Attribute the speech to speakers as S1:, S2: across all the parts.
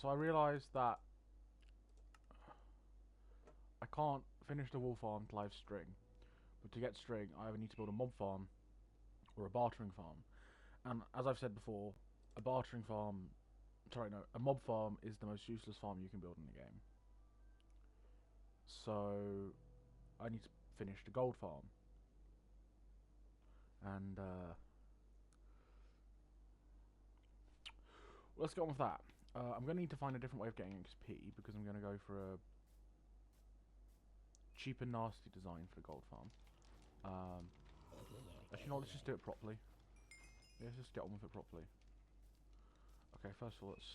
S1: So I realised that I can't finish the wool farm till I have string. But to get string, I either need to build a mob farm or a bartering farm. And as I've said before, a bartering farm, sorry no, a mob farm is the most useless farm you can build in the game. So I need to finish the gold farm. And let's get on with that. I'm going to need to find a different way of getting XP because I'm going to go for a cheap and nasty design for the gold farm. Actually, no, let's just do it properly. Yeah, let's just get on with it properly. Okay, first of all, let's...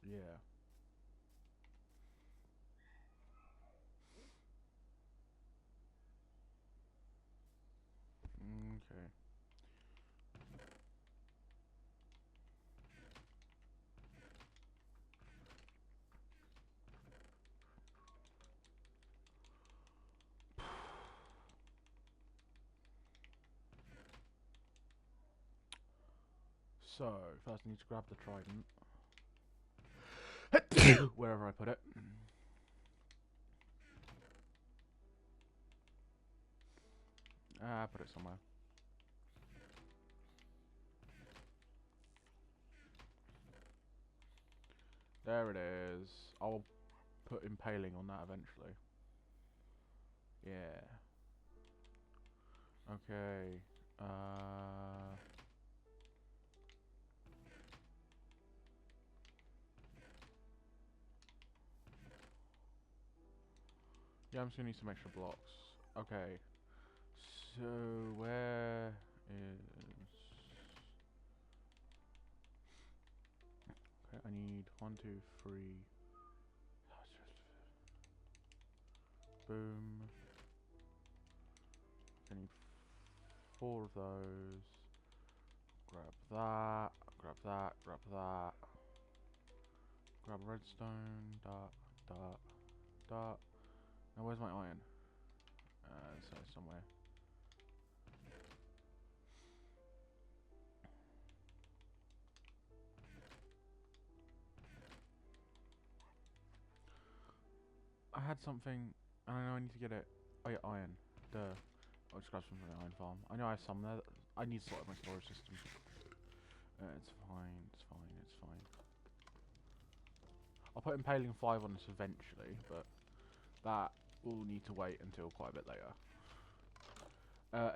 S1: Yeah. Okay. So, first I need to grab the trident. Wherever I put it. Put it somewhere. There it is. I'll put impaling on that eventually. Yeah. Okay. Yeah, I'm just gonna need some extra blocks. Okay. So, where is... Okay, I need 1, 2, 3... Boom. I need 4 of those. Grab that, grab that, grab that. Grab redstone, dot, dot, dot. Now where's my iron? So somewhere. I had something, and I know I need to get it. Oh yeah, iron. Duh. I'll just grab some from the iron farm. I know I have some there. I need to sort out my storage system. It's fine, it's fine, it's fine. I'll put impaling 5 on this eventually, but that will need to wait until quite a bit later.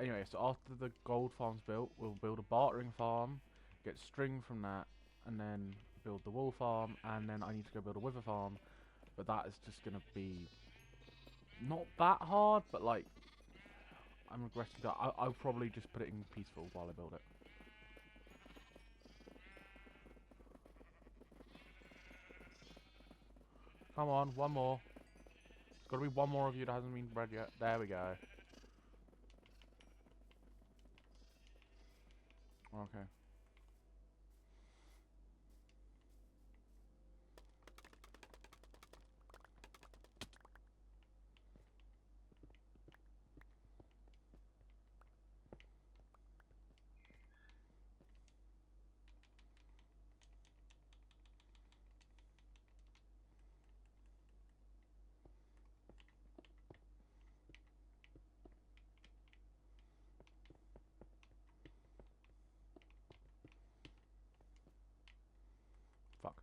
S1: Anyway, so after the gold farm's built, we'll build a bartering farm, get string from that, and then build the wool farm, and then I need to go build a wither farm, but that is just going to be not that hard, but like, I'm regretting that. I'll probably just put it in peaceful while I build it. Come on, one more. There's got to be one more of you that hasn't been bred yet. There we go. Okay. Fuck.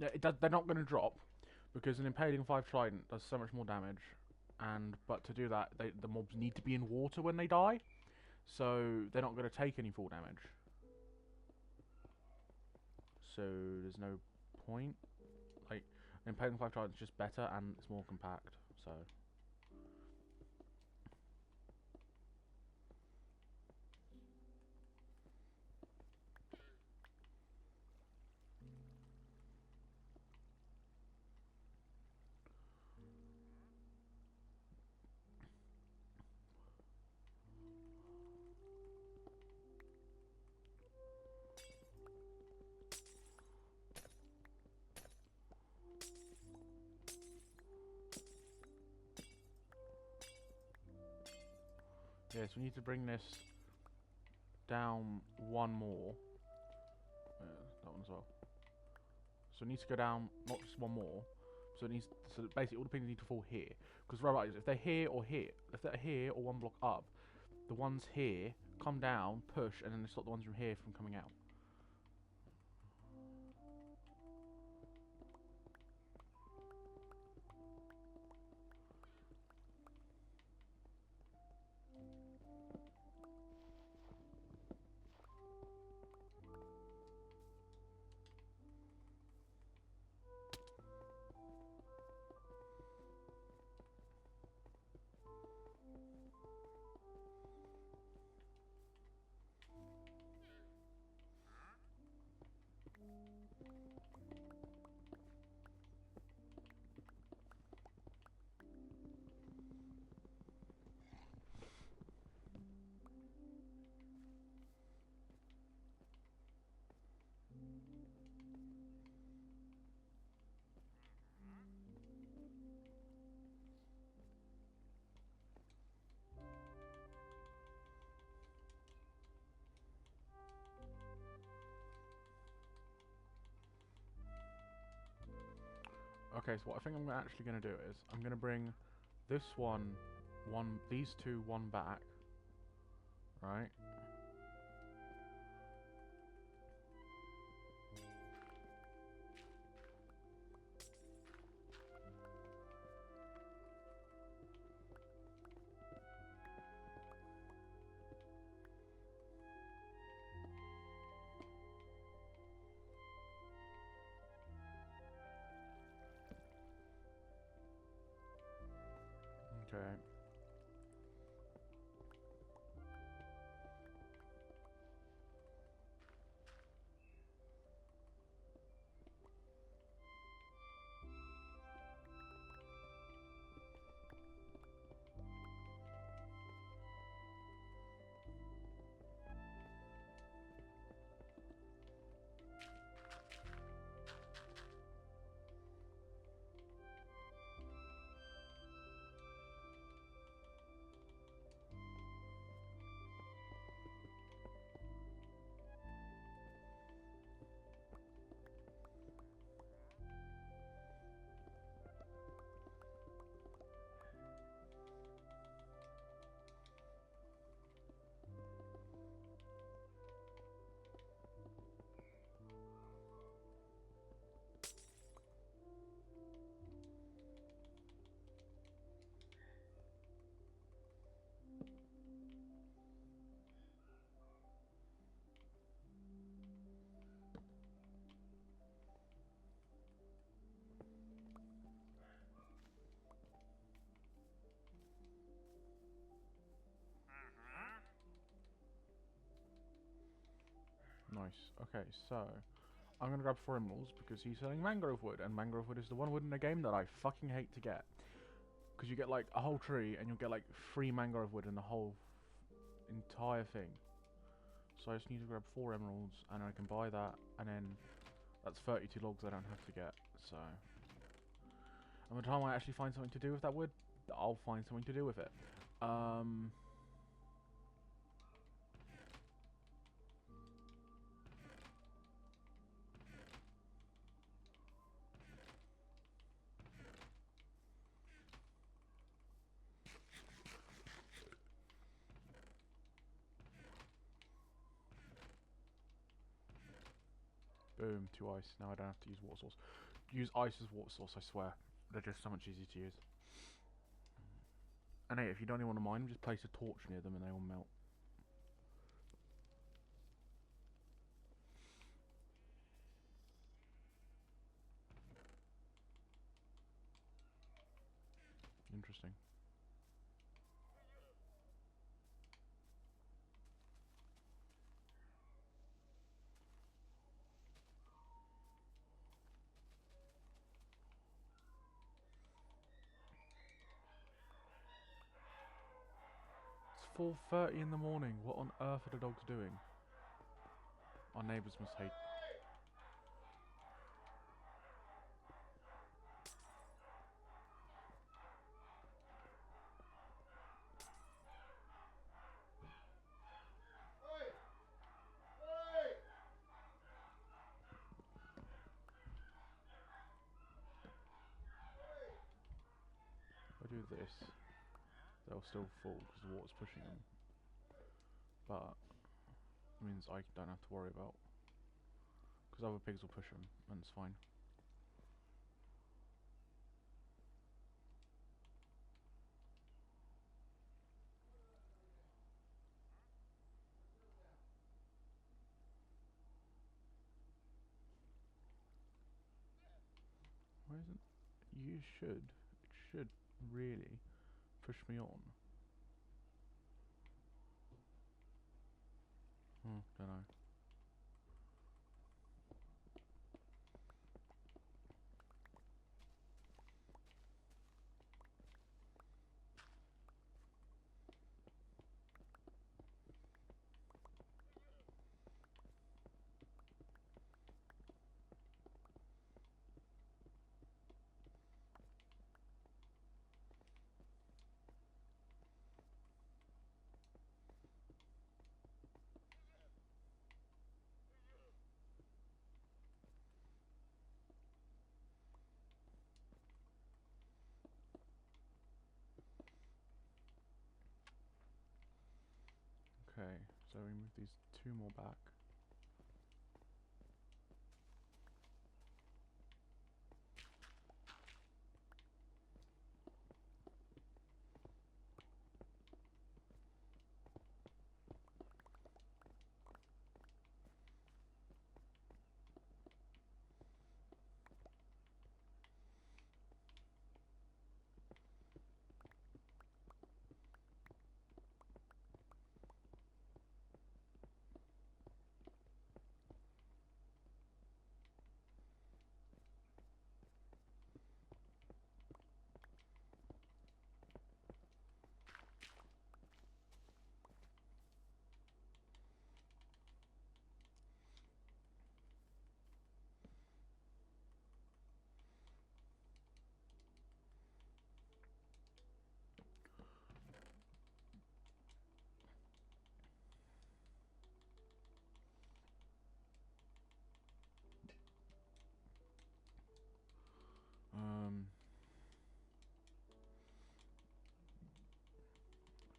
S1: Yeah, they're not going to drop because an impaling 5 trident does so much more damage, and but to do that, the mobs need to be in water when they die, so they're not going to take any fall damage. so there's no point. Like, Imperial 5 Trident's just better and it's more compact, so. Yeah, so we need to bring this down one more. That one as well. So it needs to go down, not just one more. So it needs, so basically all the pins need to fall here. Because right, if they're here or here, if they're here or one block up, the ones here come down, push, and then they stop the ones from here from coming out. Okay, so what I think I'm actually going to do is, I'm going to bring this these two, one back, right? Okay. Nice. Okay, so I'm gonna grab 4 emeralds because he's selling mangrove wood, and mangrove wood is the one wood in the game that I fucking hate to get. Because you get like a whole tree and you'll get like 3 mangrove wood in the whole entire thing. So I just need to grab 4 emeralds and I can buy that, and then that's 32 logs I don't have to get. So, and by the time I actually find something to do with that wood, I'll find something to do with it. Boom, 2 ice. Now I don't have to use water source. Use ice as water source, I swear. They're just so much easier to use. And hey, if you don't even want to mine them, just place a torch near them and they will melt. 4:30 in the morning. What on earth are the dogs doing? Our neighbours must hate. If I do this, they'll still fall because the water's pushing them. But it means I don't have to worry about, because other pigs will push them and it's fine. Why isn't... You should. It should really push me on. Don't know. Okay, so we move these 2 more back.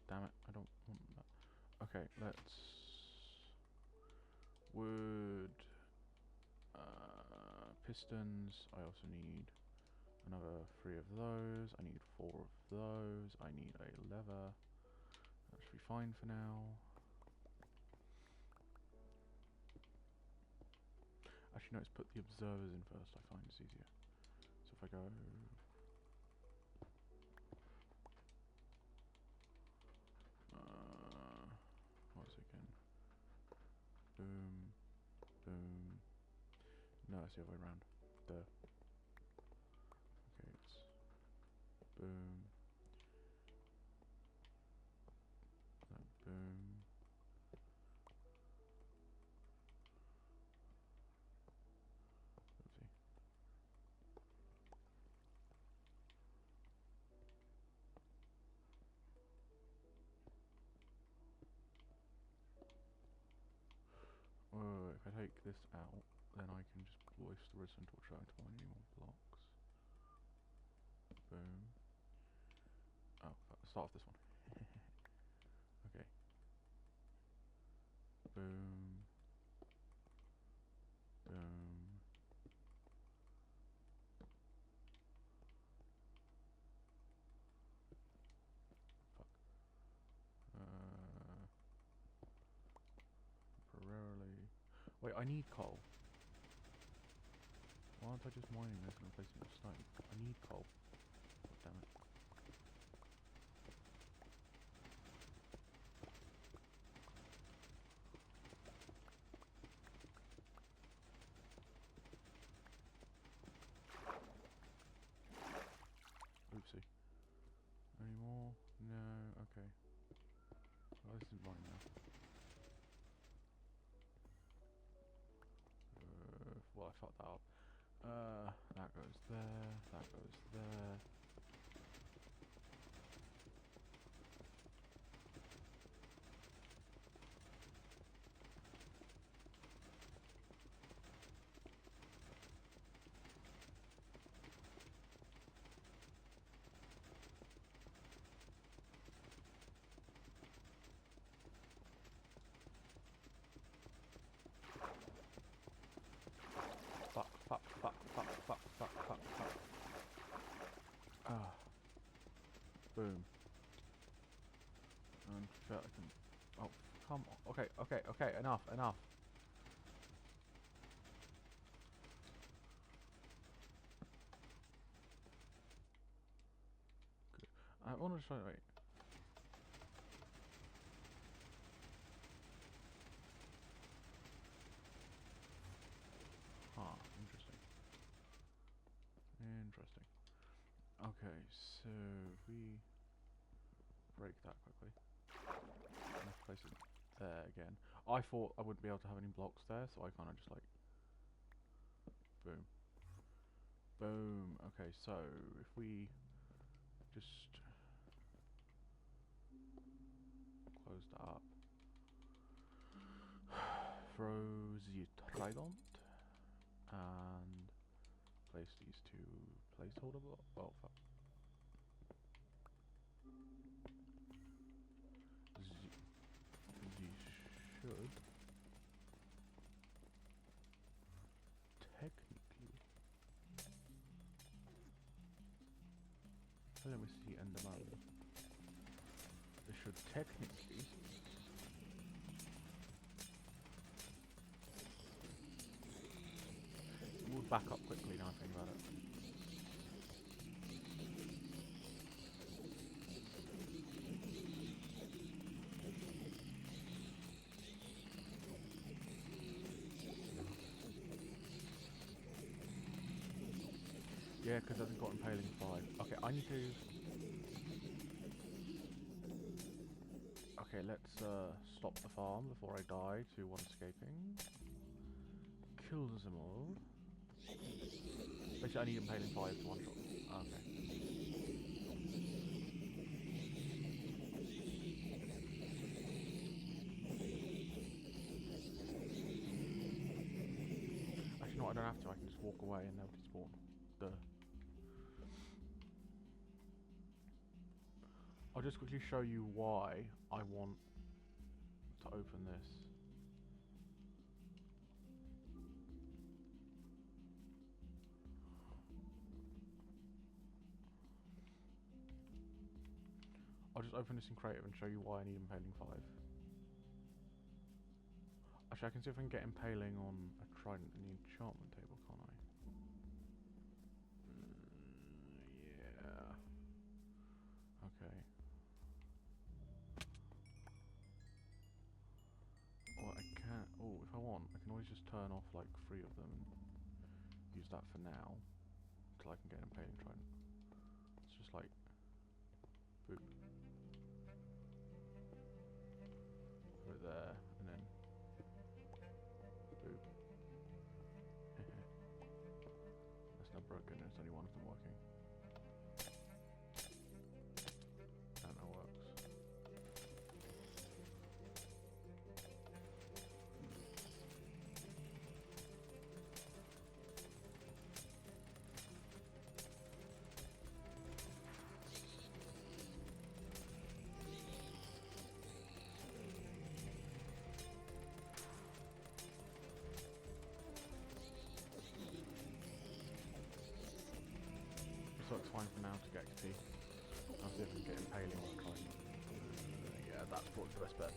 S1: Damn it, I don't want that. Okay, let's... Wood... pistons, I also need another 3 of those, I need 4 of those, I need a lever. That should be fine for now. Actually no, let's put the observers in first, I find it's easier. So if I go... what was it again? Boom, boom. No, it's the other way around. Okay, it's boom. Boom. Oopsie. If I take this out, then I can just voice the redstone torch out until I need more blocks. Boom. Oh, start off this one. Okay. Boom. Boom. Fuck. Temporarily. Wait, I need coal. Why aren't I just mining this and replacing it with stone? I need coal. God damn it. Oopsie. Any more? No, okay. fucked that up. That goes there, that goes there. Fuck, fuck, fuck, fuck, fuck, fuck, fuck, fuck. Ah. Boom. And shit, I can... Oh, come on. Okay, okay, okay, enough, enough. Good. I want to try... Wait. Ah, interesting. Interesting. Okay, so if we break that quickly. Let's place it there again. I thought I wouldn't be able to have any blocks there, so I kind of just like... Boom. Boom. Okay, so if we just close that up. Throw the trident and place these two placeholder blocks. Oh fuck. These should technically. Let me see Enderman. They should technically we'll back up quickly now I think about it. Yeah, because it hasn't got impaling 5. Okay, I need to... Okay, let's stop the farm before I die to one escaping. Kill them all. Basically, I need impaling 5 to one shot. Okay. Actually, no, I don't have to. I can just walk away and they'll despawn. Duh. I'll just quickly show you why I want to open this. I'll just open this in creative and show you why I need impaling 5. Actually, I can see if I can get impaling on a trident in the enchantment table, can't I? Yeah. Okay. Well, I can't... Oh, if I want, I can always just turn off, like, 3 of them and use that for now. Until I can get an impaling trident. It's just like... Boop. Put it there, and then... Boop. That's not broken, there's only one of them working. And that works. So it's fine for now to get XP. I'll see if I can get impaling on the trident. Yeah, that's probably the best bet.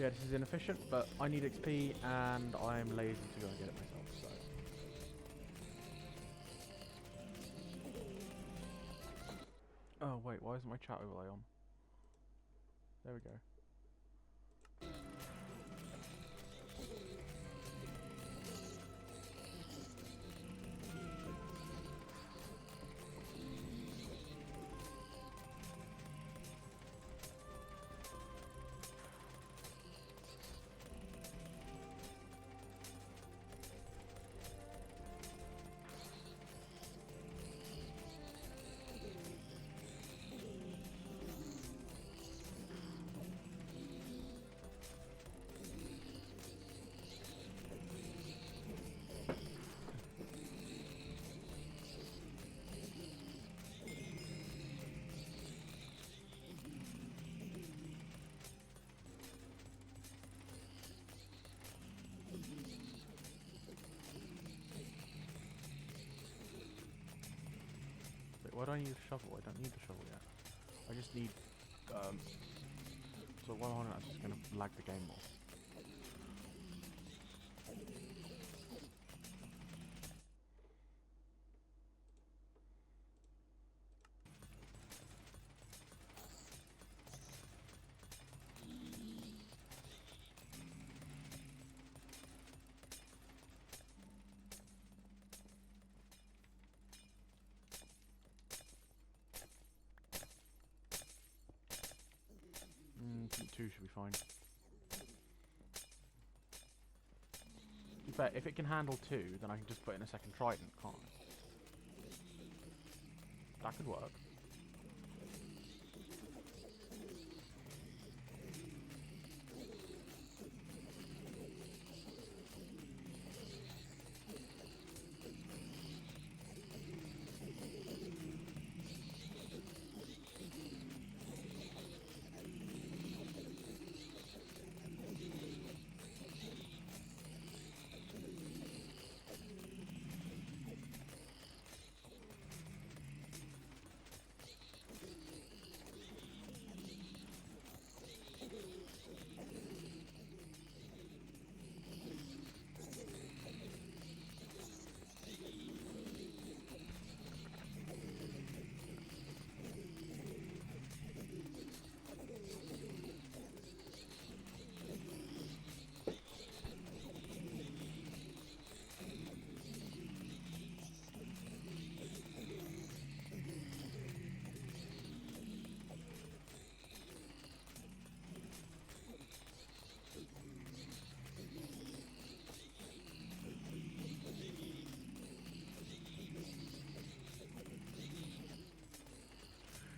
S1: Yeah, this is inefficient, but I need XP and I'm lazy to go and get it myself, so. Oh wait, why isn't my chat overlay on? There we go. Wait, why do I need a shovel? I don't need the shovel yet. I just need, so while I'm on it, I'm just gonna lag the game more. I think 2 should be fine. But if it can handle 2, then I can just put in a second trident, can't I? That could work.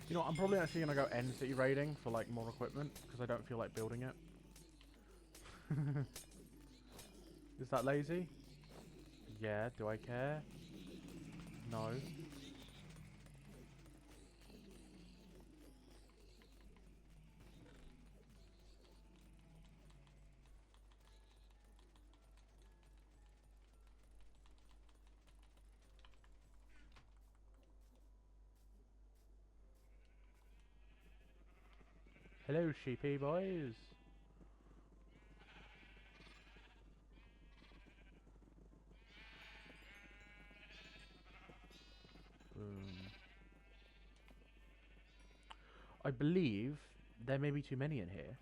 S1: You know what, I'm probably actually gonna go end city raiding for like more equipment, because I don't feel like building it. Is that lazy? Yeah, do I care? No. Hello, sheepy boys. Boom. I believe there may be too many in here,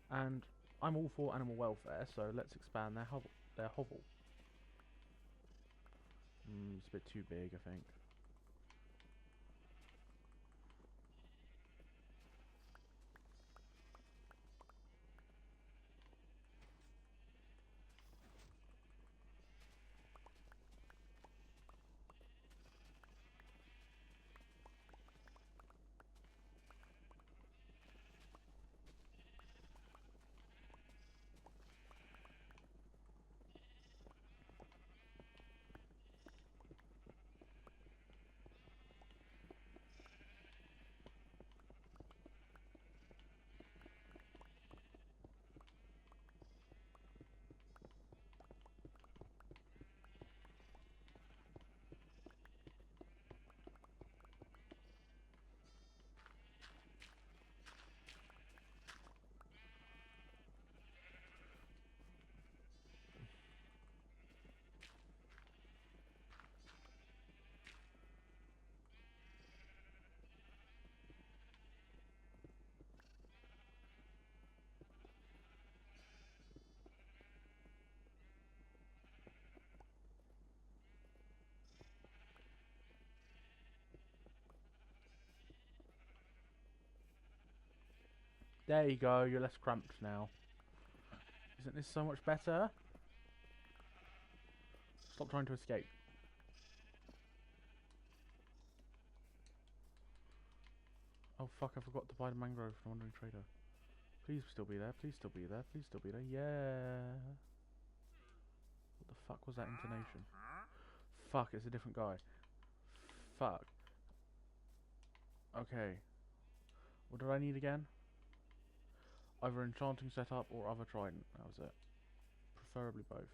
S1: and I'm all for animal welfare, so let's expand their hovel. It's a bit too big, I think. There you go, you're less cramped now. Isn't this so much better? Stop trying to escape. Oh fuck, I forgot to buy the mangrove from Wandering Trader. Please still be there, please still be there, please still be there. Yeah. What the fuck was that intonation? Fuck, it's a different guy. Fuck. Okay. What did I need again? Either enchanting setup or other trident. That was it. Preferably both.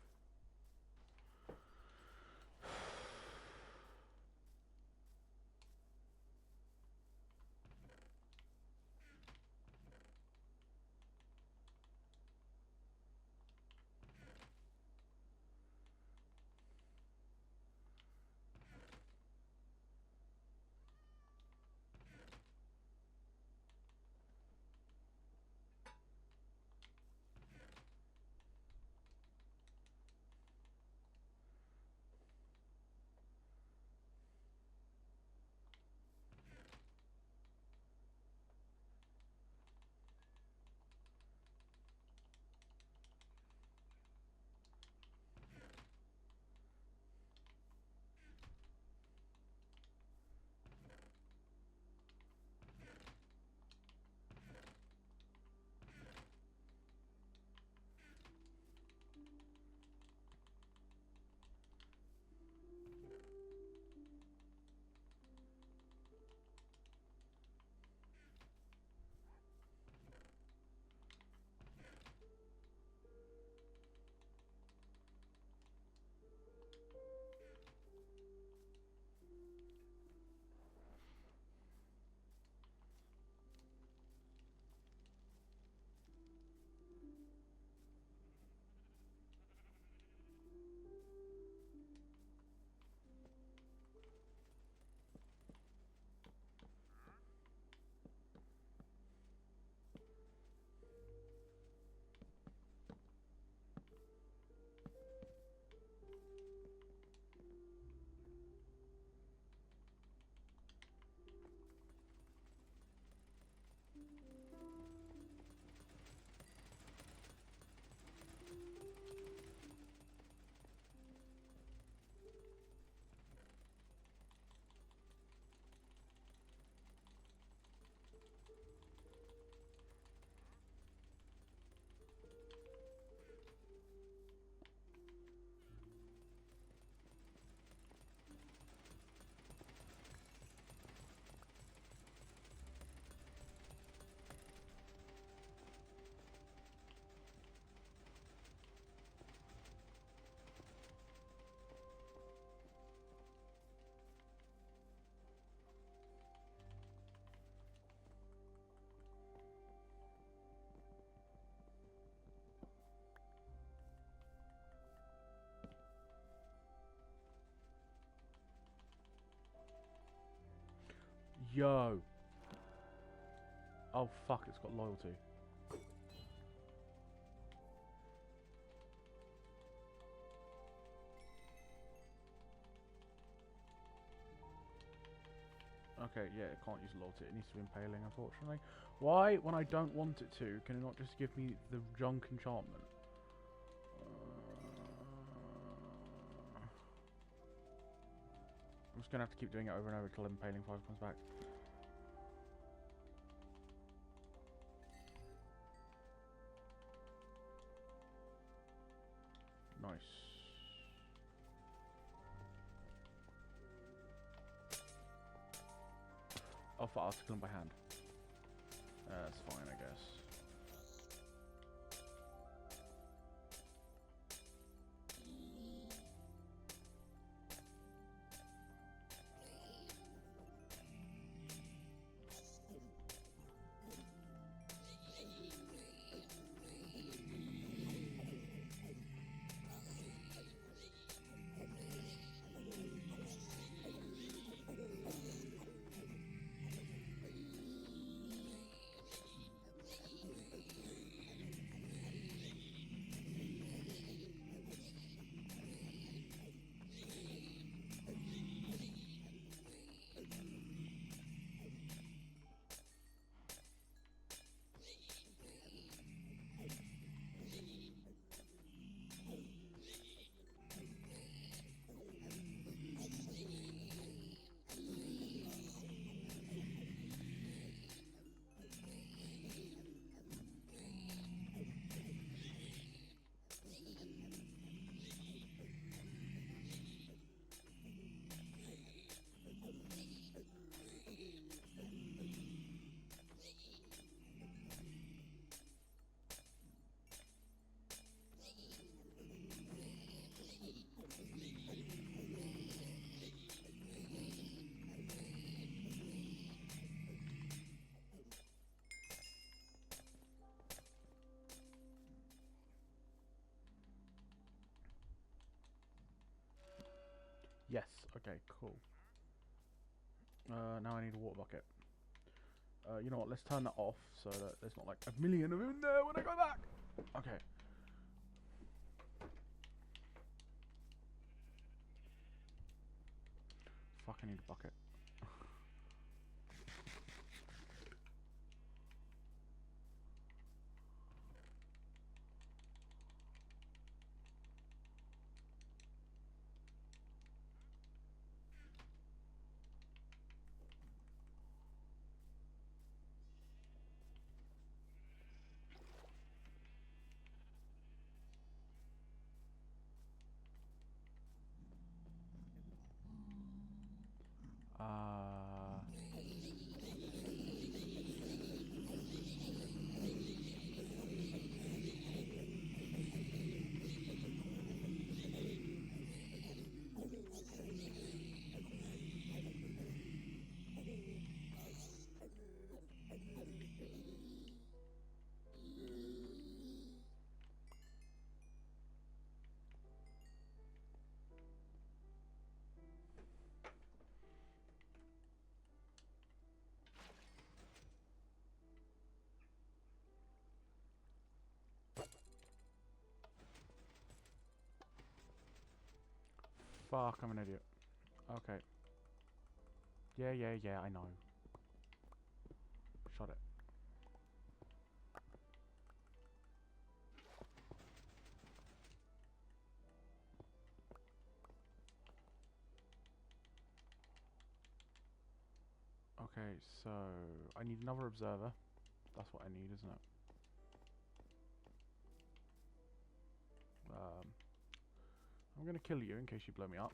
S1: Yo. Oh fuck, it's got loyalty. Okay, yeah, it can't use loyalty. It needs to be impaling, unfortunately. Why, when I don't want it to, can it not just give me the junk enchantment? I'm just gonna have to keep doing it over and over until impaling 5 comes back. Nice. Oh fuck, I have to kill him by hand. That's fine, I guess. Yes. Okay. Cool. Now I need a water bucket. You know what? Let's turn that off so that there's not like a million of them in there when I go back. Okay. Fuck, I need a bucket. Fuck, I'm an idiot. Okay. Yeah, I know. Shut it. Okay, so I need another observer. That's what I need, isn't it? I'm gonna kill you in case you blow me up.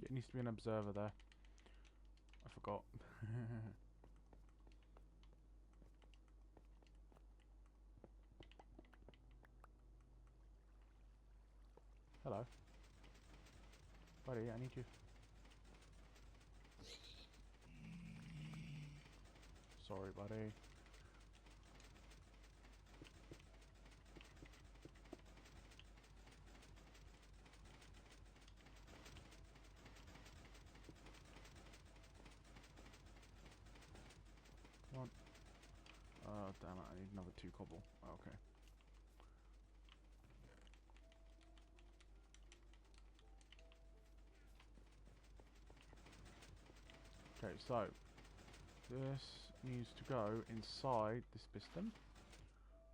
S1: It needs to be an observer there. I forgot. Hello. Buddy, I need you. Sorry, buddy. Come on. Oh, damn it, I need another 2 cobble. Okay. Okay, so this needs to go inside this piston.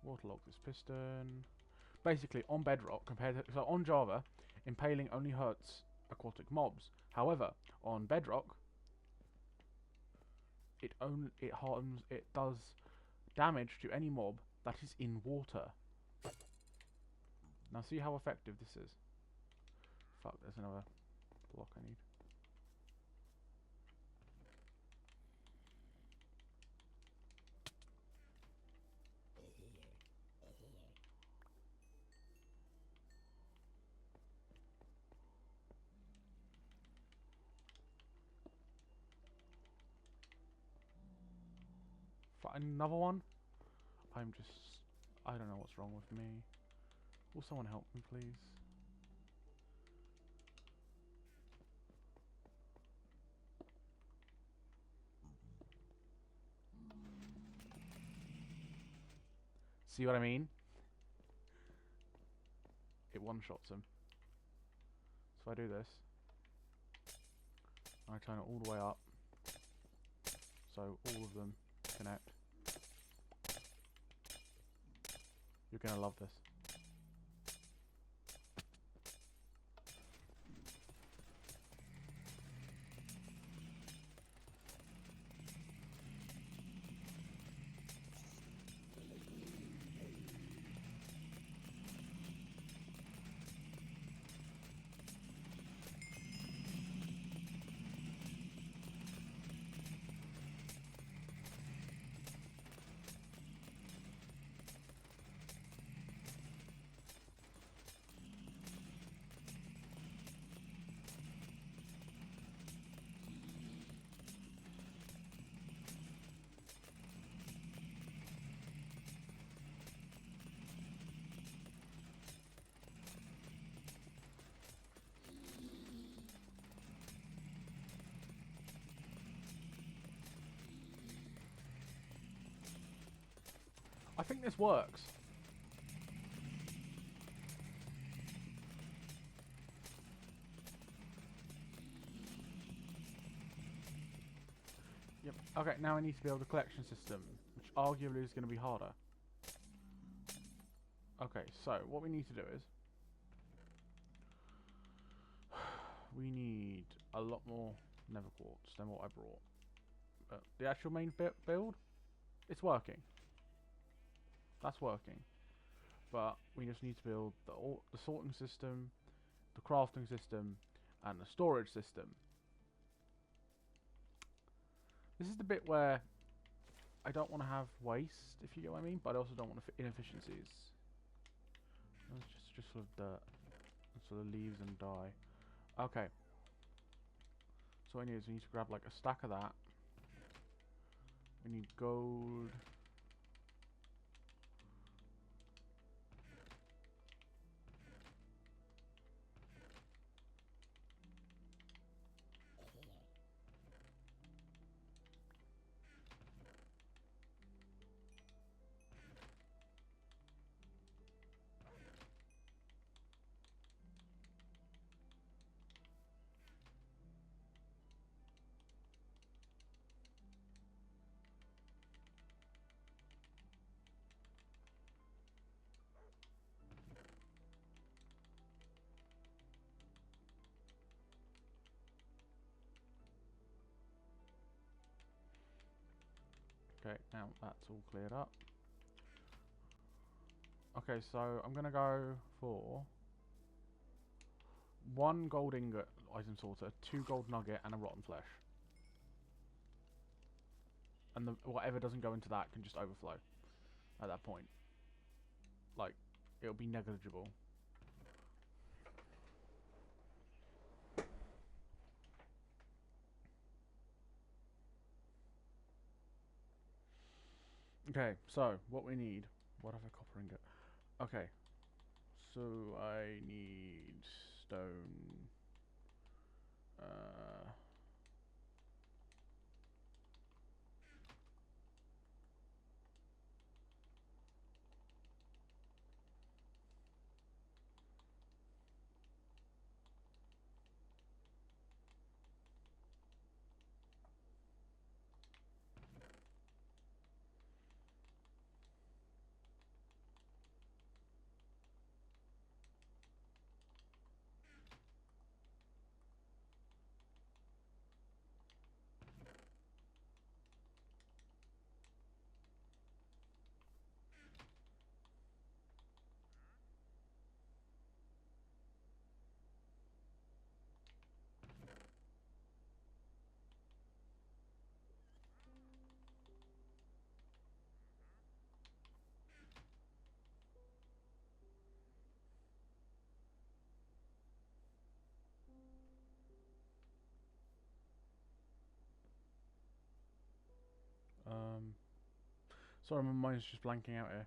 S1: Waterlog this piston. Basically, on Bedrock, compared to... So, on Java, impaling only hurts aquatic mobs. However, on Bedrock, it harms... It does damage to any mob that is in water. Now, see how effective this is? Fuck, there's another block I need. Another one? I'm just... I don't know what's wrong with me. Will someone help me, please? See what I mean? It one-shots him. So if I do this, I turn it all the way up. so all of them connect. You're gonna love this. I think this works. Yep. Okay, now I need to build a collection system, which arguably is going to be harder. Okay, so what we need to do is we need a lot more nether quartz than what I brought. But the actual main build, it's working. That's working. But we just need to build the sorting system, the crafting system, and the storage system. This is the bit where I don't want to have waste, if you get what I mean, but I also don't want inefficiencies. It's just sort of dirt. Sort of leaves and die. Okay. So what I need is we need to grab like a stack of that. We need gold. Okay, now that's all cleared up. Okay, so I'm gonna go for 1 gold ingot item sorter, 2 gold nugget, and a rotten flesh. And whatever doesn't go into that can just overflow at that point. Like, it'll be negligible. Okay, so what we need. What have a copper ingot? Okay, so I need stone. Sorry, my mind's just blanking out here.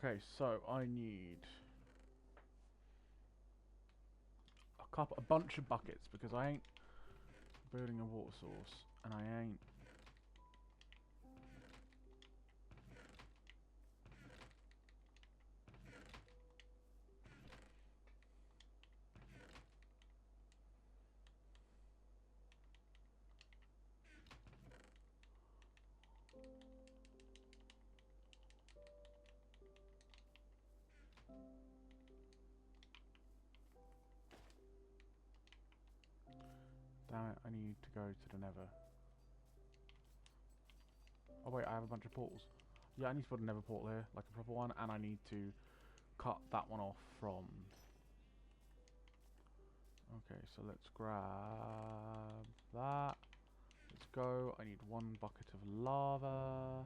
S1: Okay, so I need a bunch of buckets because I ain't building a water source, and I ain't. Damn it, I need to go to the nether. Oh wait, I have a bunch of portals. Yeah, I need to put a nether portal here, like a proper one, and I need to cut that one off from... Okay, so let's grab that. Let's go. I need 1 bucket of lava.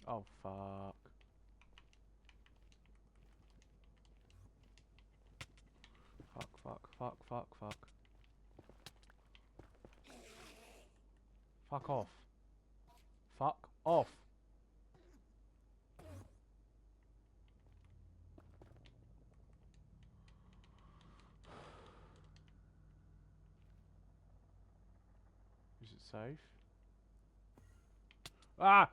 S1: Oh, fuck. Fuck. Fuck off. Fuck off. Is it safe? Ah!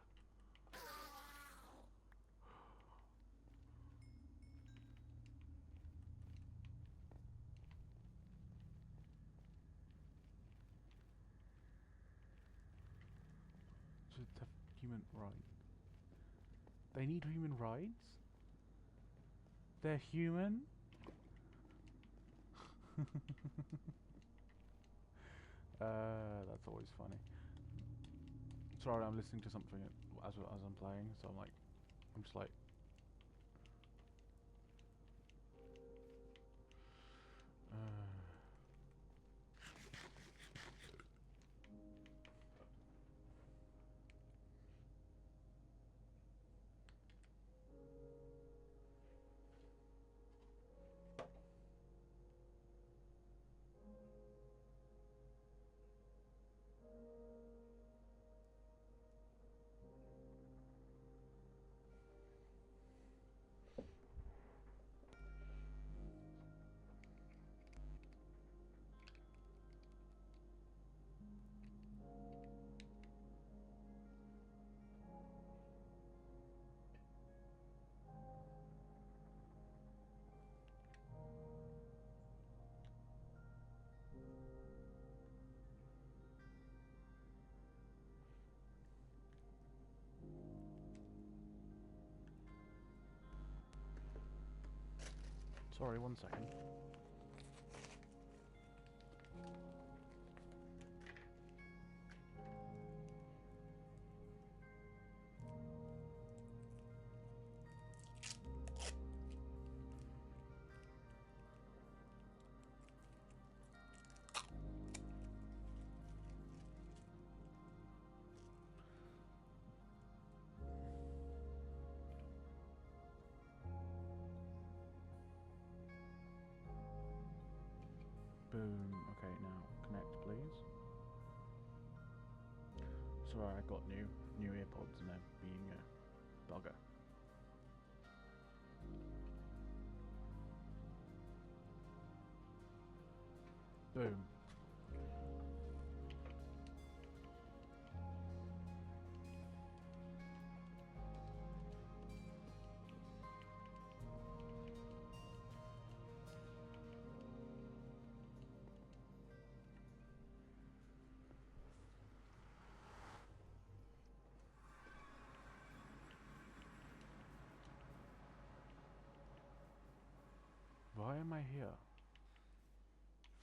S1: It's a human right. They need human rights? They're human? That's always funny. Sorry, I'm listening to something as I'm playing, so I'm just like... Sorry, 1 second. Boom. Okay, now connect, please. Sorry, I got new earpods and they're being a bugger. Boom. Why am I here?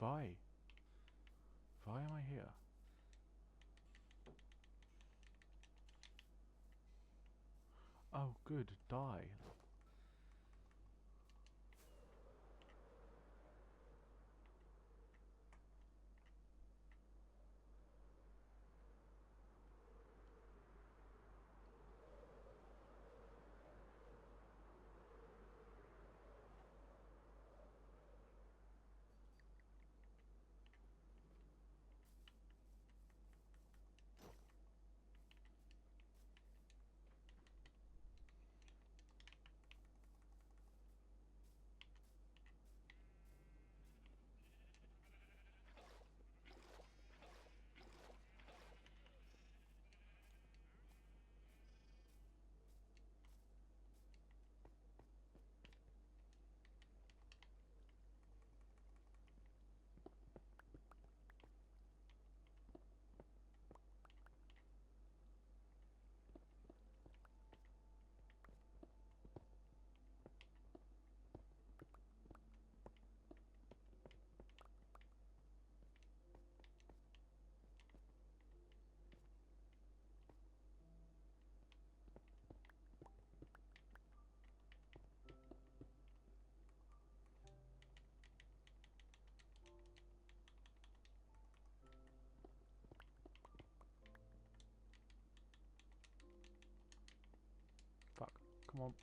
S1: Why? Why am I here? Oh, good. Die. Fuck. Come on.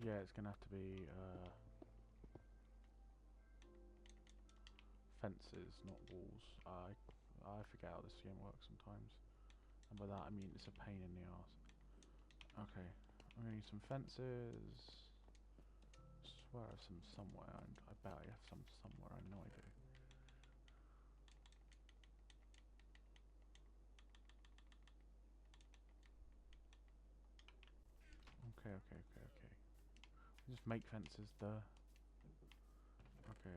S1: Yeah, it's gonna have to be fences, not walls. I forget how this game works sometimes, and by that I mean it's a pain in the arse. Okay, I'm gonna need some fences. I swear I have some somewhere, and I bet I have some somewhere. I know I do. Okay. Just make fences, duh. Okay.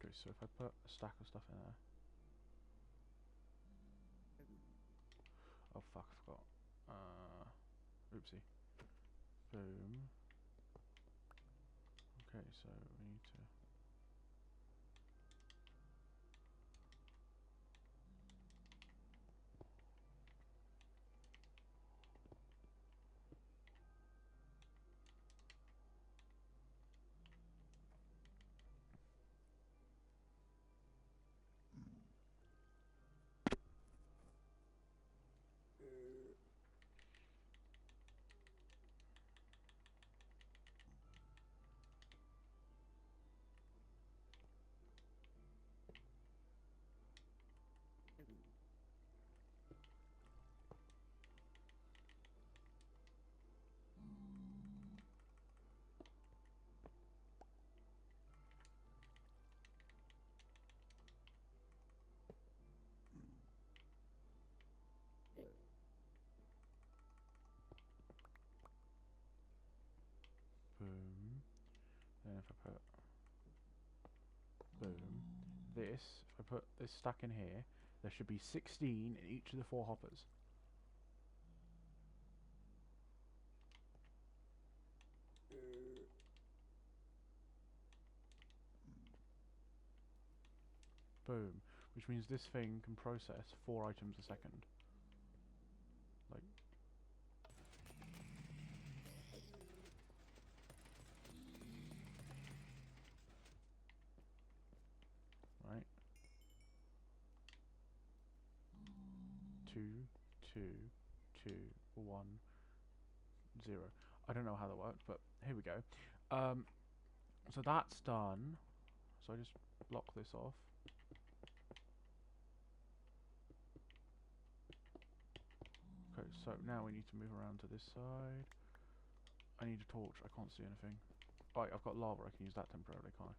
S1: Okay, so if I put a stack of stuff in there. Oh fuck, I forgot. Oopsie. Boom. Okay, so we need to. I put boom. This, if I put this stack in here, there should be 16 in each of the 4 hoppers. Boom. Which means this thing can process 4 items a second. Like, right? 2, 2, 2, 1, 0. I don't know how that worked, but here we go. So that's done. So I just block this off. Okay, so now we need to move around to this side. I need a torch. I can't see anything. Right, I've got lava. I can use that temporarily, can't I?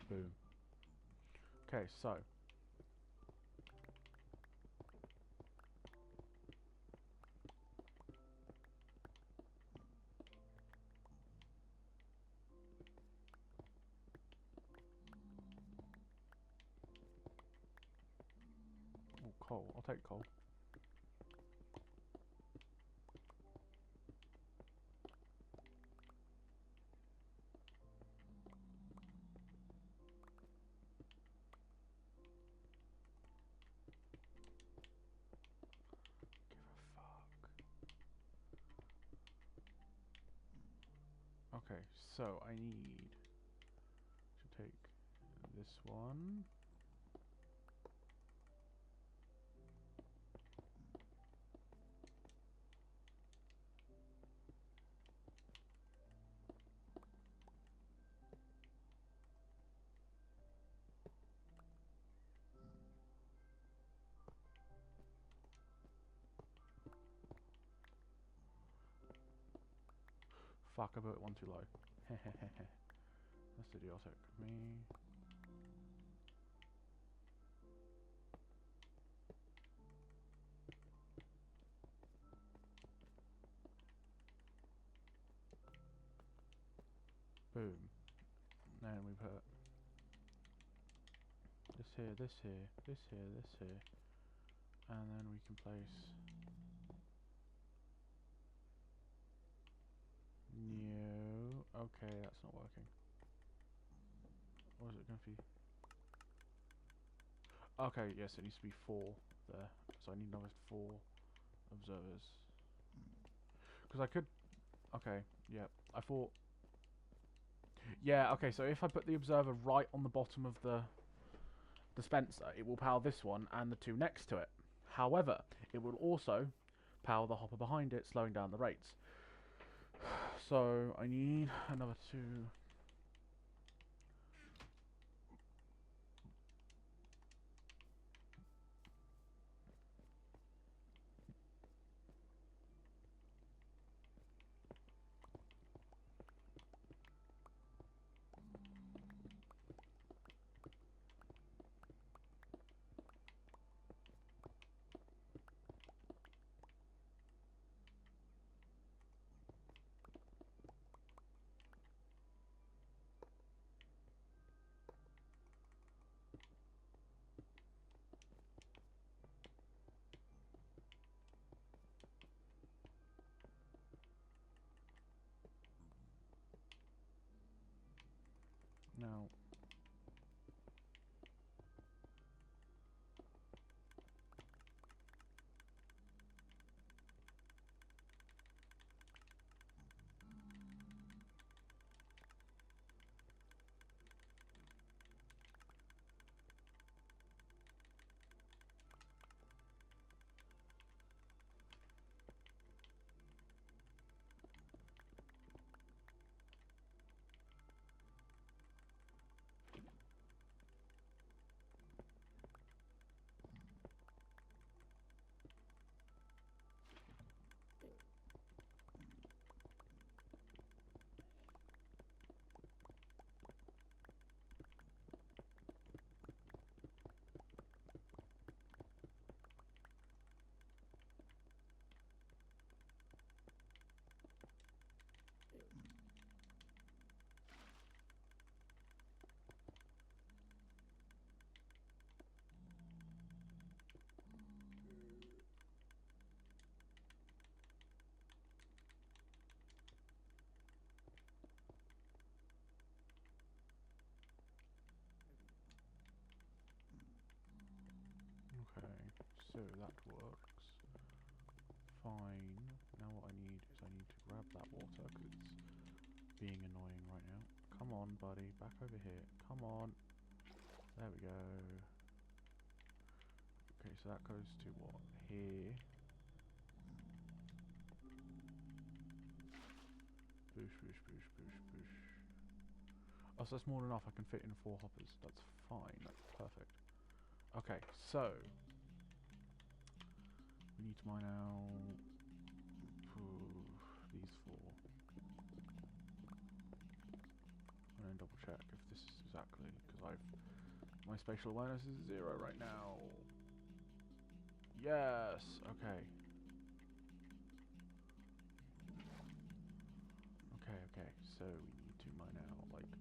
S1: Boom. Okay, so oh, coal. I'll take coal. Give a fuck. Okay, so I need to take this one. Fuck, I put it one too low. That's idiotic of me. Boom. Then we put this here, this here, this here, this here. And then we can place no. Okay, that's not working. Or is it going to be? Okay, yes, it needs to be 4 there. So I need another 4 observers. Because I could. Okay, yeah. I thought. Yeah, okay, so if I put the observer right on the bottom of the dispenser, it will power this one and the 2 next to it. However, it will also power the hopper behind it, slowing down the rates. So I need another 2. Now, so that works. Fine. Now what I need is I need to grab that water, because it's being annoying right now. Come on, buddy. Back over here. Come on. There we go. Okay, so that goes to what? Here. Boosh, boosh, boosh, boosh, boosh. Oh, so that's more than enough. I can fit in 4 hoppers. That's fine. That's perfect. Okay, so we need to mine out these 4. And then double check if this is exactly, because my spatial awareness is 0 right now. Yes. Okay. Okay. So we need to mine out like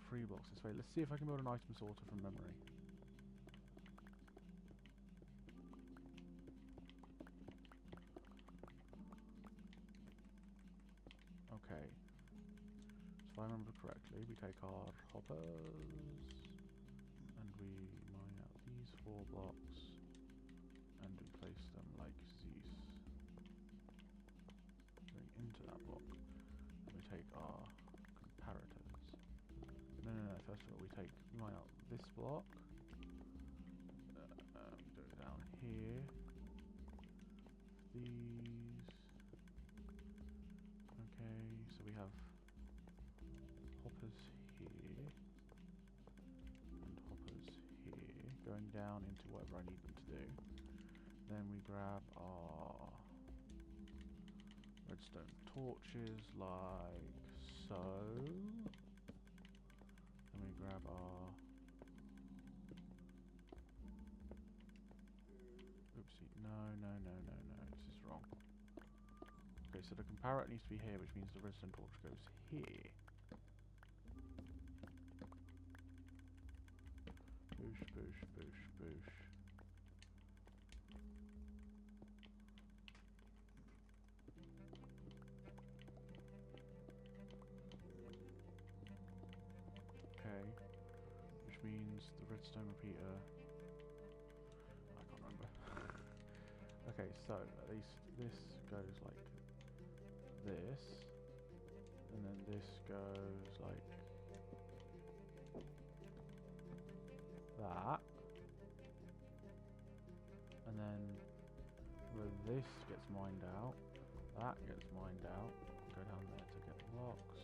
S1: 3 blocks this way. Let's see if I can build an item sorter from memory. Okay. So if I remember correctly, we take our hoppers and we mine out these 4 blocks and we place them like this, going into that block. And we take our comparators. No. First of all, we mine out this block. Do it down here. These. Okay, so we have hoppers here and hoppers here, going down into whatever I need them to do. Then we grab our redstone torches like so. Then we grab our oopsie, no, this is wrong. Okay, so the comparator needs to be here, which means the redstone torch goes here. Boosh, boosh, boosh, boosh. Okay, which means the redstone repeater. I can't remember. Okay, so at least this goes like this, and then this goes like that, and then where this gets mined out, that gets mined out, go down there to get blocks.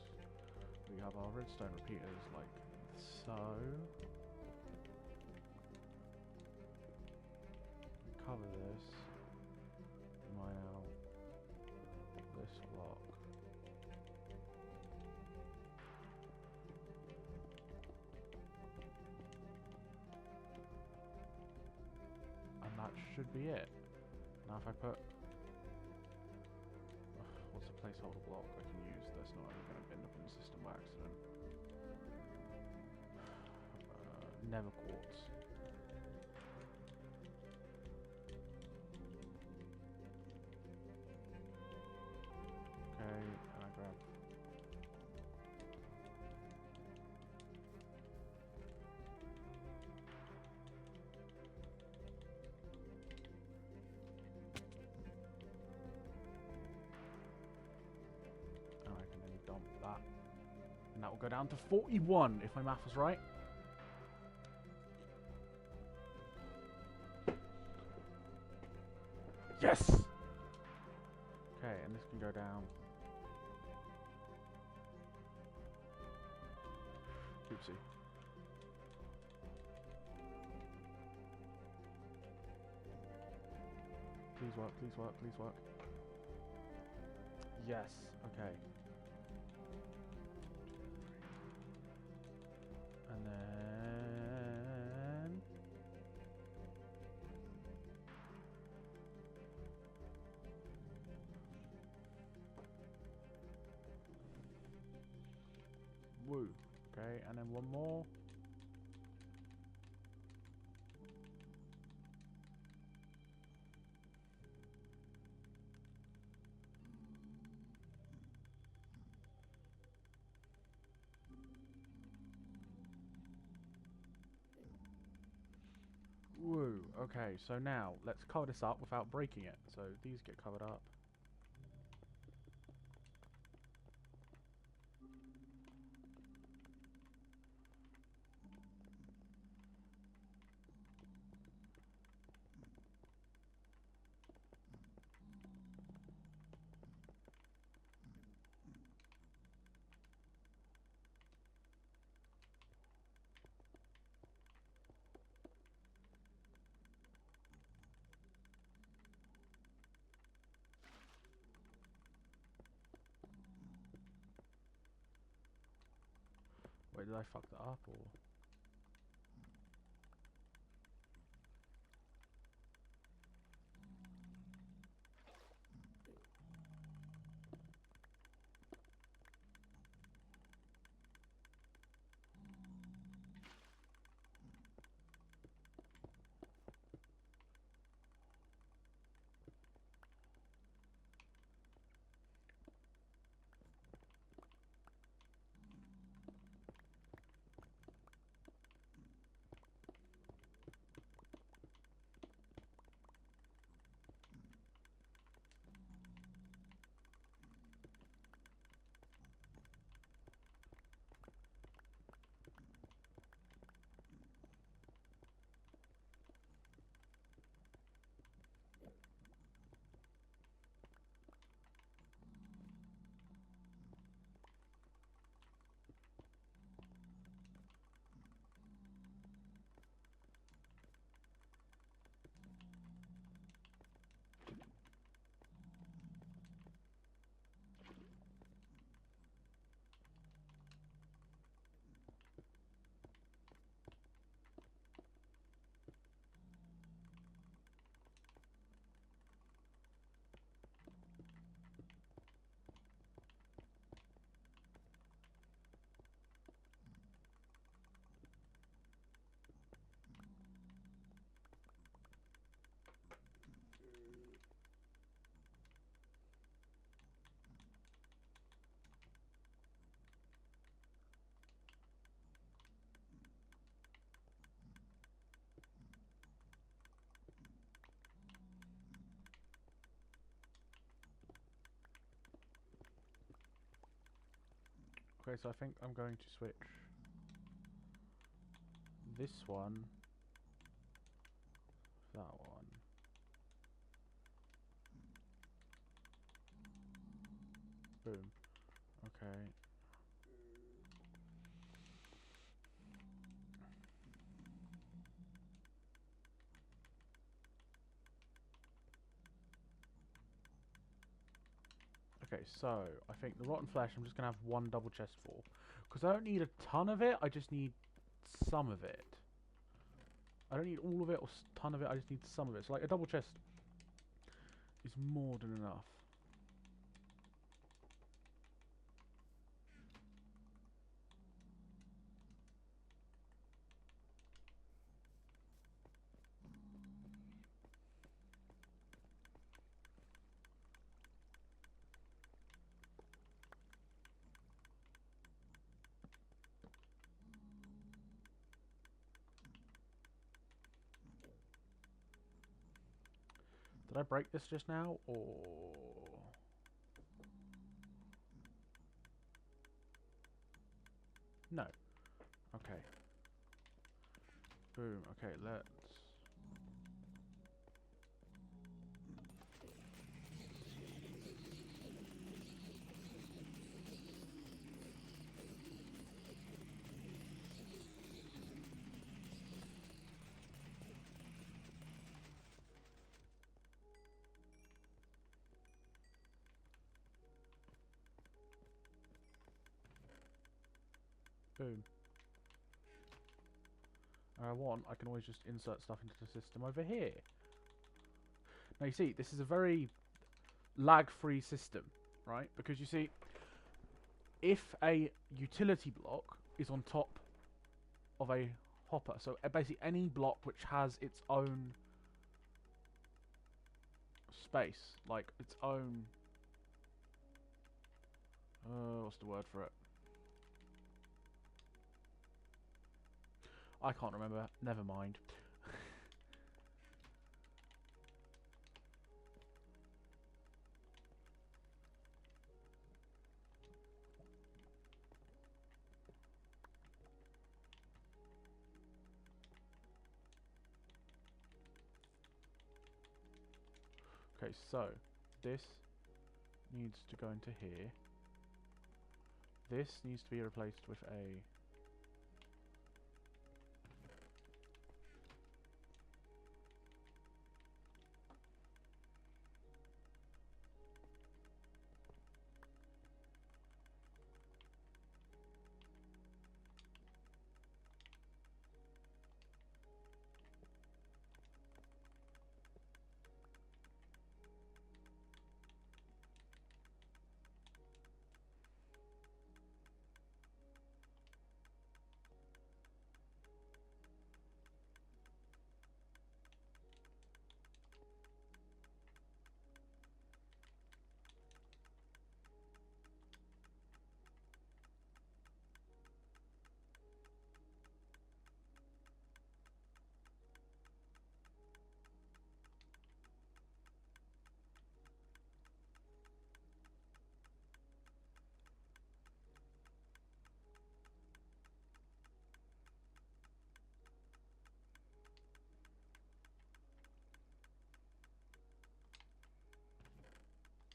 S1: We have our redstone repeaters like so. Cover this, mine out this block. And that should be it. Now if I put... what's a placeholder block I can use that's not ever going to end up in the system by accident? Never quartz. Okay, and I grab... and I can then dump that. And that will go down to 41, if my math was right. Yes! Okay, and this can go down. Oopsie. Please work, please work, please work. Yes, okay. And then... woo. Okay, and then one more. Woo, Okay, so now let's cover this up without breaking it. So these get covered up. Wait, did I fuck that up or? Okay, so I think I'm going to switch this one, that one. Boom. Okay. Okay, so I think the rotten flesh I'm just going to have one double chest for. Because I don't need a ton of it, I just need some of it. I don't need all of it or a ton of it, I just need some of it. So like a double chest is more than enough. Did I break this just now, or...? No. Okay. Boom. Okay, let's... Boom. I can always just insert stuff into the system over here. Now you see, this is a very lag-free system, right? Because you see, if a utility block is on top of a hopper, so basically any block which has its own space, like its own... what's the word for it? I can't remember. Never mind. Okay, so this needs to go into here. This needs to be replaced with a...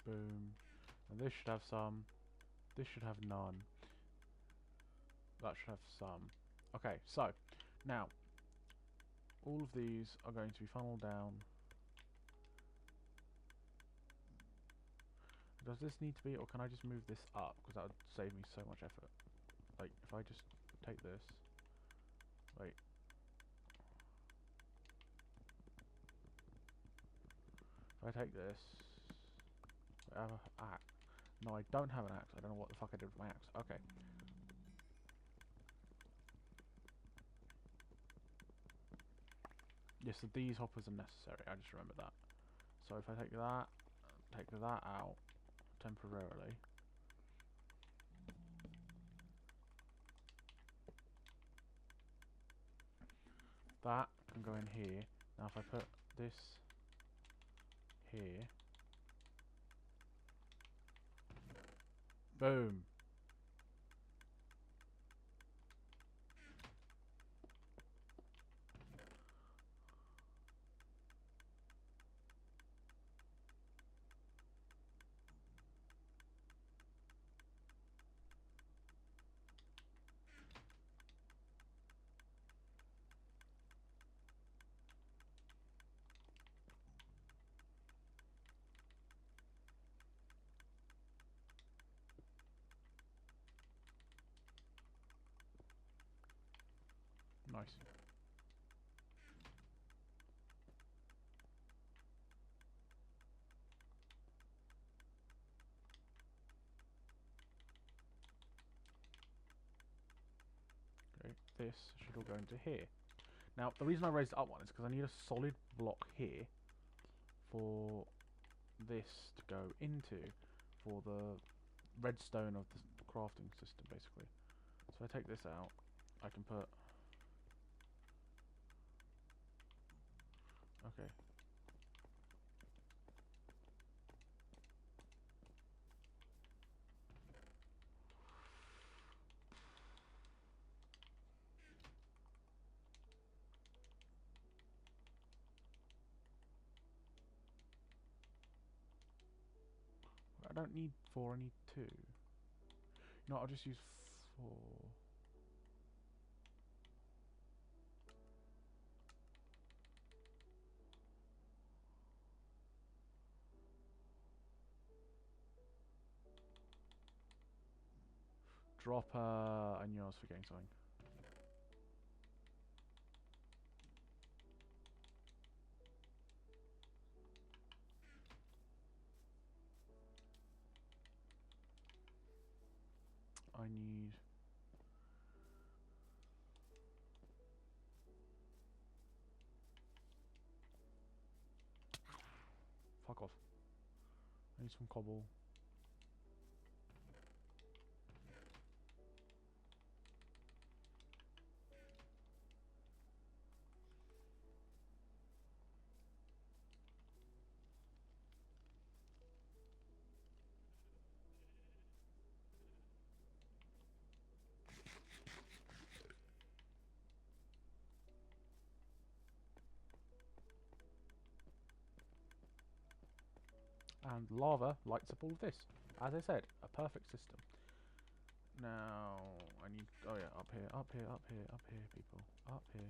S1: Boom. And this should have some. This should have none. That should have some. Okay, so now all of these are going to be funneled down. Does this need to be, or can I just move this up? Because that would save me so much effort. Like, if I just take this. Wait. If I take this. I have an axe. No, I don't have an axe. I don't know what the fuck I did with my axe. Okay. Yes, so these hoppers are necessary. I just remembered that. So if I take that out temporarily. That can go in here. Now if I put this here. Boom. Nice. Okay, this should all go into here. Now, the reason I raised it up one is because I need a solid block here for this to go into, for the redstone of the crafting system, basically. So if I take this out, I can put... Okay. I don't need 4, I need 2. No, I'll just use 4. Dropper. I knew I was forgetting something. I need... Fuck off. I need some cobble. And lava lights up all of this. As I said, a perfect system. Now, I need... Oh yeah, up here, up here, up here, up here, people. Up here.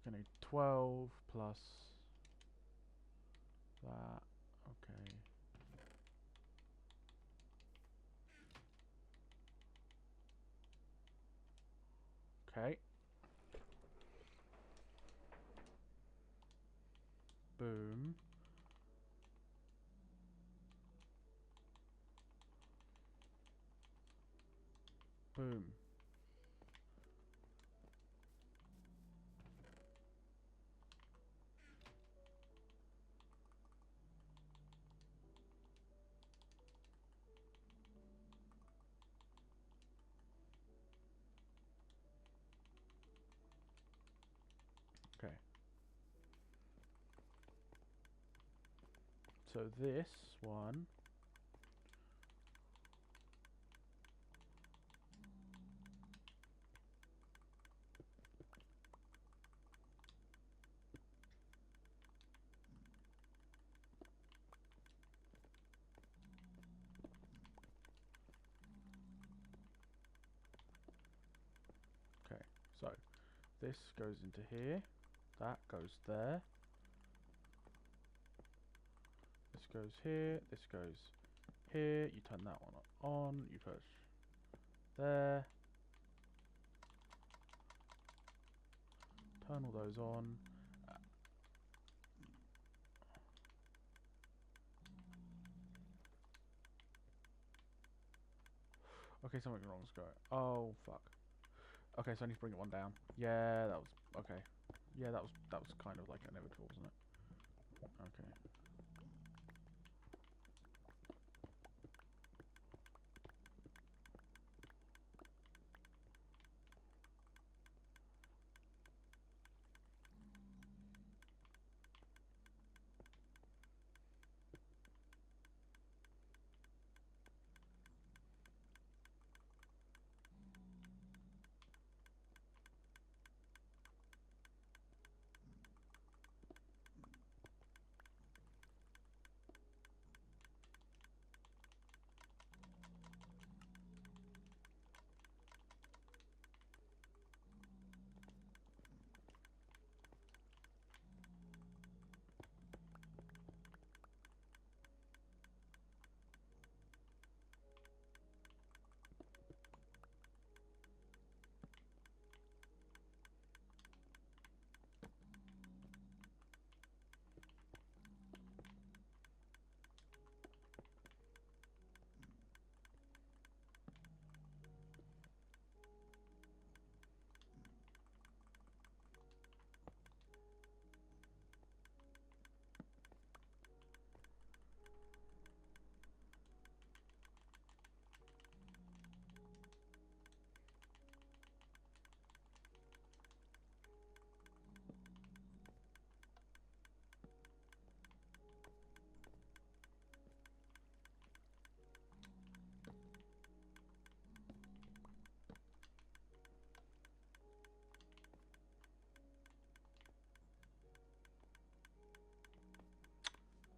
S1: Gonna need 12 plus that. Okay. Okay. Boom. Boom. Okay. So this one okay, so this goes into here, that goes there, this goes here, this goes here, you turn that one on, you push there, turn all those on. Okay, something wrong's going. Oh fuck. Okay, so I need to bring it one down. Yeah, that was okay. Yeah, that was kind of like inevitable, wasn't it? Okay.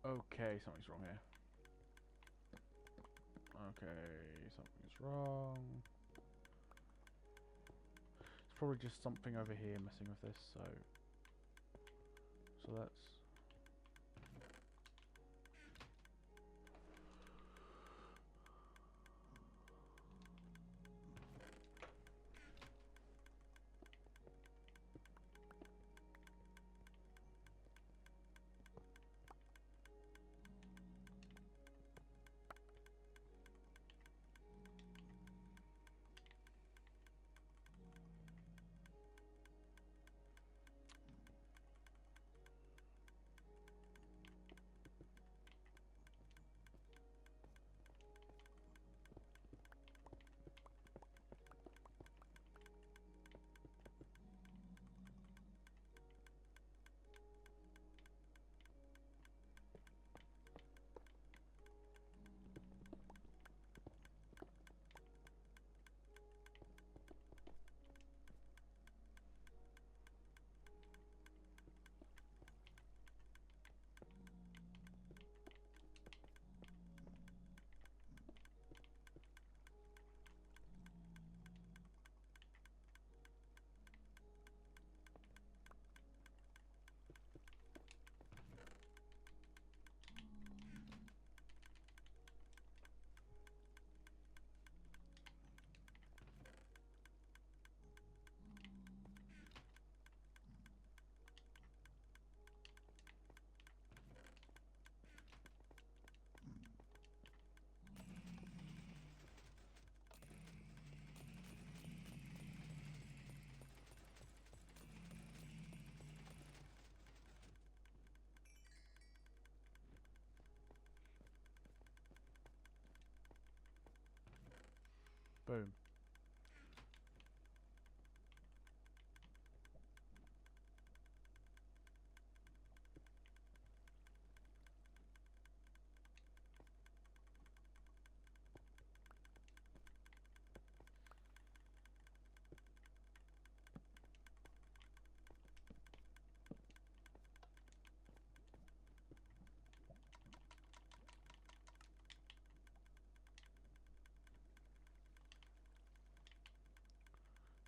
S1: Okay, something's wrong here. Okay, something's wrong. It's probably just something over here messing with this, so that's Boom.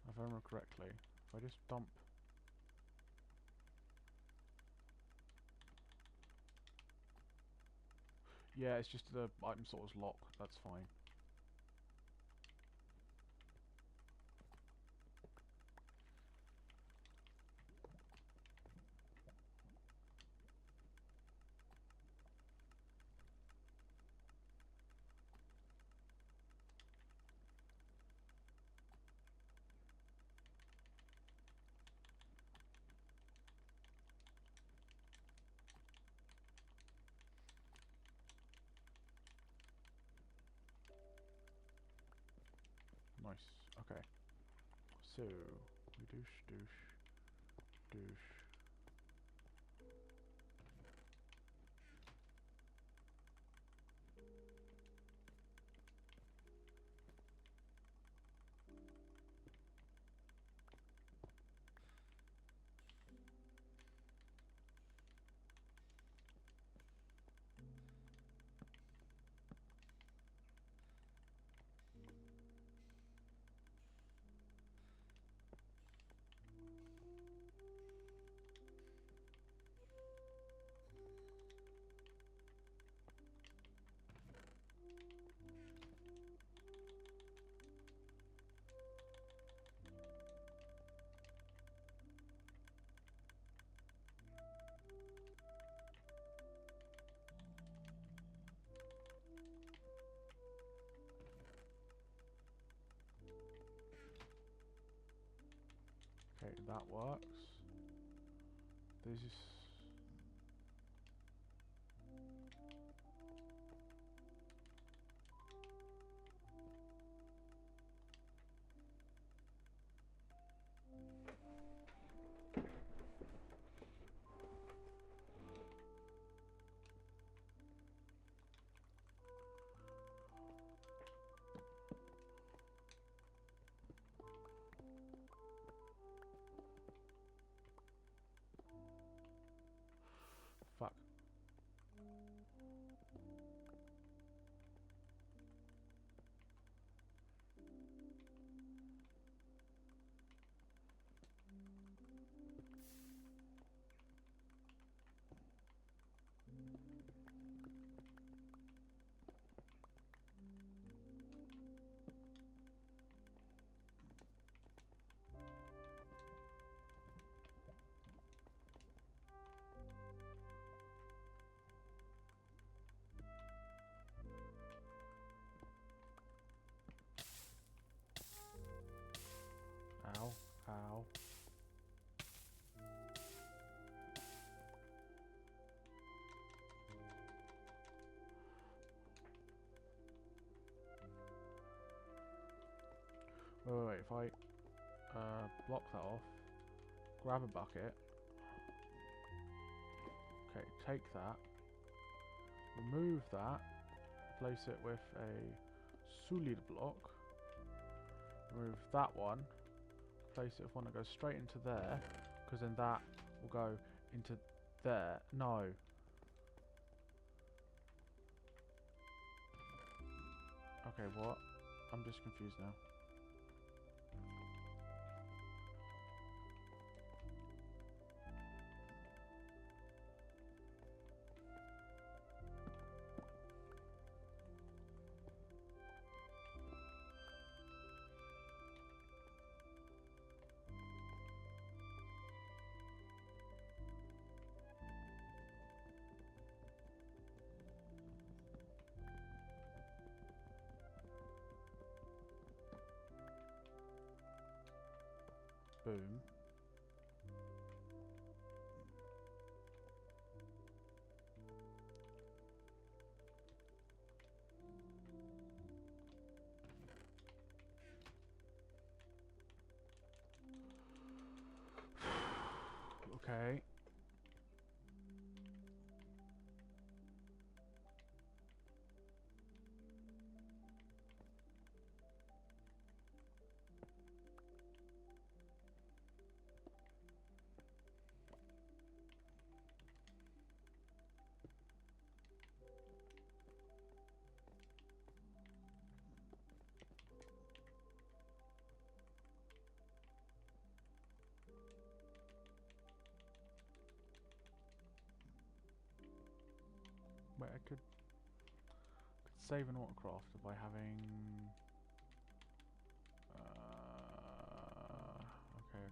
S1: If I remember correctly, if I just dump... Yeah, it's just the item sort's locked, that's fine. Nice, okay. So, we douche. Okay, that works. This is... Fuck. Ow, ow. Wait, if I block that off, grab a bucket, okay, take that, remove that, place it with a solid block, remove that one, place it with one that goes straight into there, because then that will go into there. No. Okay, what? I'm just confused now. Boom. Okay. Wait, I could save an autocraft by having. Okay.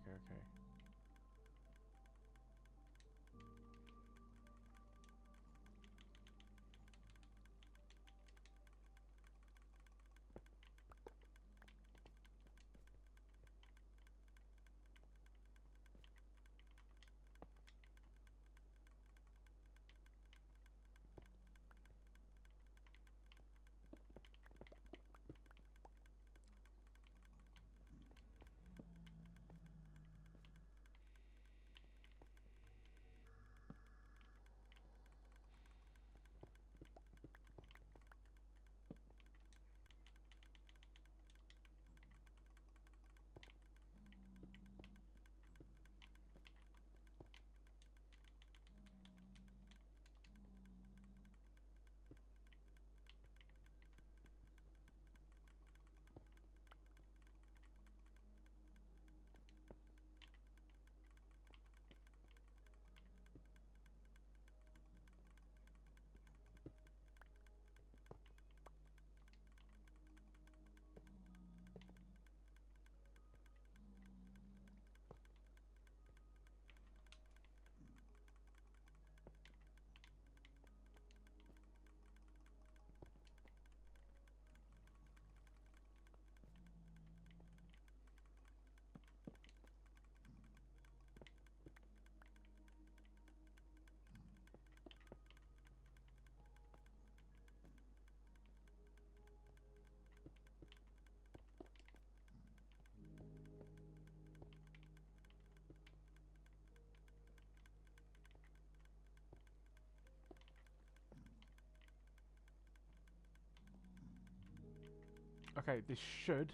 S1: Okay, this should.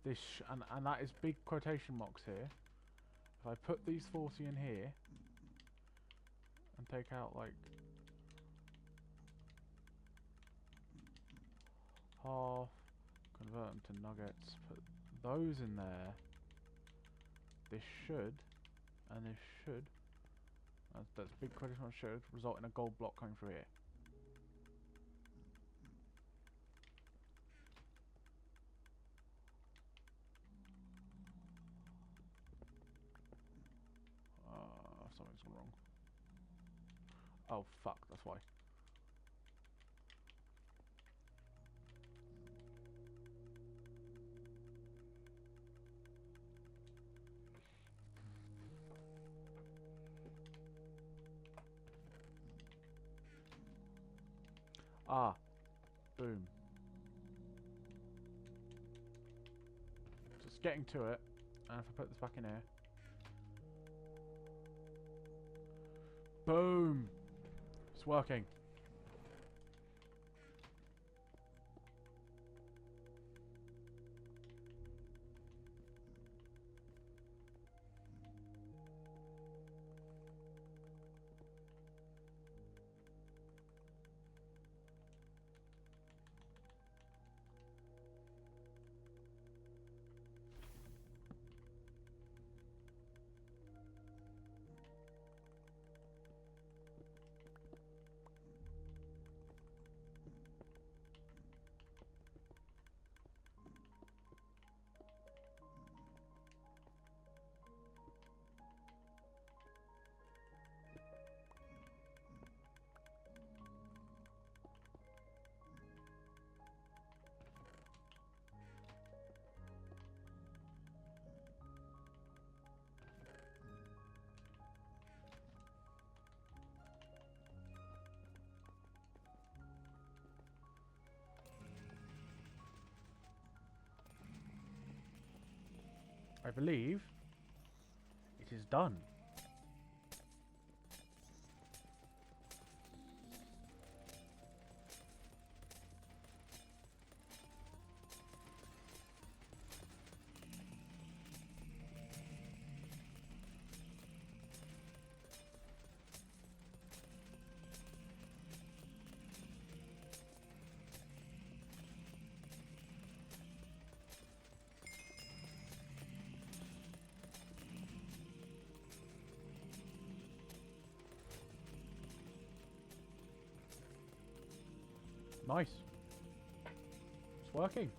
S1: And that is big quotation marks here. If I put these 40 in here and take out like half, convert them to nuggets, put those in there. This should, and this should. That's big quotation mark should result in a gold block coming through here. Something's gone wrong. Oh fuck, that's why. Ah, boom. Just getting to it, and if I put this back in here. Boom! It's working. I believe it is done. Nice. It's working.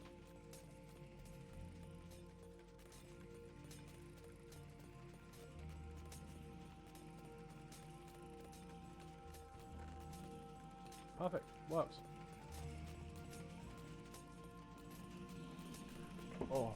S1: Perfect. Works. Oh.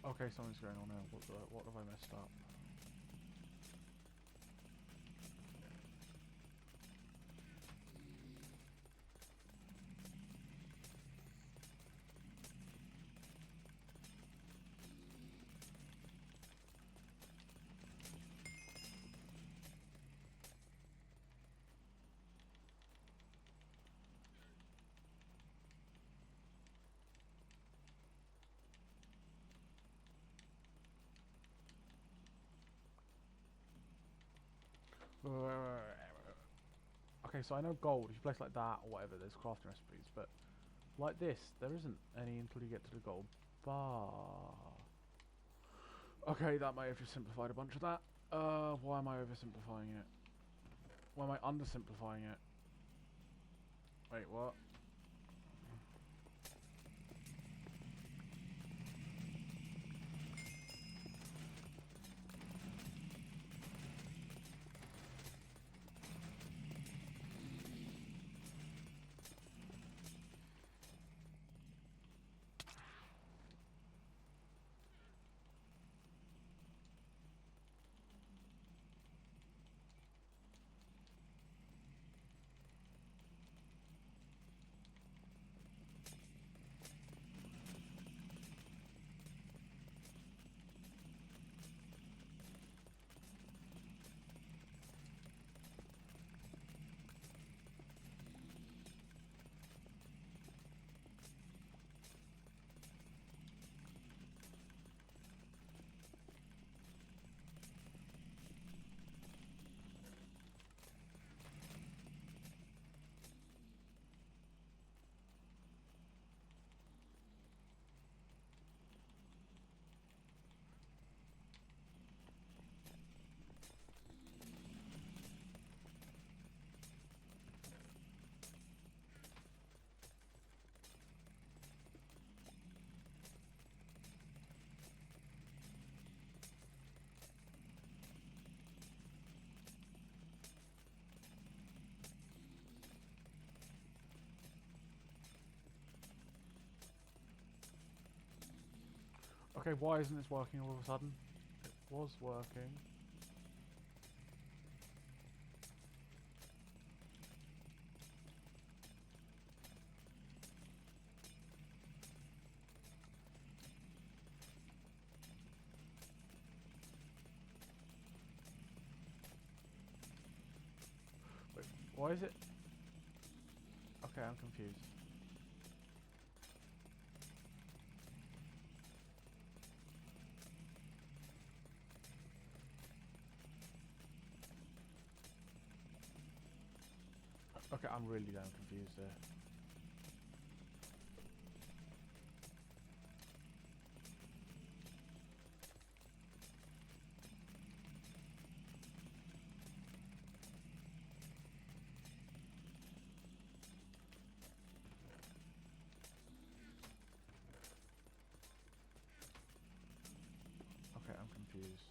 S1: Okay, something's going on here. What have I messed up? Okay, so I know gold. If you place like that or whatever, there's crafting recipes, but like this, there isn't any until you get to the gold bar. Okay, that may have just simplified a bunch of that. Why am I oversimplifying it? Why am I undersimplifying it? Wait, what? Okay, why isn't this working all of a sudden? It was working. Wait, why is it? Okay, I'm confused. Okay, I'm really damn confused there. Okay, I'm confused.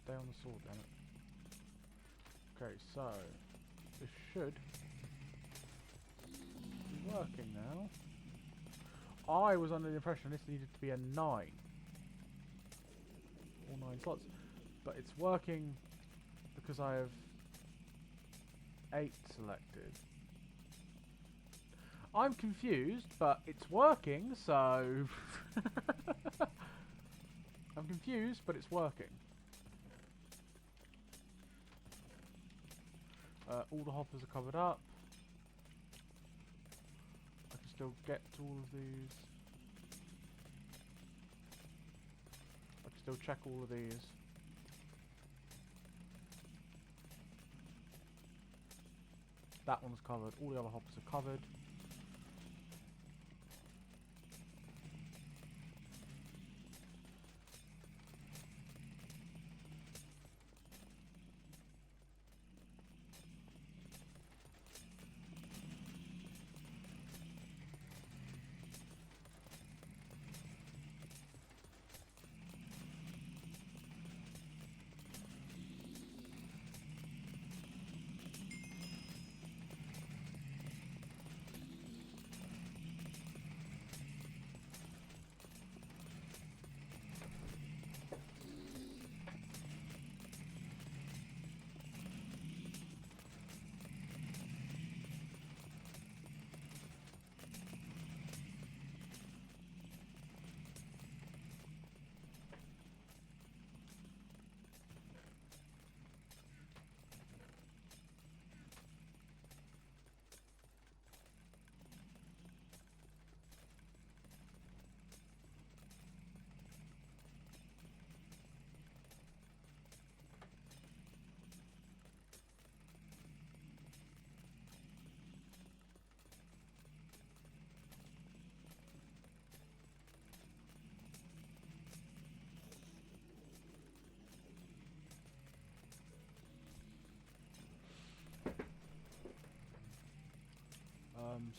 S1: Stay on the sword, damn it. Okay, so this should working now. I was under the impression this needed to be a 9. All 9 slots. But it's working because I have 8 selected. I'm confused, but it's working, so... I'm confused, but it's working. All the hoppers are covered up. I can still get to all of these. I can still check all of these. That one's covered. All the other hoppers are covered.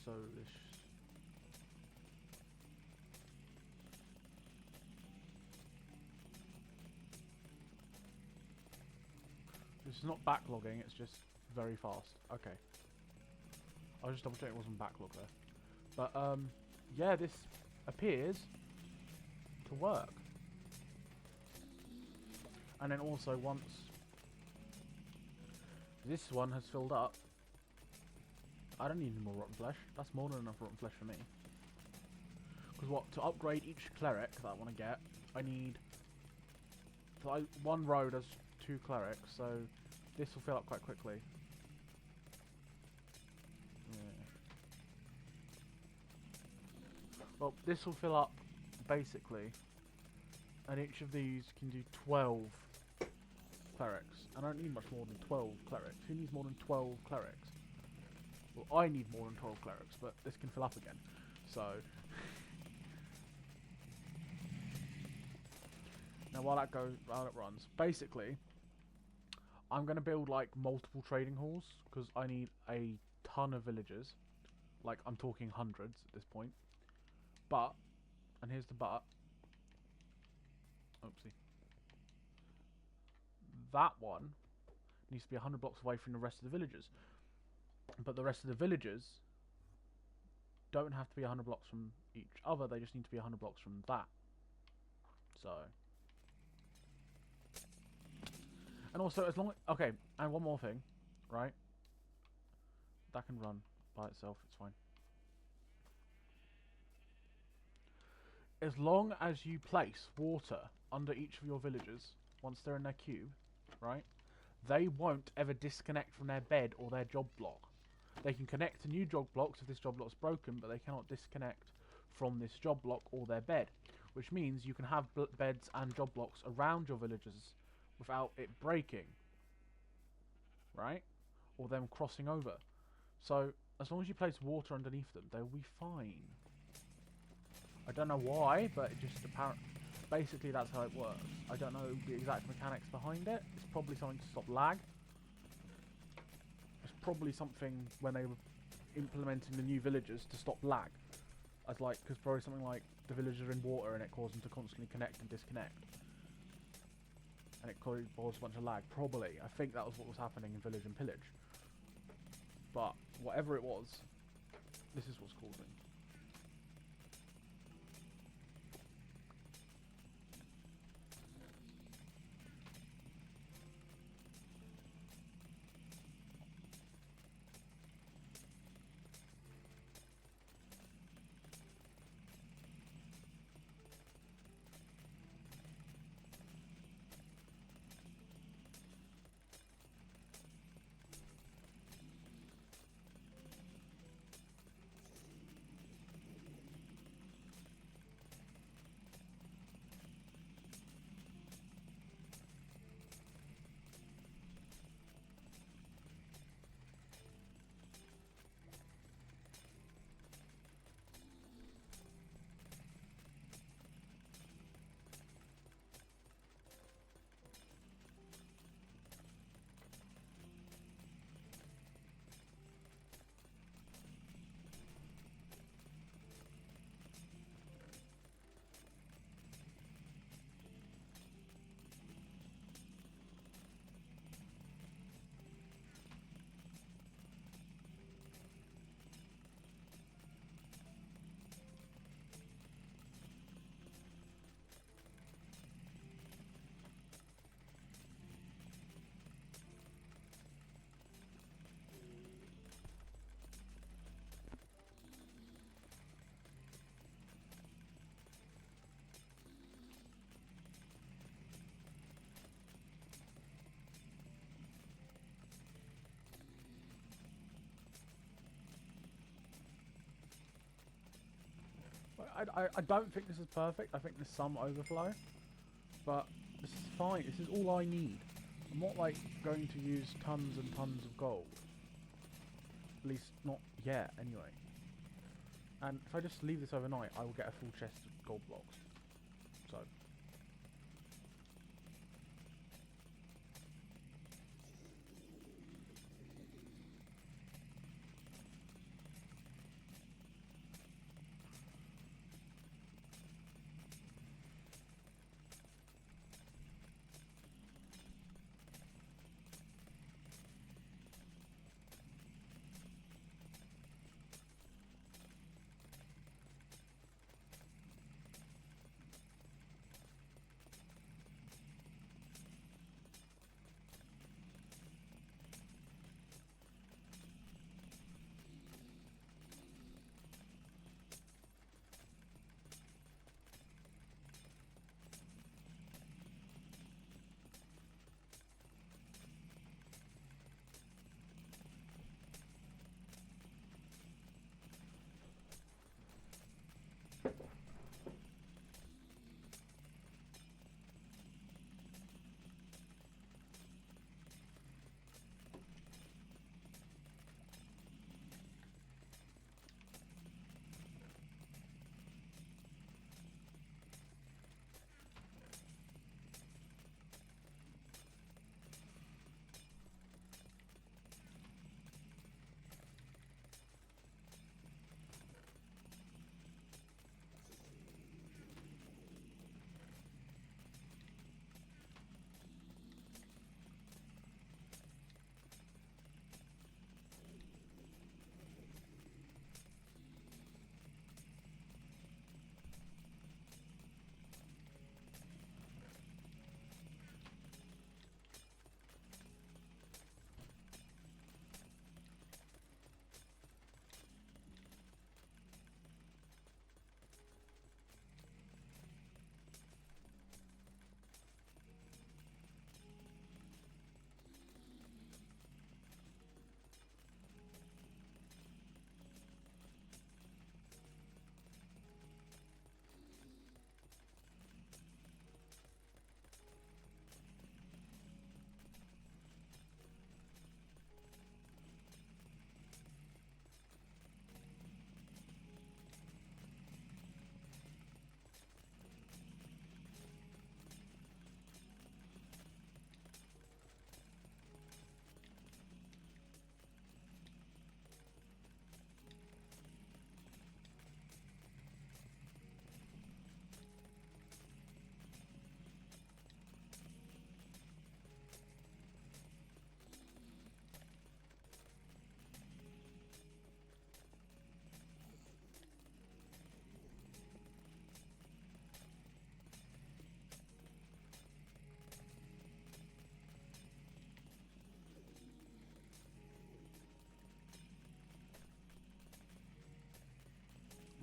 S1: So this is not backlogging, it's just very fast. Okay. I was just double checking it wasn't backlog there. But yeah, this appears to work. And then also once this one has filled up, I don't need any more rotten flesh. That's more than enough rotten flesh for me. Because what, to upgrade each cleric that I want to get, I need... So one row does 2 clerics, so this will fill up quite quickly. Yeah. Well, this will fill up, basically, and each of these can do 12 clerics. And I don't need much more than 12 clerics. Who needs more than 12 clerics? Well, I need more than 12 clerics, but this can fill up again. So... now while that runs, basically, I'm going to build like multiple trading halls, because I need a ton of villagers. Like, I'm talking hundreds at this point. But, and here's the but. Oopsie. That one needs to be 100 blocks away from the rest of the villagers. But the rest of the villagers don't have to be 100 blocks from each other, they just need to be 100 blocks from that. So... and also, as long as... okay, and one more thing, right? That can run by itself, it's fine. As long as you place water under each of your villagers, once they're in their cube, right? They won't ever disconnect from their bed or their job block. They can connect to new job blocks if this job block's broken, but they cannot disconnect from this job block or their bed. Which means you can have beds and job blocks around your villagers without it breaking. Right? Or them crossing over. So, as long as you place water underneath them, they'll be fine. I don't know why, but it just apparently... basically that's how it works. I don't know the exact mechanics behind it. It's probably something to stop lag. It's probably something when they were implementing the new villagers to stop lag. As like, because probably something like the villagers are in water and it caused them to constantly connect and disconnect. And it caused a bunch of lag. Probably. I think that was what was happening in Village and Pillage. But, whatever it was, This is what's causing. I don't think this is perfect. I think there's some overflow, but this is fine. This is all I need. I'm not like going to use tons and tons of gold. At least not yet, anyway. And if I just leave this overnight, I will get a full chest of gold blocks. So.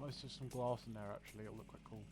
S1: There's just some glass in there actually, it'll look quite cool.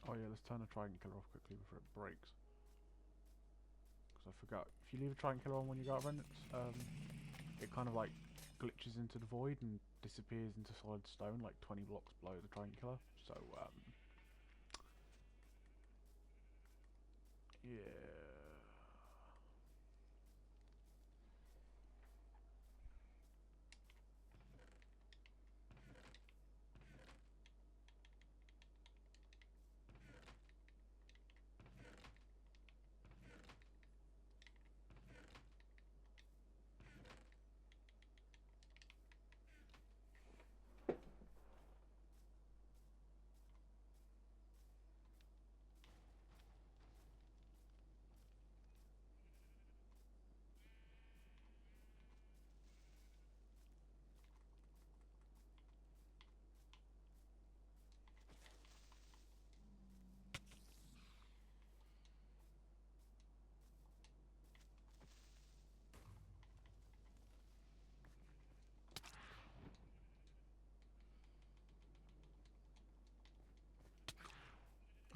S1: Oh yeah, let's turn the Trident Killer off quickly before it breaks. Because I forgot, if you leave a Trident Killer on when you go out of it, it kind of like glitches into the void and disappears into solid stone like 20 blocks below the Trident Killer. So, yeah.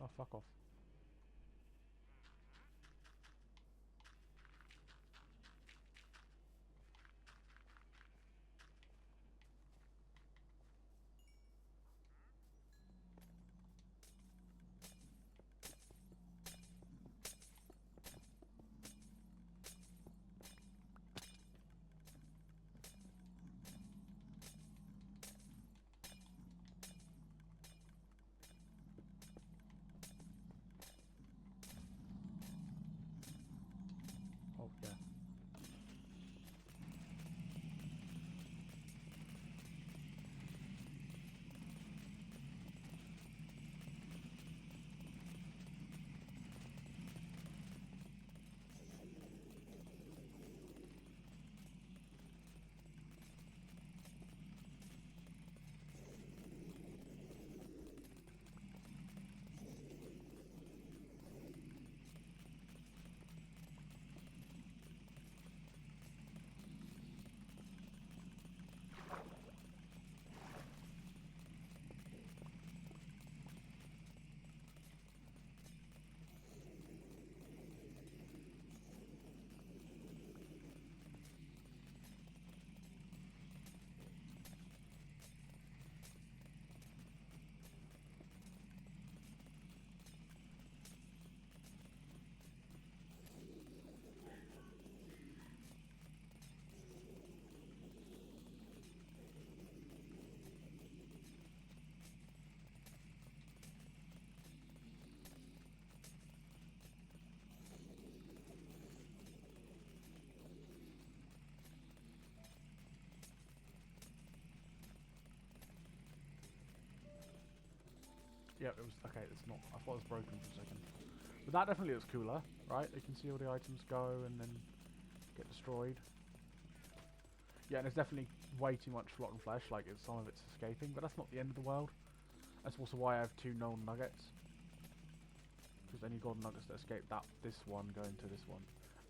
S1: Oh, fuck off. Oh, yeah. Yeah, it was, okay, it's not, I thought it was broken for a second. But that definitely looks cooler, right? You can see all the items go and then get destroyed. Yeah, and there's definitely way too much rotten flesh, like some of it's escaping, but that's not the end of the world. That's also why I have 2 golden nuggets. Because any golden nuggets that escape, this one go into this one.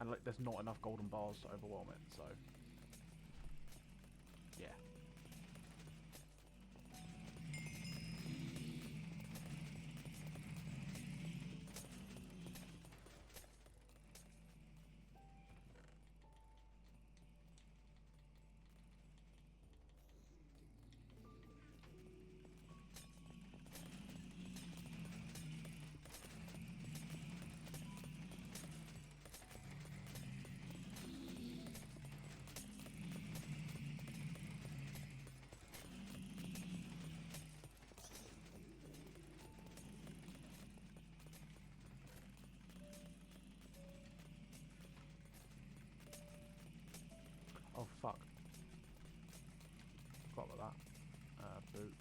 S1: and like there's not enough golden bars to overwhelm it. So yeah. Oh fuck. Forgot about that. Boot.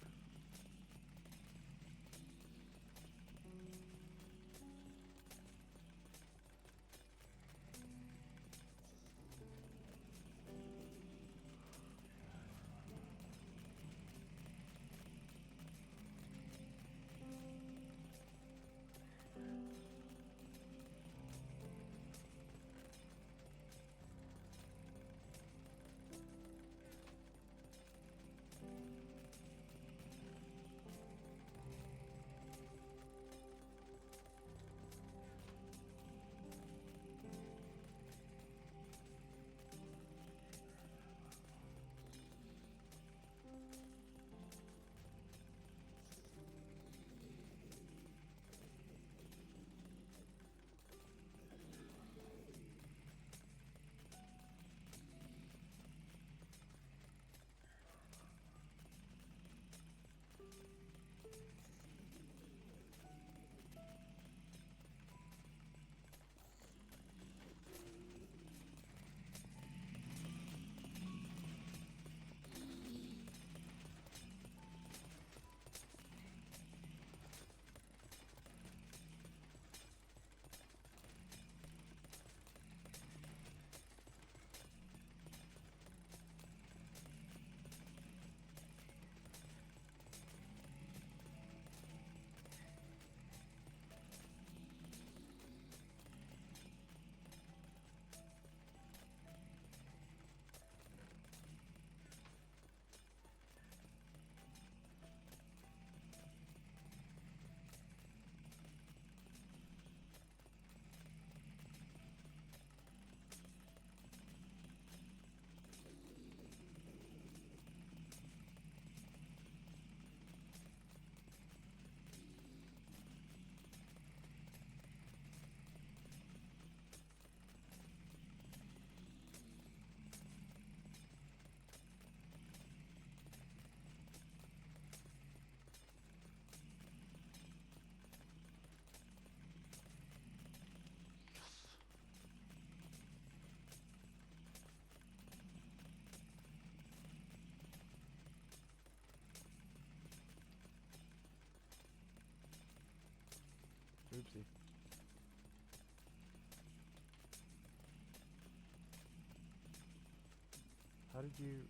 S1: Oopsie. How did you...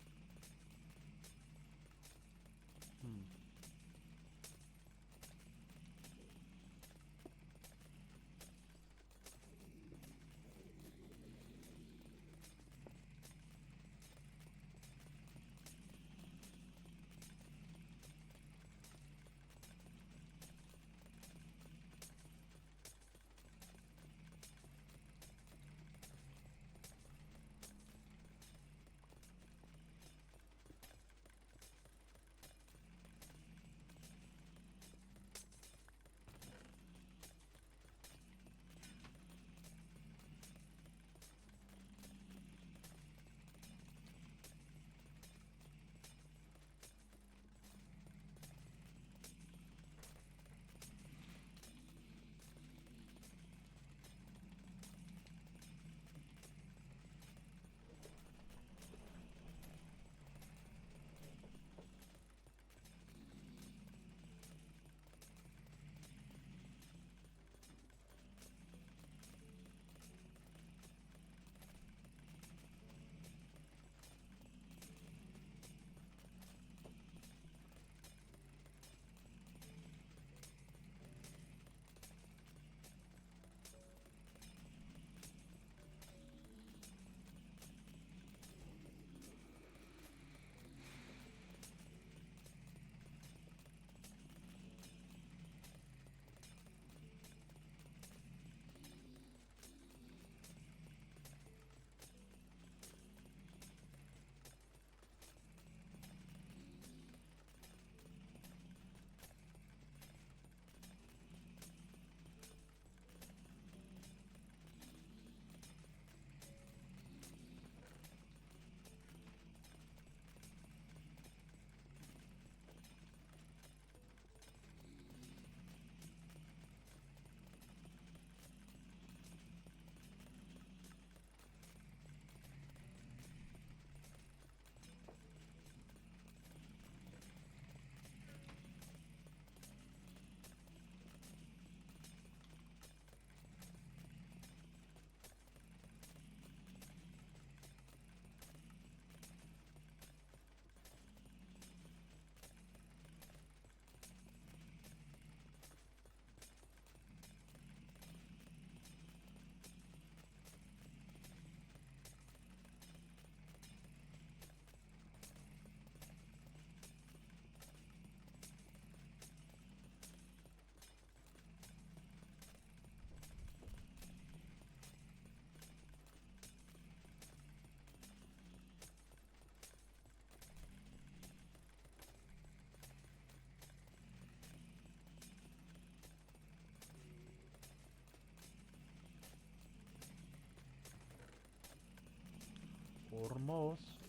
S1: Almost.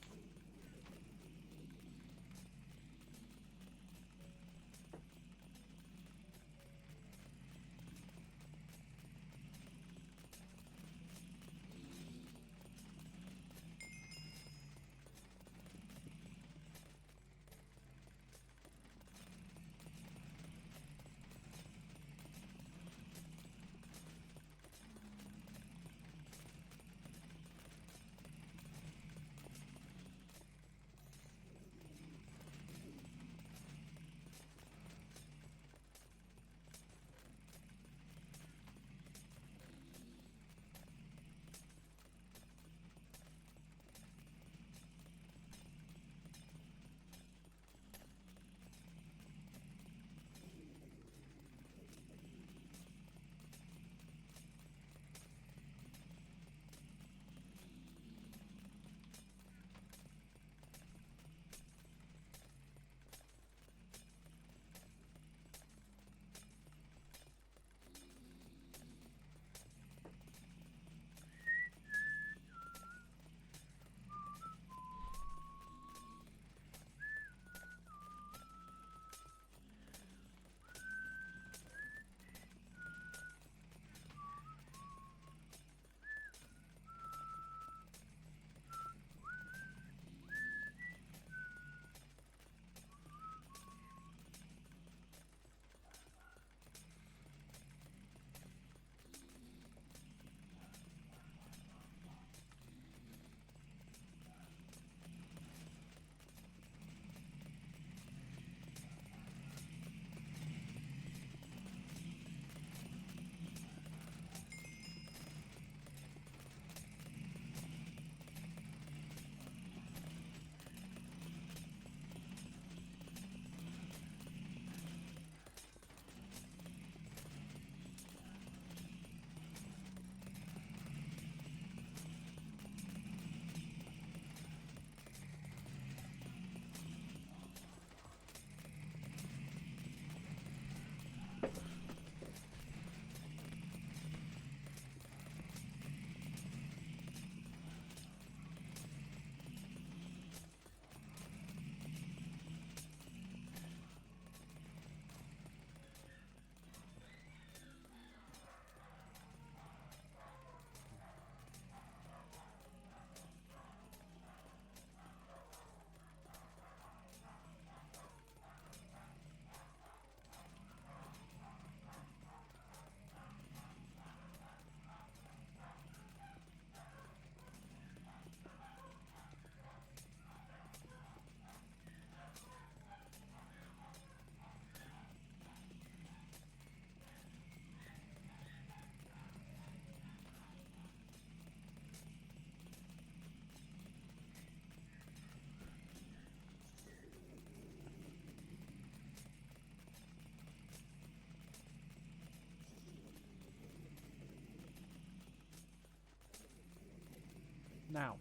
S1: Now.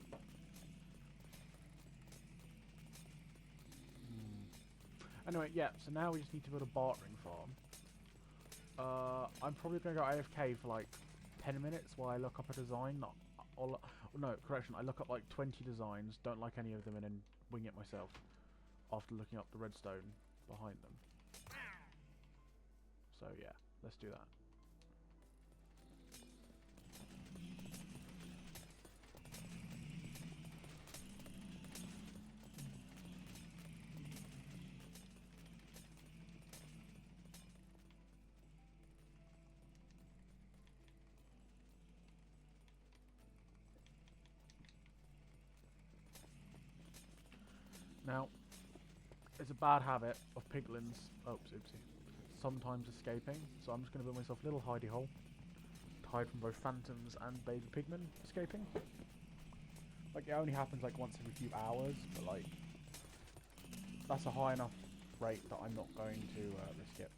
S1: Anyway, yeah, so now we just need to build a bartering farm. I'm probably going to go AFK for like 10 minutes while I look up a design. No, correction, I look up like 20 designs, don't like any of them, and then wing it myself after looking up the redstone behind them. So yeah, let's do that. Now, it's a bad habit of piglins, oopsie, sometimes escaping, so I'm just going to build myself a little hidey hole, hide from both phantoms and baby pigmen escaping. Like, it only happens like once every few hours, but like, that's a high enough rate that I'm not going to risk it.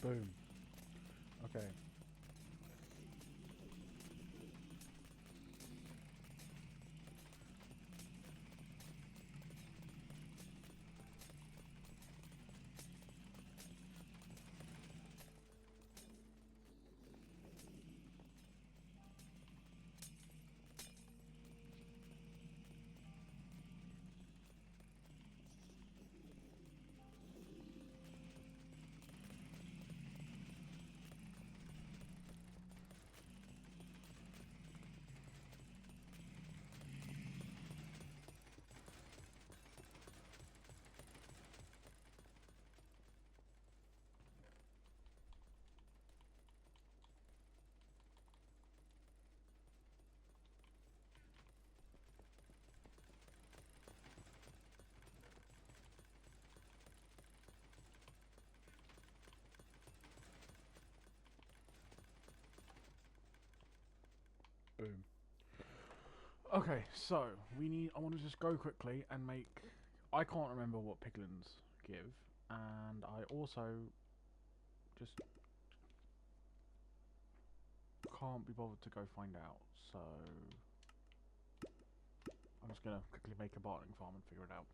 S1: Boom. Okay. Boom. Okay, so I want to just go quickly and make. I can't remember what piglins give, and I also just can't be bothered to go find out. So I'm just gonna quickly make a bartering farm and figure it out.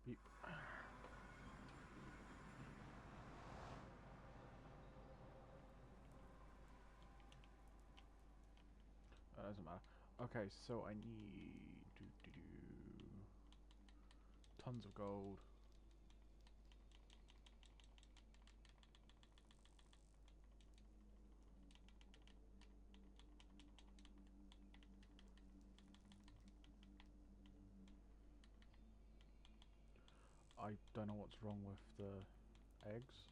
S1: Beep. Doesn't matter. Okay, so I need tons of gold. I don't know what's wrong with the eggs.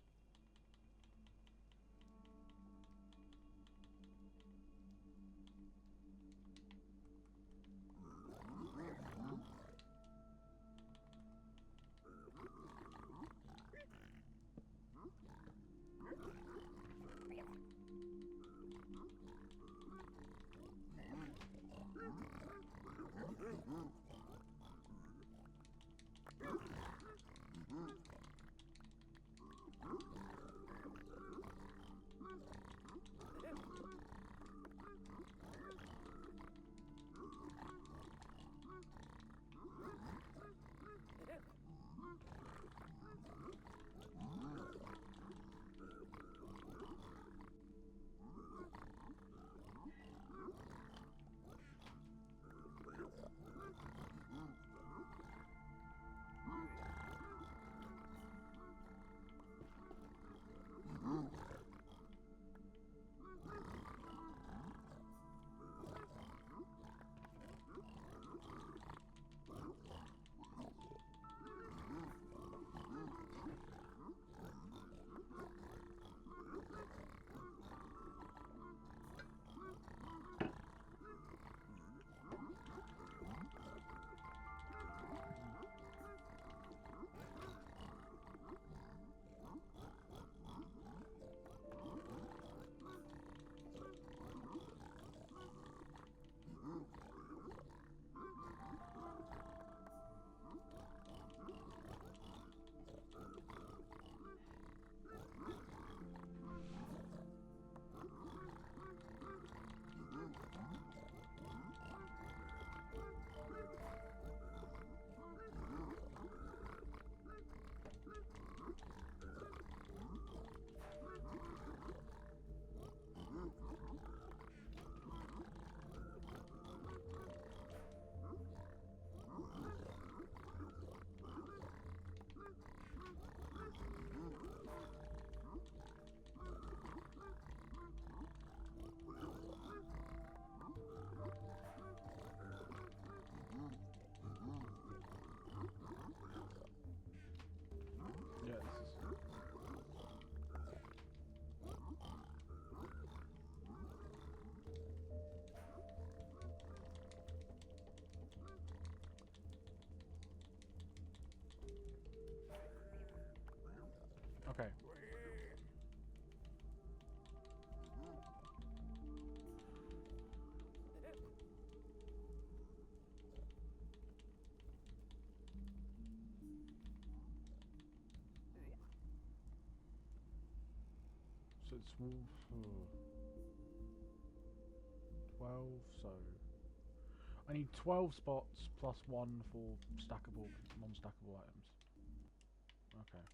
S1: it's 12, so I need 12 spots plus 1 for stackable, non-stackable items. Okay.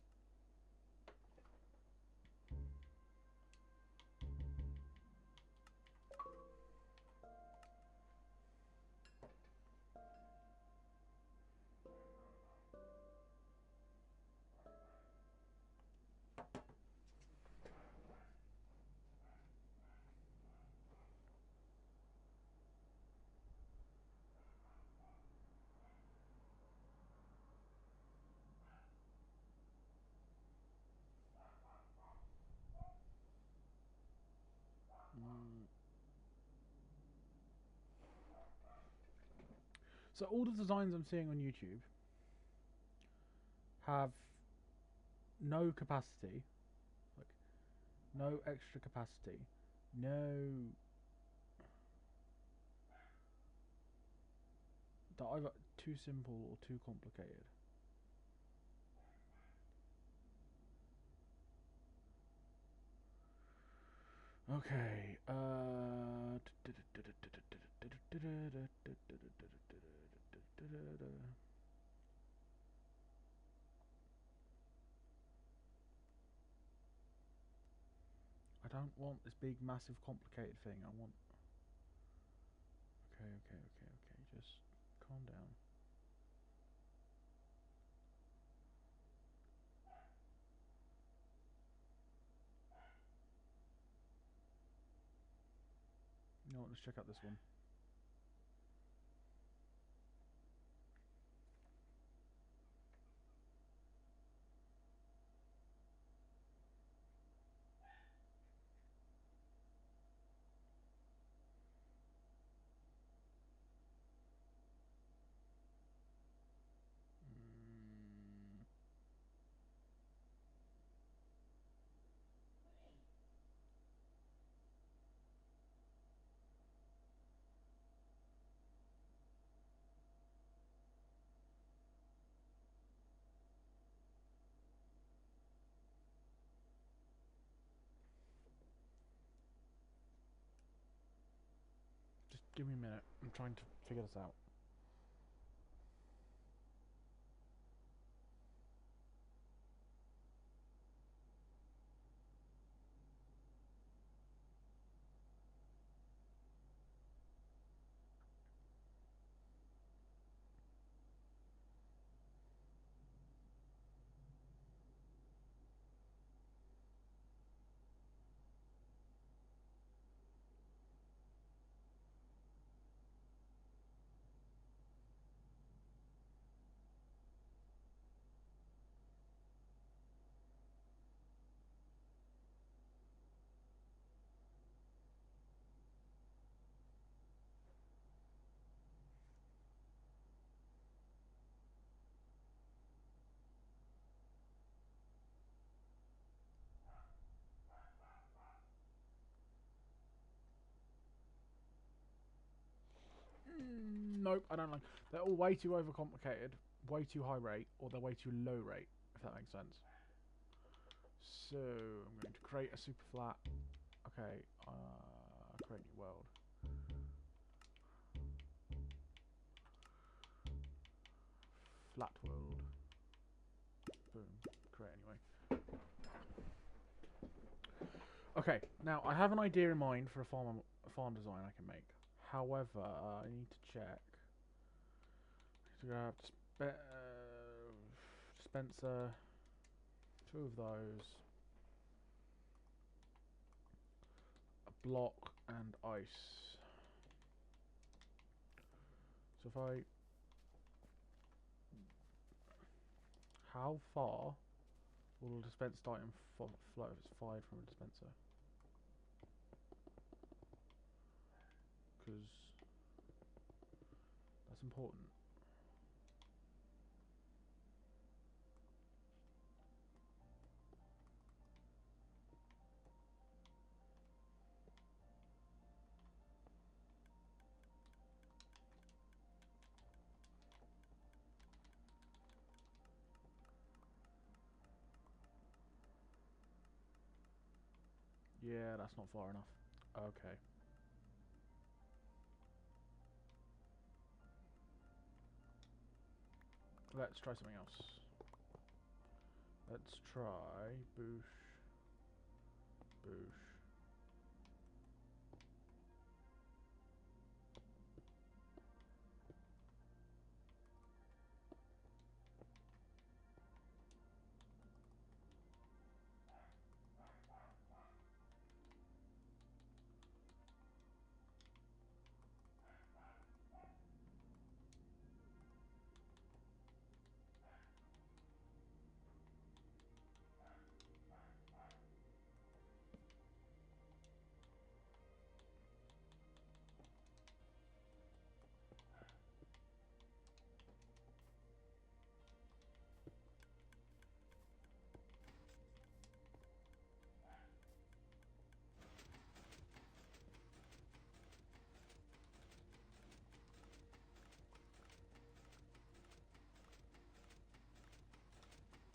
S1: So all the designs I'm seeing on YouTube have no capacity, like no extra capacity, no that either too simple or too complicated. Okay. I don't want this big, massive, complicated thing. I want. Okay. Just calm down. You know what? Let's check out this one. Just give me a minute. I'm trying to figure this out. Nope, I don't like. They're all way too overcomplicated, way too high rate, or they're way too low rate. If that makes sense. So I'm going to create a super flat. Okay, create new world. Flat world. Boom. Create anyway. Okay, now I have an idea in mind for a farm design I can make. However, I need to check. I need to grab dispenser, 2 of those, a block and ice. So if I, how far will a dispensed item flow if it's fired from a dispenser? Because that's important. Yeah, that's not far enough. Okay. Let's try something else. Let's try boosh, boosh.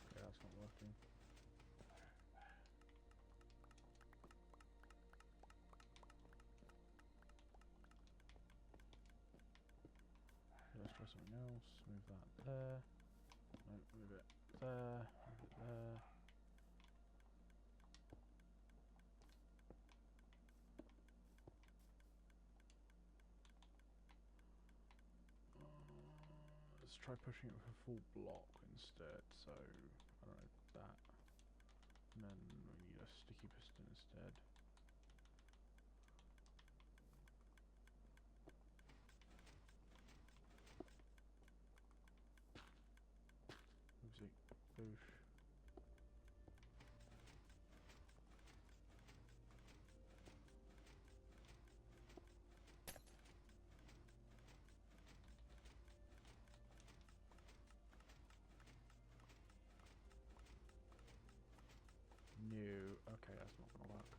S1: Okay, that's not working. Let's try something else. Move that there. No, move it there. Move it there. Let's try pushing it with a full block instead. So I don't know that. And then we need a sticky piston instead. Oopsie. Boosh. New. Okay, that's not gonna work.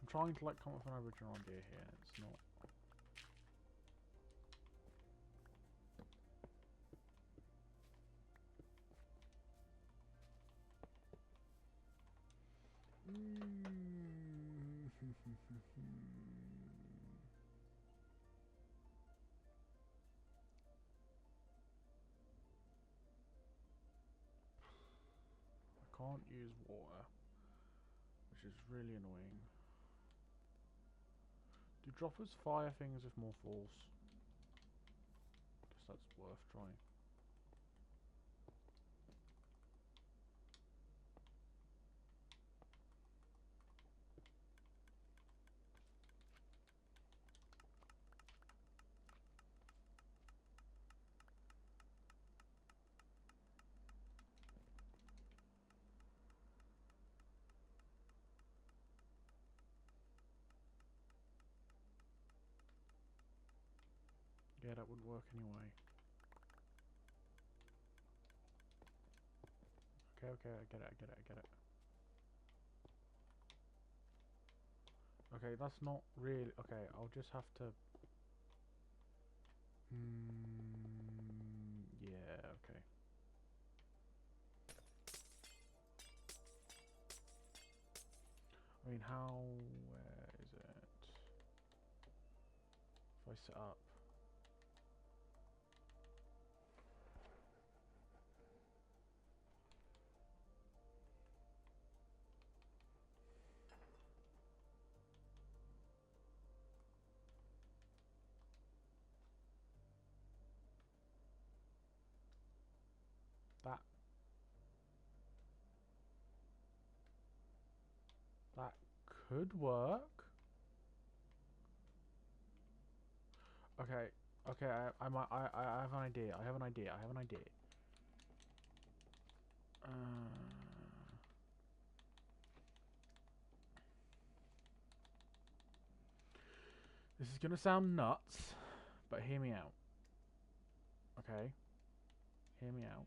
S1: I'm trying to like come up with an original idea here, and it's not. I can't use water, which is really annoying. Do droppers fire things with more force? Guess that's worth trying. Yeah, that wouldn't work anyway. Okay, okay, I get it, I get it, I get it. Okay, that's not really... Okay, I'll just have to... yeah, okay. I mean, how... where is it? If I set up... That... That could work. Okay, okay, I have an idea, I have an idea, I have an idea. This is gonna sound nuts, but hear me out. Okay? Hear me out.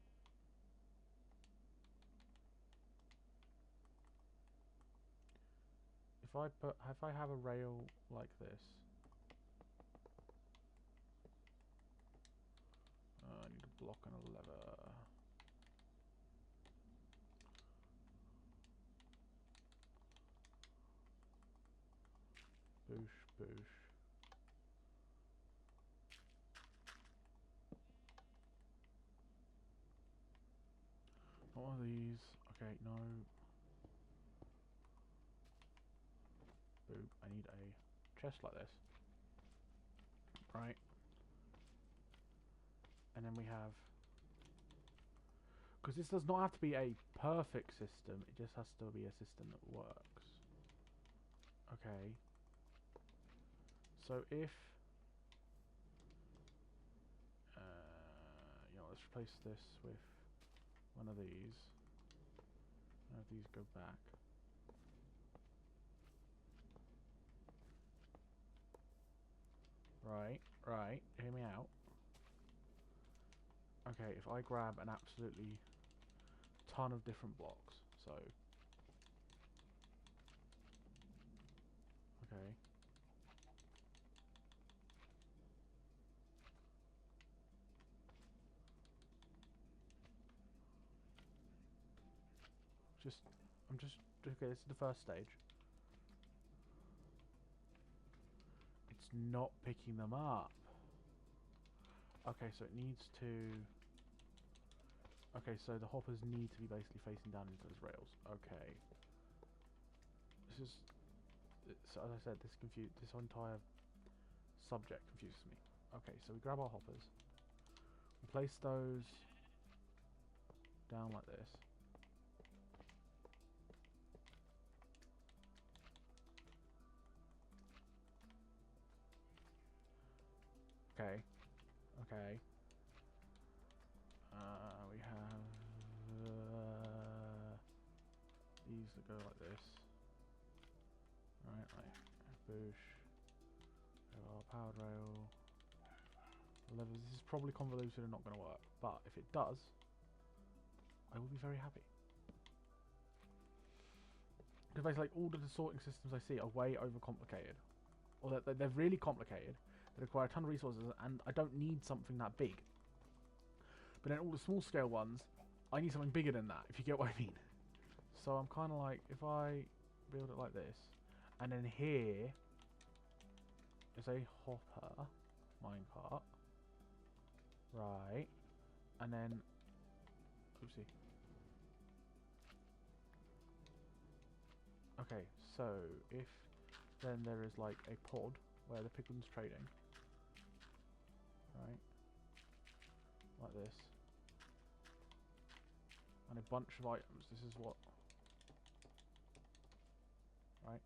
S1: If I have a rail like this, I need a block and a lever. Okay, no. Boop. I need a chest like this. Right. And then we have... Because this does not have to be a perfect system, it just has to be a system that works. Okay. So if... let's replace this with one of these. Have these go back. Right, hear me out. Okay, if I grab an absolutely ton of different blocks, so... Okay. Okay, this is the first stage. It's not picking them up. Okay, so it needs to... Okay, so the hoppers need to be basically facing down into those rails. Okay. This is... So as I said, this entire subject confuses me. Okay, so we grab our hoppers. We place those down like this. Okay. Okay. We have these that go like this. Right, like boosh. Our powered rail. Levers. This is probably convoluted and not going to work, but if it does, I will be very happy. Because basically, like, all of the sorting systems I see are way overcomplicated, or they're really complicated. They require a ton of resources, and I don't need something that big. But then all the small scale ones, I need something bigger than that, if you get what I mean. So I'm kind of like, if I build it like this, and then here is a hopper minecart, right, and then, oopsie. Okay, so if then there is like a pod where the pigman's trading, right, like this, and a bunch of items. This is what, right?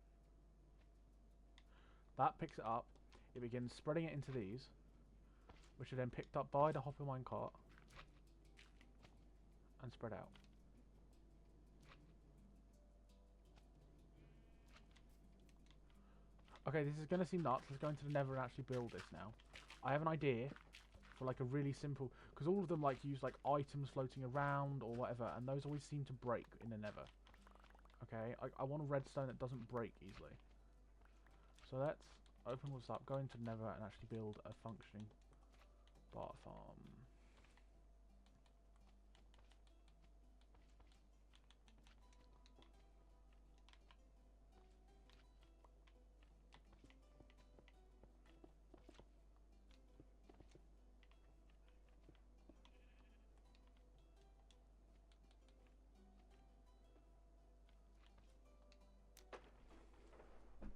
S1: That picks it up. It begins spreading it into these, which are then picked up by the hopper minecart and spread out. Okay, this is going to seem nuts. Let's go into the Nether and actually build this now. I have an idea for like a really simple... Because all of them like use like items floating around or whatever, and those always seem to break in the Nether. Okay, I want a redstone that doesn't break easily. So let's open what's up, go into the Nether and actually build a functioning Barter farm.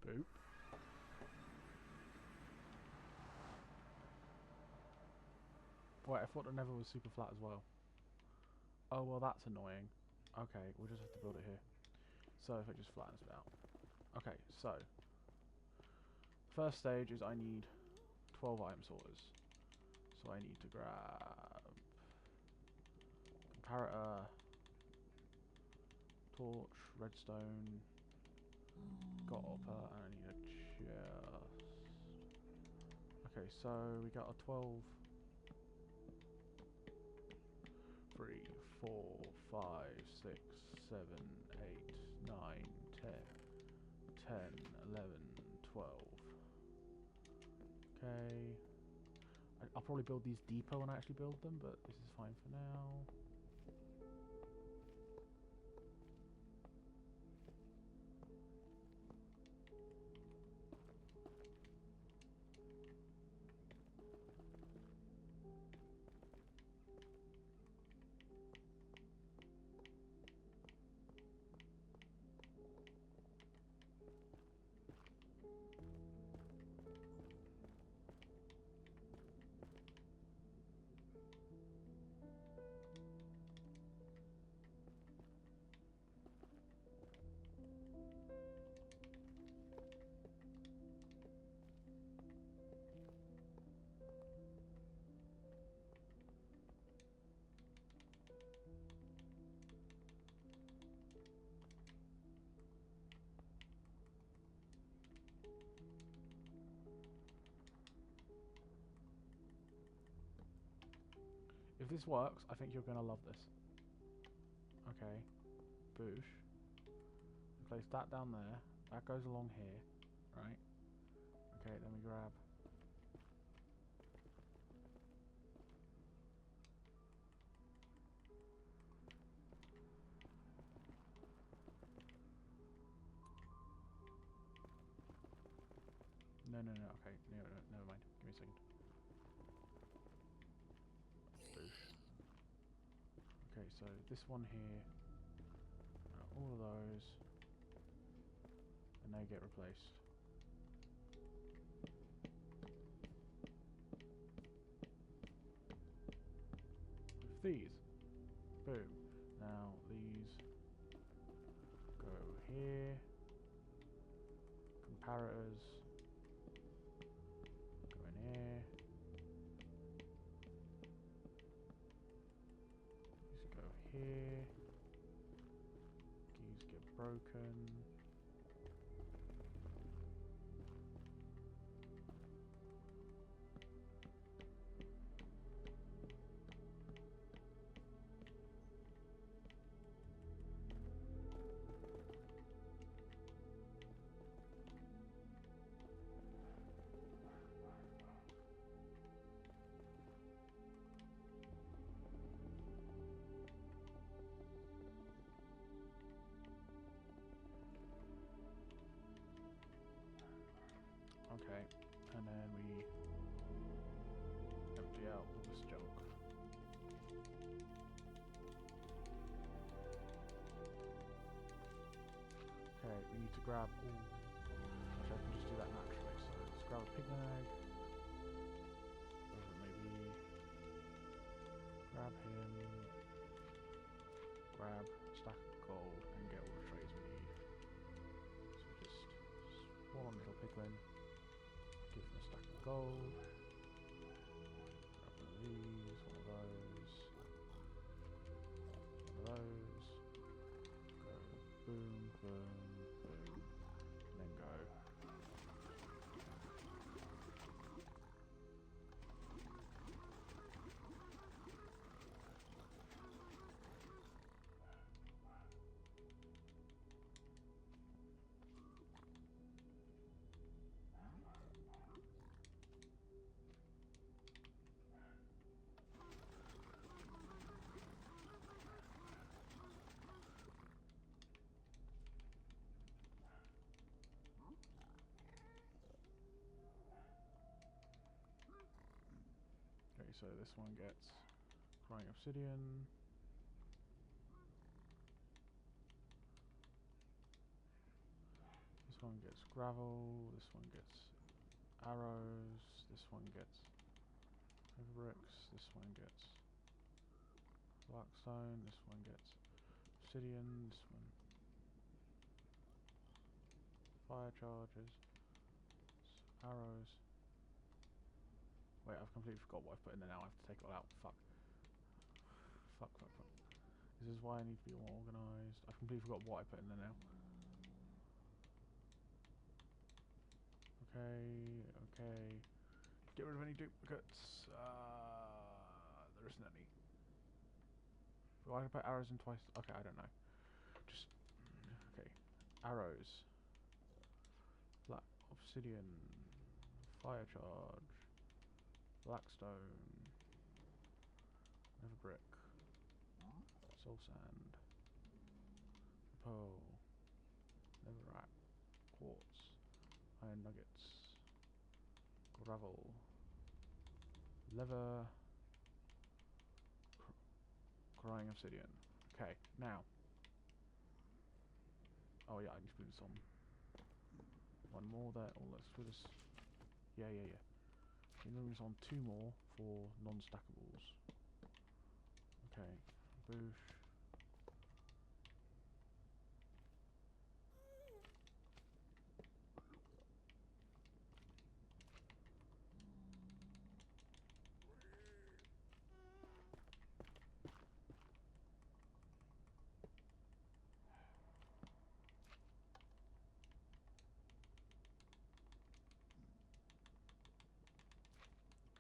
S1: Boop. Wait, I thought the Nether was super flat as well. Oh, well, that's annoying. Okay, we'll just have to build it here. So if it just flattens it out. Okay, so first stage is I need 12 item sorters. So I need to grab comparator, torch, redstone, got hopper, and I need a chest. Okay, so we got a 12. 3, 4, 5, 6, 7, 8, 9, 10, 10, 11, 12. Okay. I'll probably build these deeper when I actually build them, but this is fine for now. this works, I think you're going to love this. Okay, boosh. Place that down there. That goes along here, right? Okay, then we grab... No, okay, no, never mind. Give me a second. Boosh. Okay, so this one here, all of those, and they get replaced. With these. Boom. Now these go here. Comparators go in here. These go here. These get broken. Okay, and then we empty out all this junk. Okay, we need to grab all... Actually, I can just do that naturally, so let's grab a pigman egg. Whatever it may be. Grab him. Grab a stack of gold and get all the trays we need. So just spawn little pigman. Give them a stack of gold. Grab one of these, one of those. One of those. Go boom, boom, boom. And then go. Okay, so this one gets crying obsidian. This one gets gravel. This one gets arrows. This one gets bricks. This one gets blackstone. This one gets obsidian. This one fire charges. Arrows. Wait, I've completely forgot what I've put in there now. I have to take it all out. Fuck. Fuck. This is why I need to be more organised. I've completely forgot what I put in there now. Okay. Get rid of any duplicates. There isn't any. Why did I put arrows in twice? Okay, I don't know. Just... Okay. Arrows. Black obsidian. Fire charge. Blackstone. Never brick. Soul sand. Pearl. Netherrack. Quartz. Iron nuggets. Gravel. Leather. Crying obsidian. Okay, now. Oh yeah, I need to put this on. One more there. Oh, let's do this. Yeah. Move this on 2 more for non-stackables. Okay, boosh.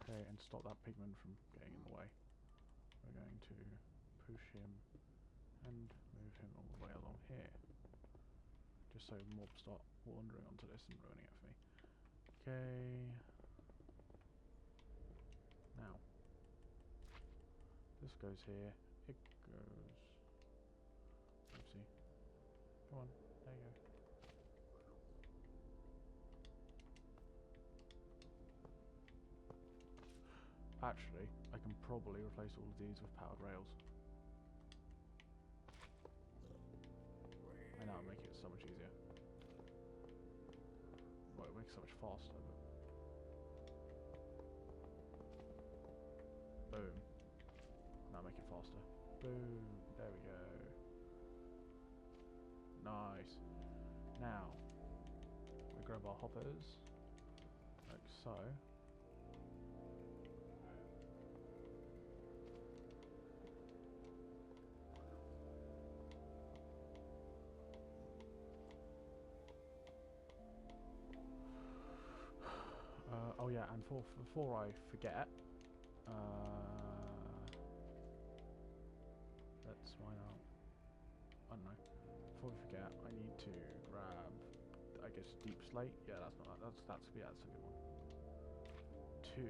S1: Okay, and stop that pigman from getting in the way. we're going to push him and move him all the way along here. Just so mobs start wandering onto this and ruining it for me. Okay. Now, this goes here. It goes. Oopsie. Come on. There you go. Actually, I can probably replace all of these with powered rails. And that'll make it so much easier. Well, it makes it so much faster, but... Boom. Now make it faster. Boom. There we go. Nice. Now, we grab our hoppers, like so. Oh yeah, and before I forget, let's find out. I don't know. Before we forget, I need to grab, I guess, deep slate. Yeah, that's a good one. 2.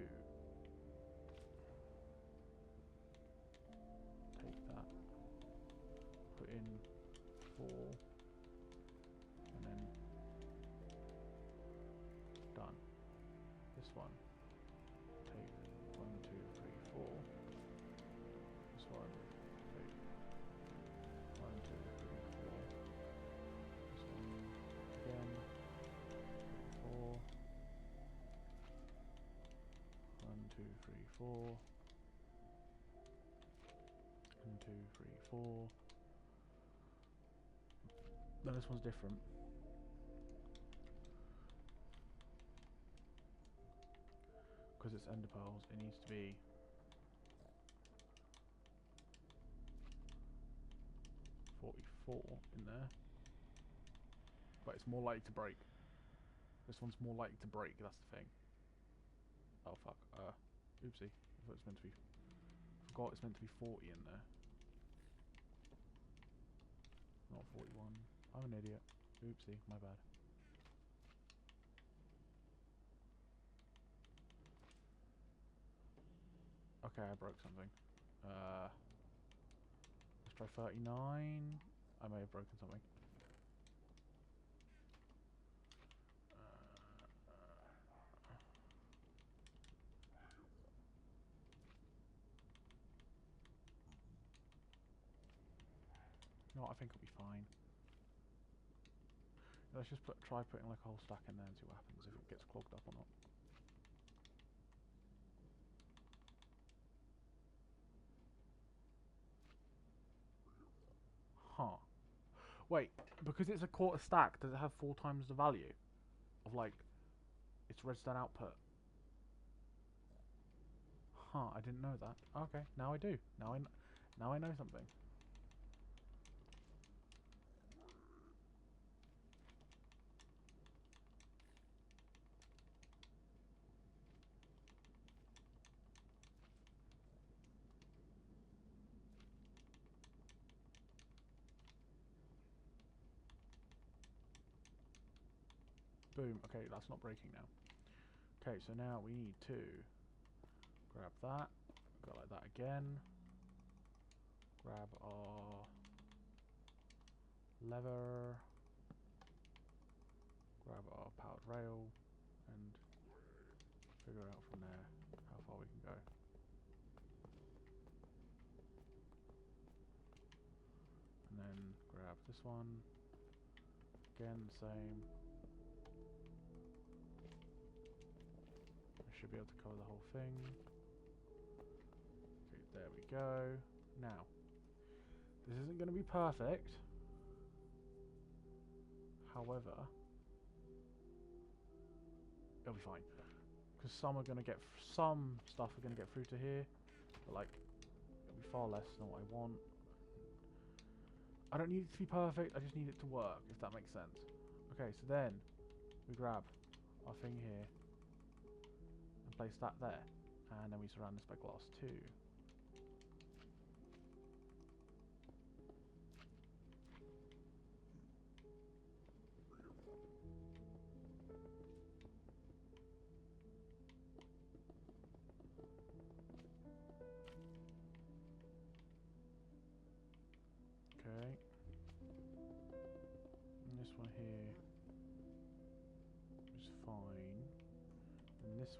S1: Take that. Put in 4, and then done. This one, take 1, 2, 3, 4. This one, take 1, 2, 3, 4. This one again, 4. 1, 2, 3, 4. 1, 2, 3, 4. No, this one's different. Because it's ender pearls, it needs to be .44 in there, but it's more likely to break. This one's more likely to break. That's the thing. Oh fuck. Oopsie. I thought it's meant to be. Forgot it's meant to be 40 in there, not 41. I'm an idiot. Oopsie. My bad. Okay, I broke something. Let's try 39. I may have broken something. No, I think it'll be fine. Let's just try putting like a whole stack in there and see what happens, if it gets clogged up or not. Huh. Wait, because it's a quarter stack, does it have 4 times the value of like its redstone output? Huh, I didn't know that. Okay, now I do. Now I know something. Boom. Okay, that's not breaking now. Okay, so now we need to grab that. Go like that again. Grab our lever. Grab our powered rail. And figure out from there how far we can go. And then grab this one. Again, the same. I should be able to cover the whole thing. Okay, there we go. Now, this isn't going to be perfect. However, it'll be fine. Because some stuff are going to get through to here. But like, it'll be far less than what I want. I don't need it to be perfect, I just need it to work, if that makes sense. Okay, so then we grab our thing here and place that there. And then we surround this by glass too.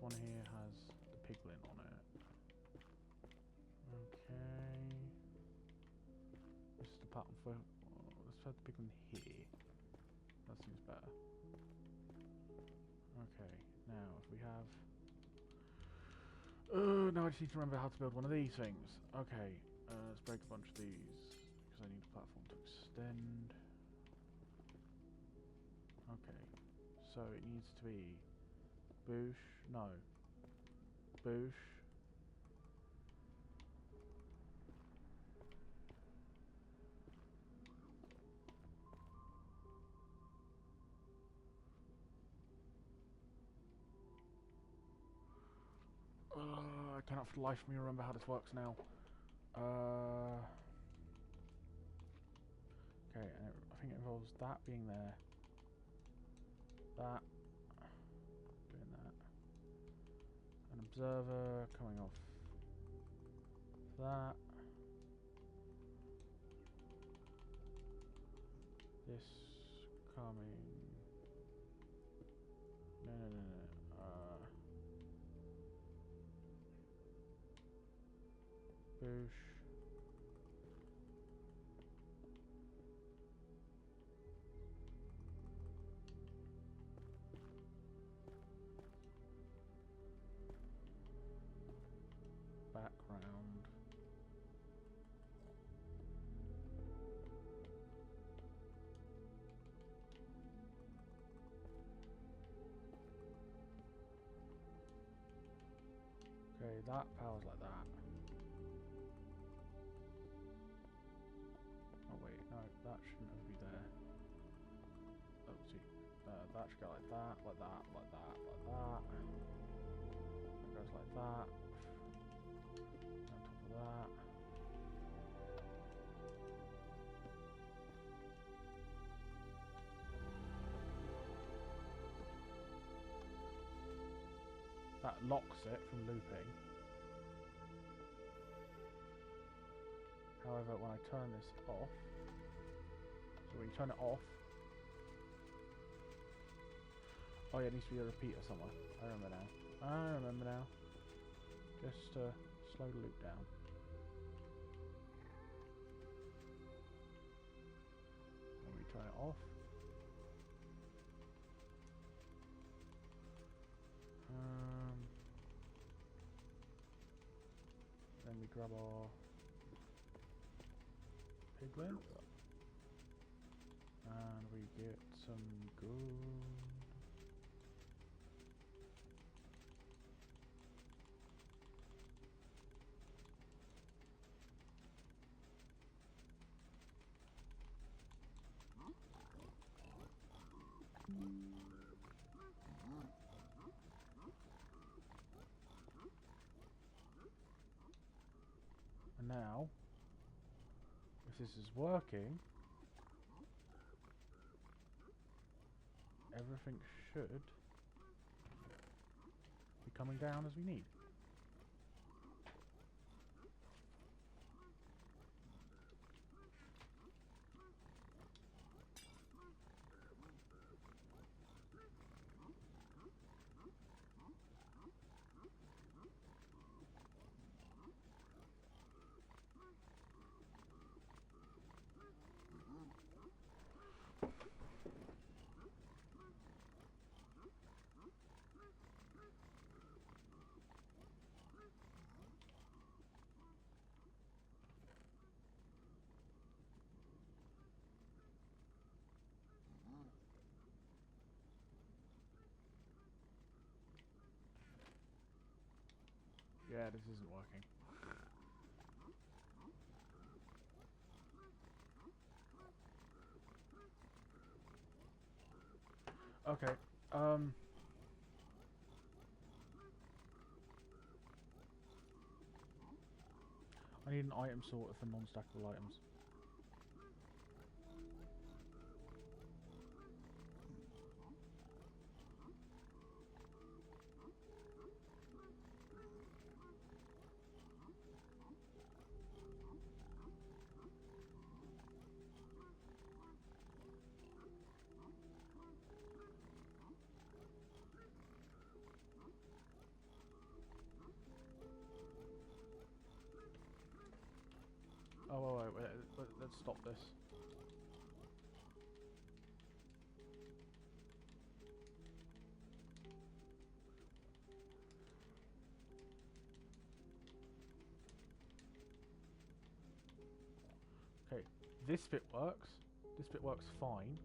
S1: one here has the piglin on it. Okay. This is the pattern for... let's put the piglin here. That seems better. Okay, now if we have... now I just need to remember how to build one of these things. Okay, let's break a bunch of these, because I need a platform to extend. Okay, so it needs to be... boosh, no. Boosh. I cannot for the life of me remember how this works now. Okay, and I think it involves that being there. That. Doing that. An observer coming off that. This coming... No. Boosh. Background. Okay, that powers like that. Oh wait, no, that shouldn't be there. Oh, see, that should go like that, like that, like that, like that. It goes like that. On top of that. That locks it from looping. However, when I turn this off, so when you turn it off, oh yeah, it needs to be a repeater somewhere. I remember now. Just slow the loop down. When we turn it off, then we grab our piglin and we get some gold. And now, if this is working, everything should be coming down as we need. Yeah, this isn't working. Okay, I need an item sorter for non-stackable items. let's stop this. Okay, this bit works. This bit works fine.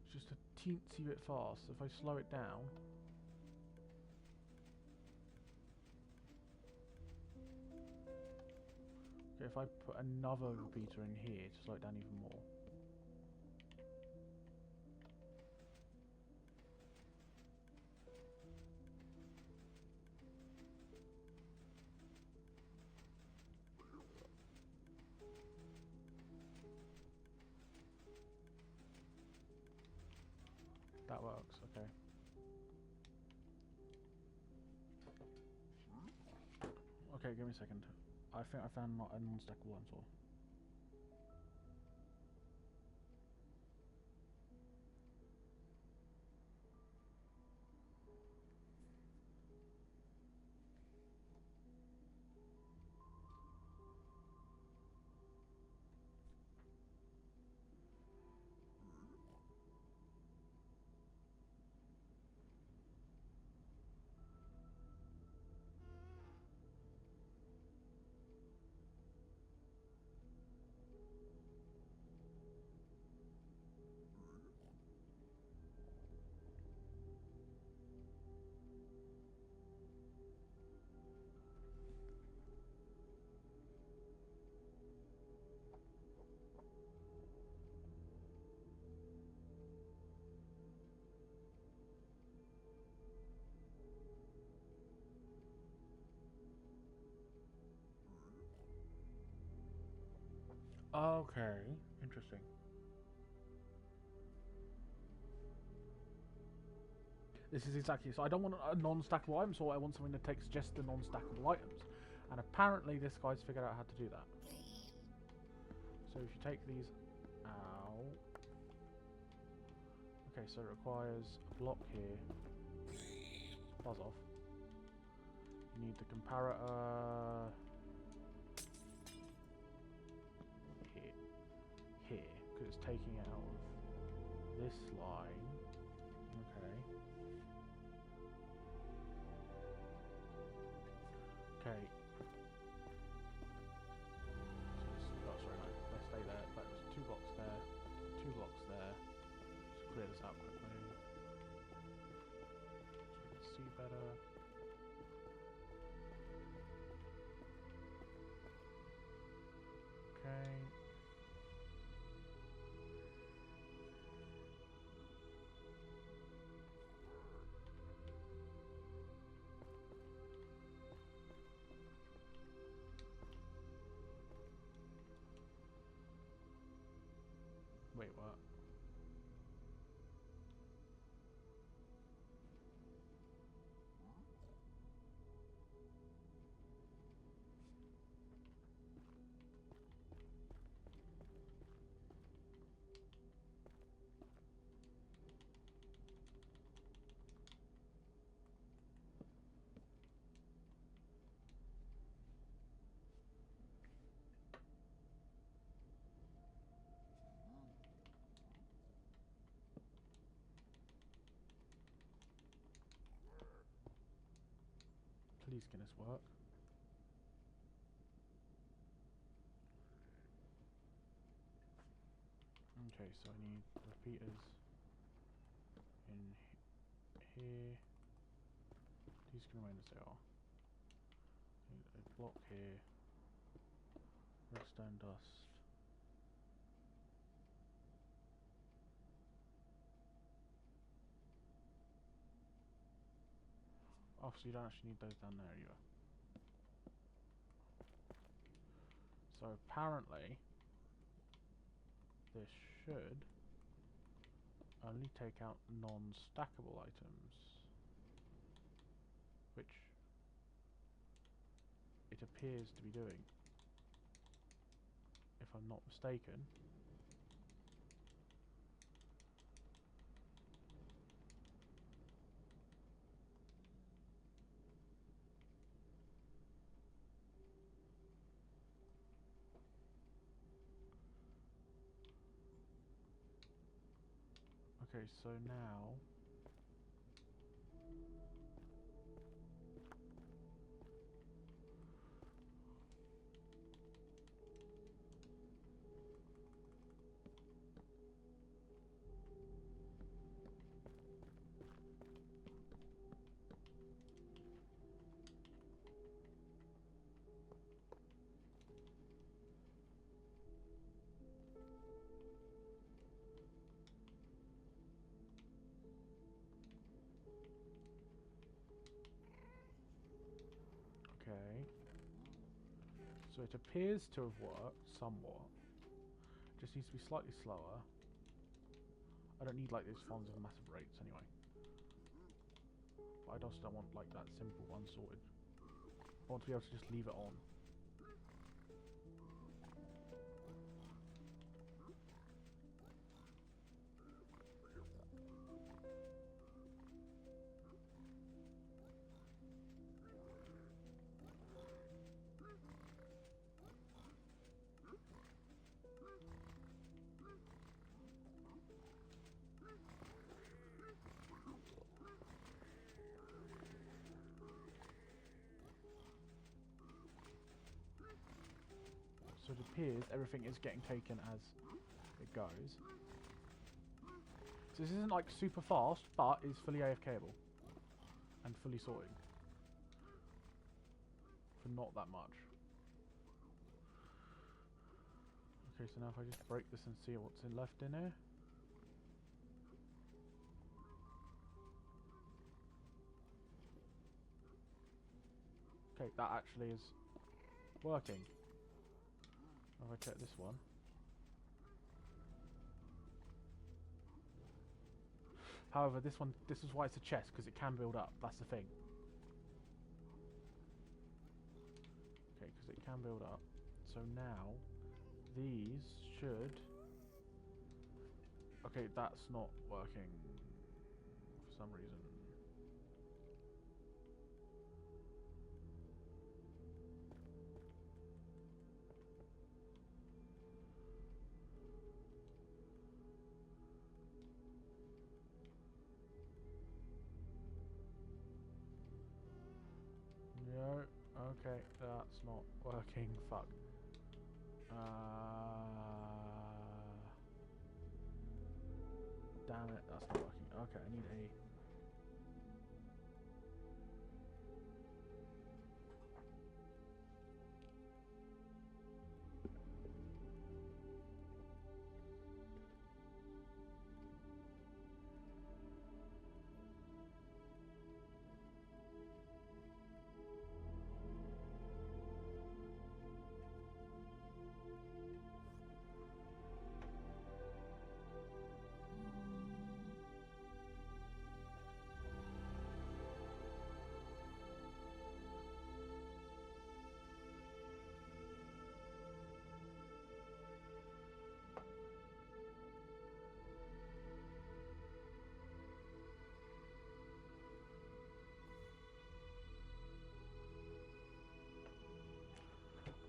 S1: It's just a teensy bit fast. If I slow it down. Okay, if I put another repeater in here to slow it down even more. That works, okay. Okay, give me a second. I think I found a non-stackable one, so. Okay, interesting. This is exactly, so I don't want a non-stackable item, so I want something that takes just the non-stackable items. And apparently this guy's figured out how to do that. So if you take these out... Okay, so it requires a block here. Buzz off. You need the comparator... here, because it's taking it out of this line. Okay. Okay. So oh, sorry, no. Let's stay there. That's 2 blocks there. 2 blocks there. Just clear this out quickly. So we can see better. Okay. Wait, what? Please can this work? Okay, so I need repeaters in here. These can remain as they are. A block here. Redstone dust. Oh, so you don't actually need those down there either. So apparently, this should only take out non-stackable items, which it appears to be doing, if I'm not mistaken. Okay, so now... Okay. So it appears to have worked somewhat. Just needs to be slightly slower. I don't need like these farms of massive rates anyway. But I just don't want like that simple unsorted. I want to be able to just leave it on. So it appears everything is getting taken as it goes. So this isn't like super fast, but it's fully AFKable. And fully sorting. For not that much. Okay, so now if I just break this and see what's left in here. Okay, that actually is working. If I check this one. However, this is why it's a chest, because it can build up. That's the thing. Okay, because it can build up. So now, these should... Okay, that's not working for some reason. No, okay, that's not working. Fuck. Damn it, that's not working. Okay, I need a...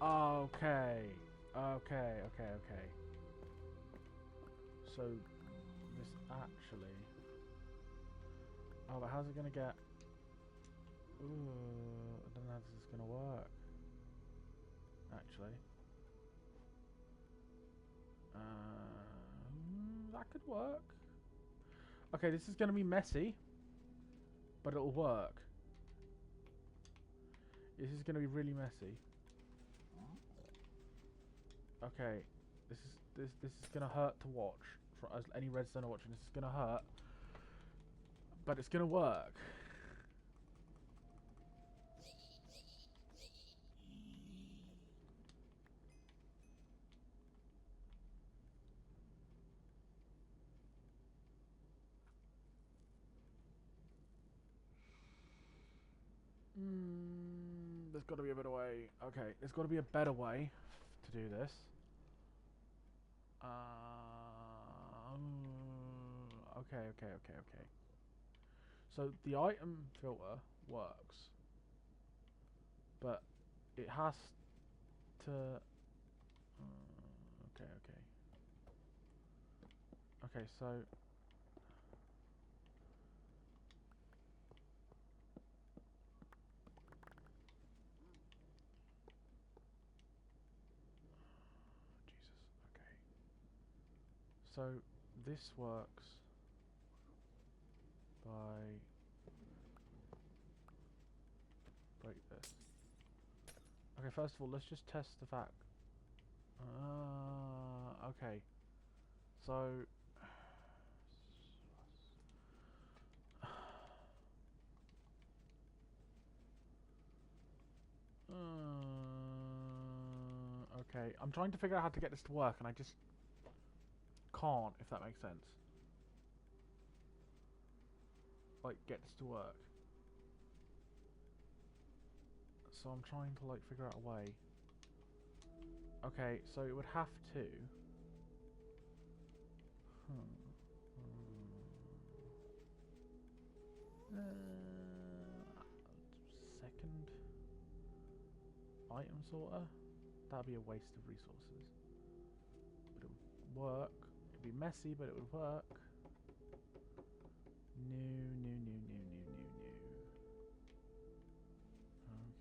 S1: Okay. Okay. So, this actually... Oh, but how's it gonna get... Ooh, I don't know how this is gonna work. Actually. That could work. Okay, this is gonna be messy. But it'll work. This is gonna be really messy. Okay, this is gonna hurt to watch. For as any redstone are watching, this is gonna hurt, but it's gonna work. There's got to be a better way. Okay, there's got to be a better way to do this. Okay. So the item filter works, but it has to... Okay, so... so this works by break this. Okay, first of all, let's just test the fact. Okay. So okay, I'm trying to figure out how to get this to work, and I just can't, if that makes sense. Like, get this to work. So I'm trying to, like, figure out a way. Okay, so it would have to... Second item sorter? That'd be a waste of resources. But it would work. It'd be messy, but it would work. New.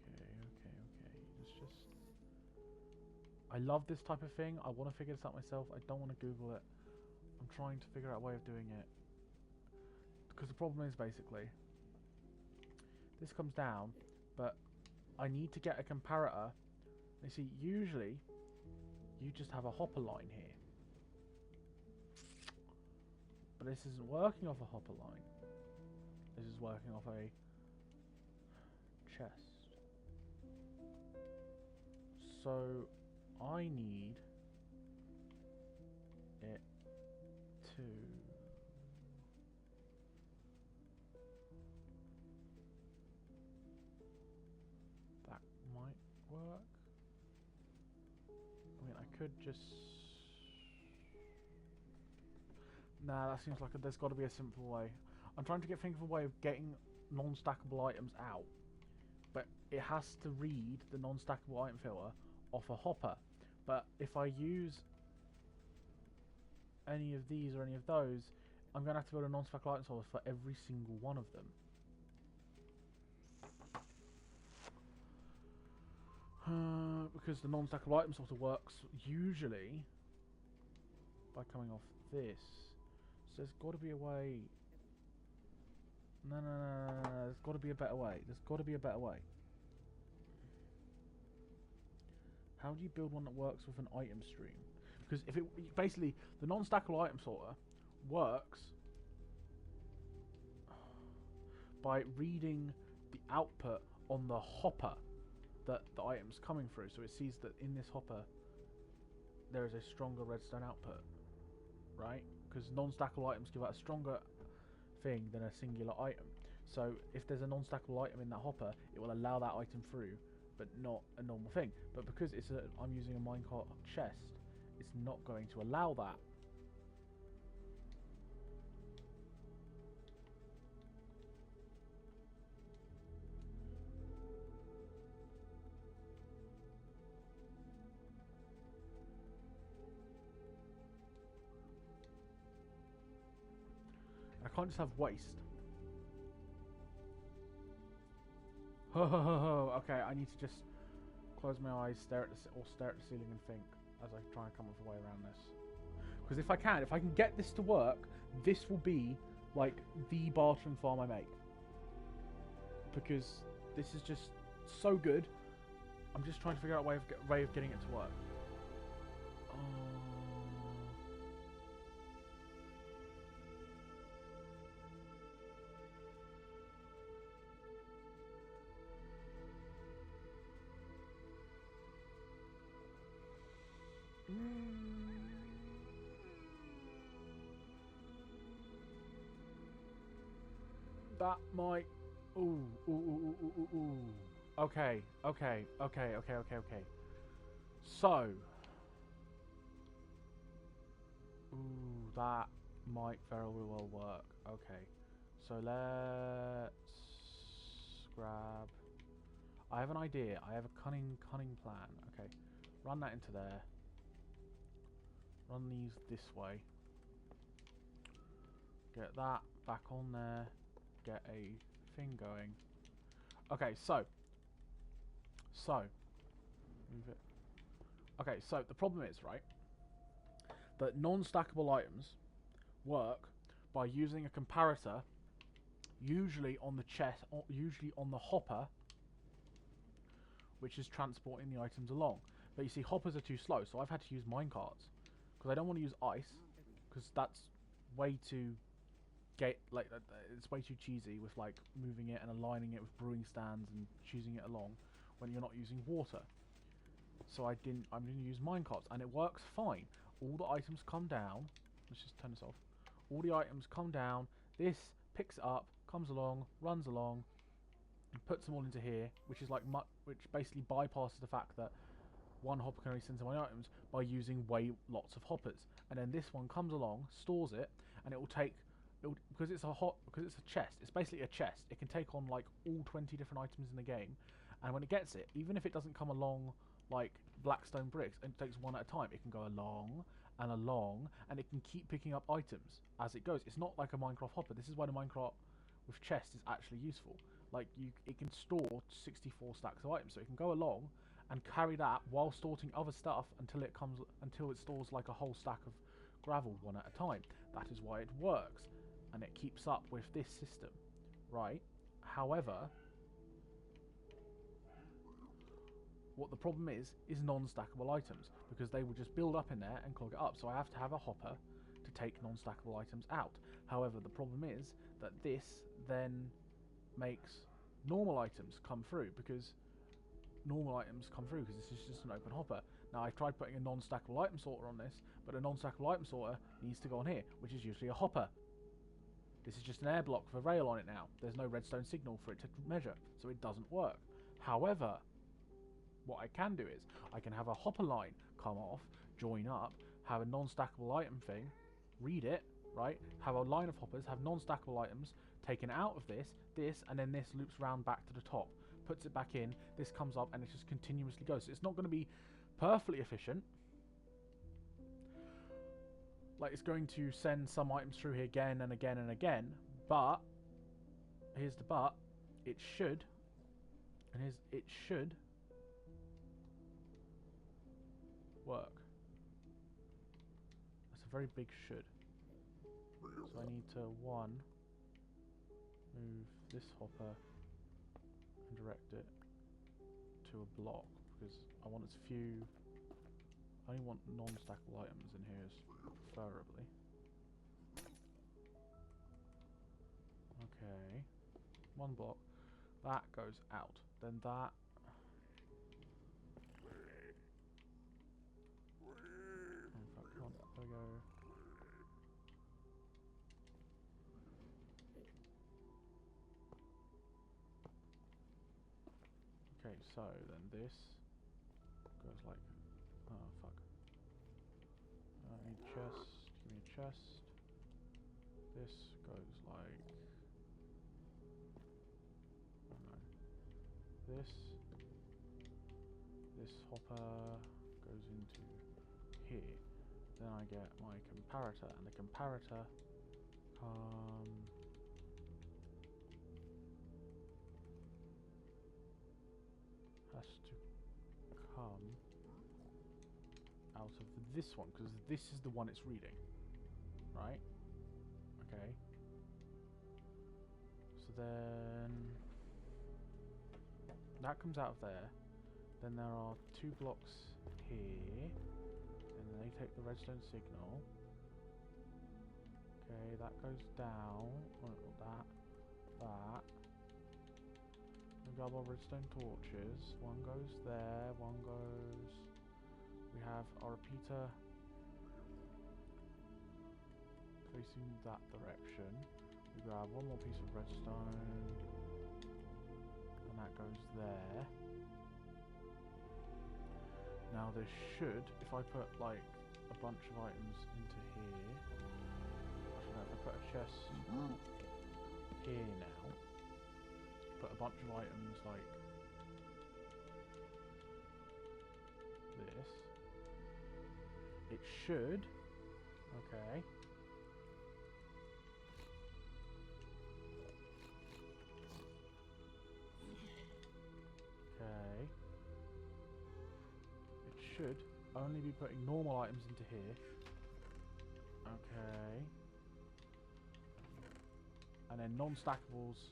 S1: Okay. It's just... I love this type of thing. I want to figure this out myself. I don't want to Google it. I'm trying to figure out a way of doing it. Because the problem is, basically, this comes down, but I need to get a comparator. You see, usually, you just have a hopper line here. But this isn't working off a hopper line. This is working off a chest. So, I need it to... That might work. I mean, I could just... Nah, that seems like there's got to be a simple way. I'm trying to think of a way of getting non-stackable items out, but it has to read the non-stackable item filter off a hopper. But if I use any of these or any of those, I'm going to have to build a non-stackable item sorter for every single one of them. Because the non-stackable item sorter works usually by coming off this. So there's got to be a way. No. There's got to be a better way. There's got to be a better way. How do you build one that works with an item stream? Because if it basically the non-stackable item sorter works by reading the output on the hopper that the item's coming through. So it sees that in this hopper there is a stronger redstone output, right? Because non-stackable items give out a stronger thing than a singular item. So if there's a non-stackable item in that hopper, it will allow that item through, but not a normal thing. But because I'm using a minecart chest, it's not going to allow that. I can't just have waste. Okay, I need to just close my eyes, stare at the ceiling and think as I try and come up with a way around this. Because if I can get this to work, this will be like the bartering farm I make. Because this is just so good. I'm just trying to figure out a way of getting it to work. That might... Ooh. Okay. So... Ooh, that might very well work. Okay. So let's... grab... I have an idea. I have a cunning plan. Okay. Run that into there. Run these this way. Get that back on there. Get a thing going. Okay, so move it. Okay, so the problem is, right, that non-stackable items work by using a comparator, usually on the chest, or usually on the hopper, which is transporting the items along. But you see, hoppers are too slow, so I've had to use minecarts because I don't want to use ice because that's way too it's way too cheesy with like moving it and aligning it with brewing stands and choosing it along when you're not using water. So I'm going to use minecarts, and it works fine. All the items come down. Let's just turn this off. All the items come down. This picks it up, comes along, runs along, and puts them all into here, which is like which basically bypasses the fact that one hopper can only send so many items by using lots of hoppers. And then this one comes along, stores it, and it will take. Because it's a chest. It's basically a chest. It can take on like all 20 different items in the game, and when it gets it, even if it doesn't come along like blackstone bricks and it takes one at a time, it can go along and along, and it can keep picking up items as it goes. It's not like a Minecraft hopper. This is why the Minecraft with chest is actually useful. Like it can store 64 stacks of items, so it can go along and carry that while storing other stuff until it stores like a whole stack of gravel one at a time. That is why it works, and it keeps up with this system, right? However, what the problem is non-stackable items, because they will just build up in there and clog it up. So I have to have a hopper to take non-stackable items out. However, the problem is that this then makes normal items come through, because this is just an open hopper. Now I've tried putting a non-stackable item sorter on this, but a non-stackable item sorter needs to go on here, which is usually a hopper. This is just an air block with a rail on it now. There's no redstone signal for it to measure, so it doesn't work. However, what I can do is I can have a hopper line come off, join up, have a non-stackable item thing, read it, right? Have a line of hoppers, have non-stackable items taken out of this, and then this loops round back to the top, puts it back in, this comes up, and it just continuously goes. So it's not going to be perfectly efficient. Like, it's going to send some items through here again and again and again, but here's the but, it should work. That's a very big should. So I need to, one, move this hopper and direct it to a block, because I want as few. I only want non-stackable items in here, preferably. Okay, one block. That goes out. Then that. In fact, come on, there we go. Okay, so then this goes like, oh fuck. I need chest, give me a chest. This goes like, oh no. This hopper goes into here. Then I get my comparator, and the comparator has to come out of this one, because this is the one it's reading, right? Okay. So then that comes out of there. Then there are two blocks here, and then they take the redstone signal. Okay, that goes down. Oh, that. We grab our redstone torches. One goes there, one goes. We have our repeater facing that direction. We grab one more piece of redstone, and that goes there. Now this should, if I put like a bunch of items into here, actually no, if I put a chest here now, put a bunch of items like this, it should, okay. Okay. It should only be putting normal items into here, Okay. And then non-stackables.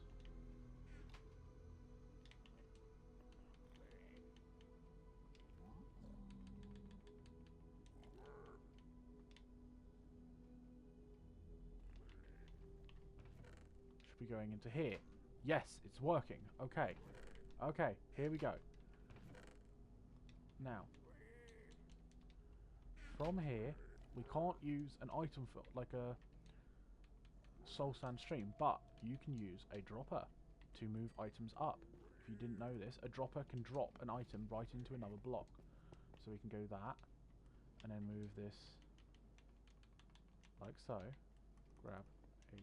S1: Should be going into here. Yes, it's working. Okay. Okay, here we go. Now, from here, we can't use an item for like a soul sand stream, but you can use a dropper to move items up. If you didn't know this, a dropper can drop an item right into another block. So we can go that, and then move this like so. Grab a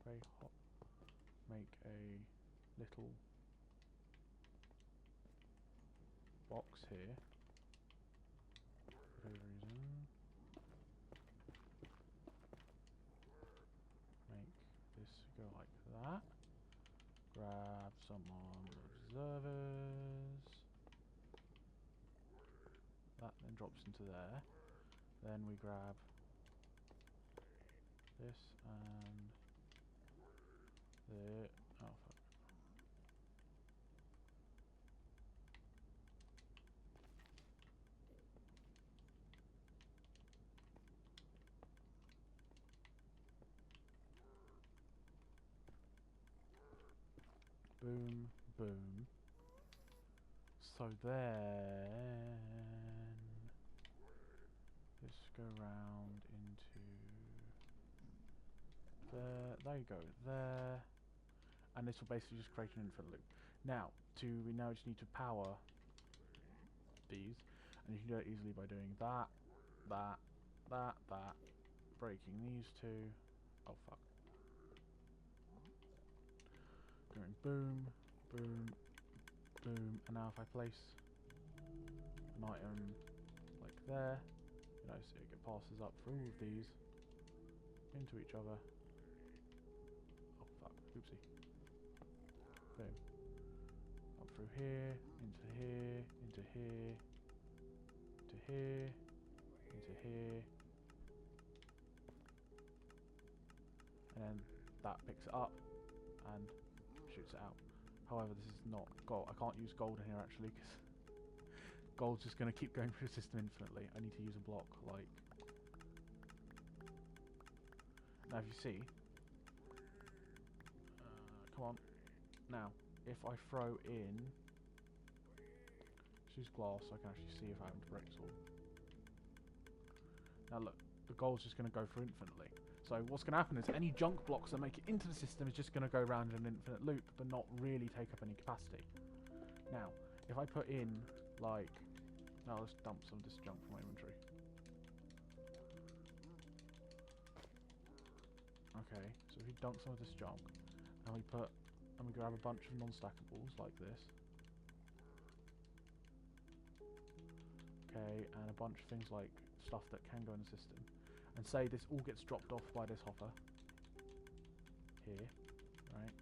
S1: very hot. Make a little box here. For whatever reason. Make this go like that. Grab some observers. That then drops into there. Then we grab this and the oh fuck. Boom, boom. So then let's go round into there. There you go, there. And this will basically just create an infinite loop. Now, we now just need to power these, and you can do it easily by doing that, that, breaking these two. Oh fuck. Going boom, boom, boom, and now if I place an item like there, you know, so it passes up through all of these into each other. Oh fuck, oopsie. Boom. Up through here, into here, into here, into here, into here. And then that picks it up and shoots it out. However, this is not gold. I can't use gold in here actually because gold's just going to keep going through the system infinitely. I need to use a block like... Now if you see... come on. Now, if I throw in... Let's use glass so I can actually see if I haven't bricks or... Now look, the gold's just going to go through infinitely. So what's going to happen is any junk blocks that make it into the system is just going to go around in an infinite loop, but not really take up any capacity. Now, if I put in, like... Now let's dump some of this junk from my inventory. Okay, so if we dump some of this junk, and we grab a bunch of non-stackables like this. Okay, and a bunch of things like stuff that can go in the system. And say this all gets dropped off by this hopper. Here, right?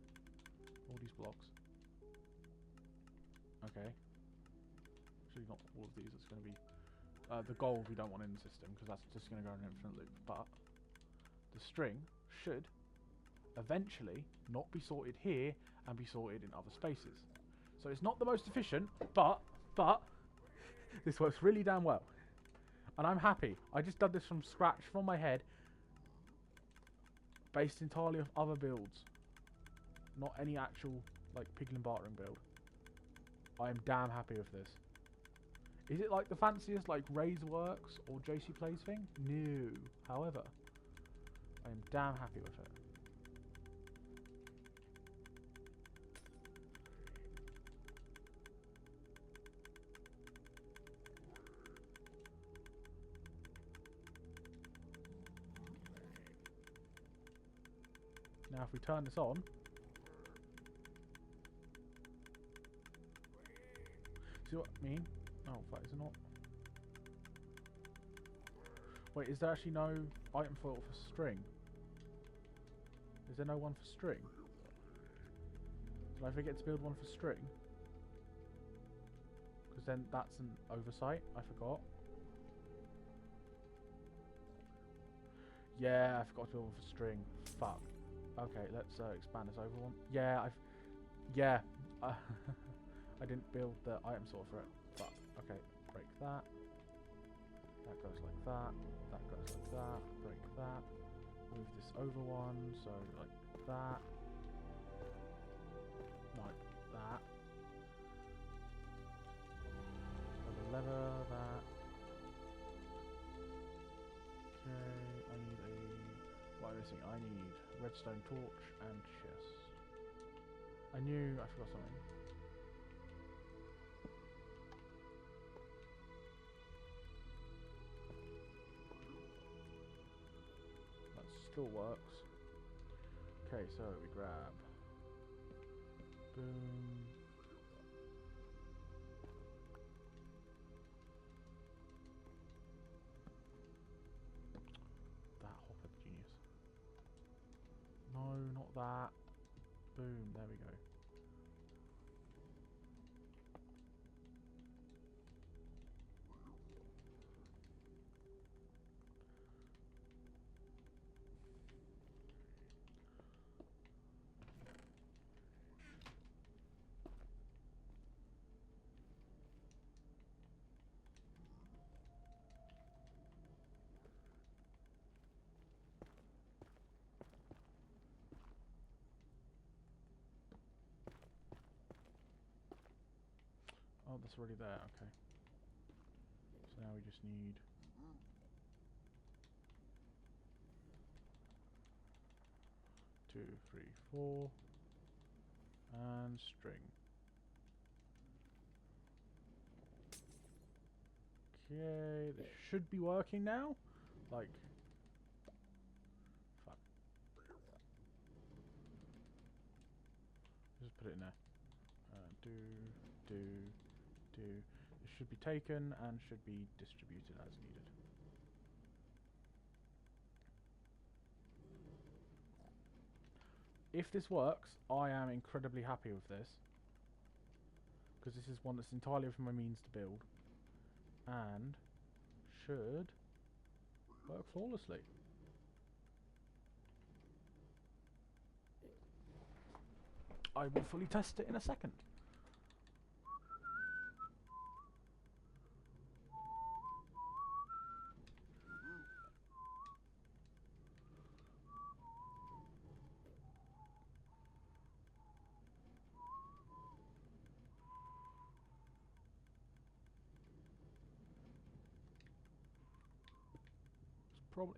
S1: All these blocks. Okay. Actually not all of these, it's going to be... the gold we don't want in the system, because that's just going to go in an infinite loop. But the string should eventually not be sorted here and be sorted in other spaces. So it's not the most efficient, but this works really damn well. And I'm happy. I just done this from scratch, from my head, based entirely off other builds. Not any actual, like, piglin bartering build. I am damn happy with this. Is it like the fanciest, like, Razorworks or JC Plays thing? No. However, I am damn happy with it. Now if we turn this on, see what I mean? Oh fuck, is it not? Wait, is there actually no item foil for string? Is there no one for string? Did I forget to build one for string? then that's an oversight. I forgot. Yeah, I forgot to build with a string. Fuck. Okay, let's expand this over one. Yeah, yeah. I didn't build the item sort for it. Fuck. Okay, break that. That goes like that. That goes like that. Break that. Move this over one, so like that. Like that. Lever, that. Okay, I need a... What am I missing? I need redstone torch and chest. I knew I forgot something. That still works. Okay, so we grab... Boom. That hopper genius. No, not that. Boom, there we go. Oh, that's already there, okay. So now we just need... Two, three, four... And string. Okay, this should be working now. Like... Fuck. Just put it in there. Do... It should be taken and should be distributed as needed. If this works, I am incredibly happy with this. Because this is one that's entirely within my means to build. And should work flawlessly. I will fully test it in a second.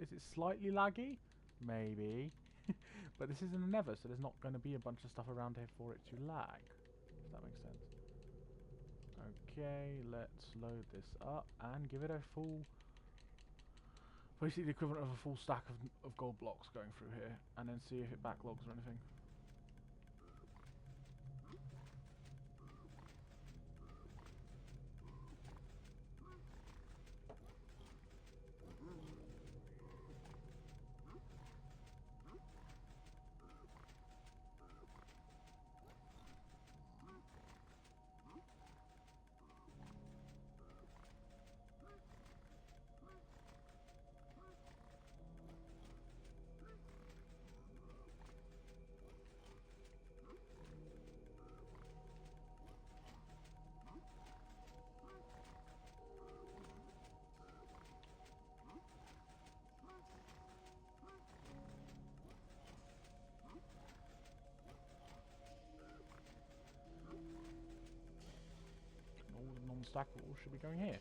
S1: Is it slightly laggy? Maybe. But this isn't a Nether, so there's not going to be a bunch of stuff around here for it to lag. If that makes sense. Okay, let's load this up and give it a full... Basically the equivalent of a full stack of gold blocks going through here. And then see if it backlogs or anything. Non-stackable should be going here.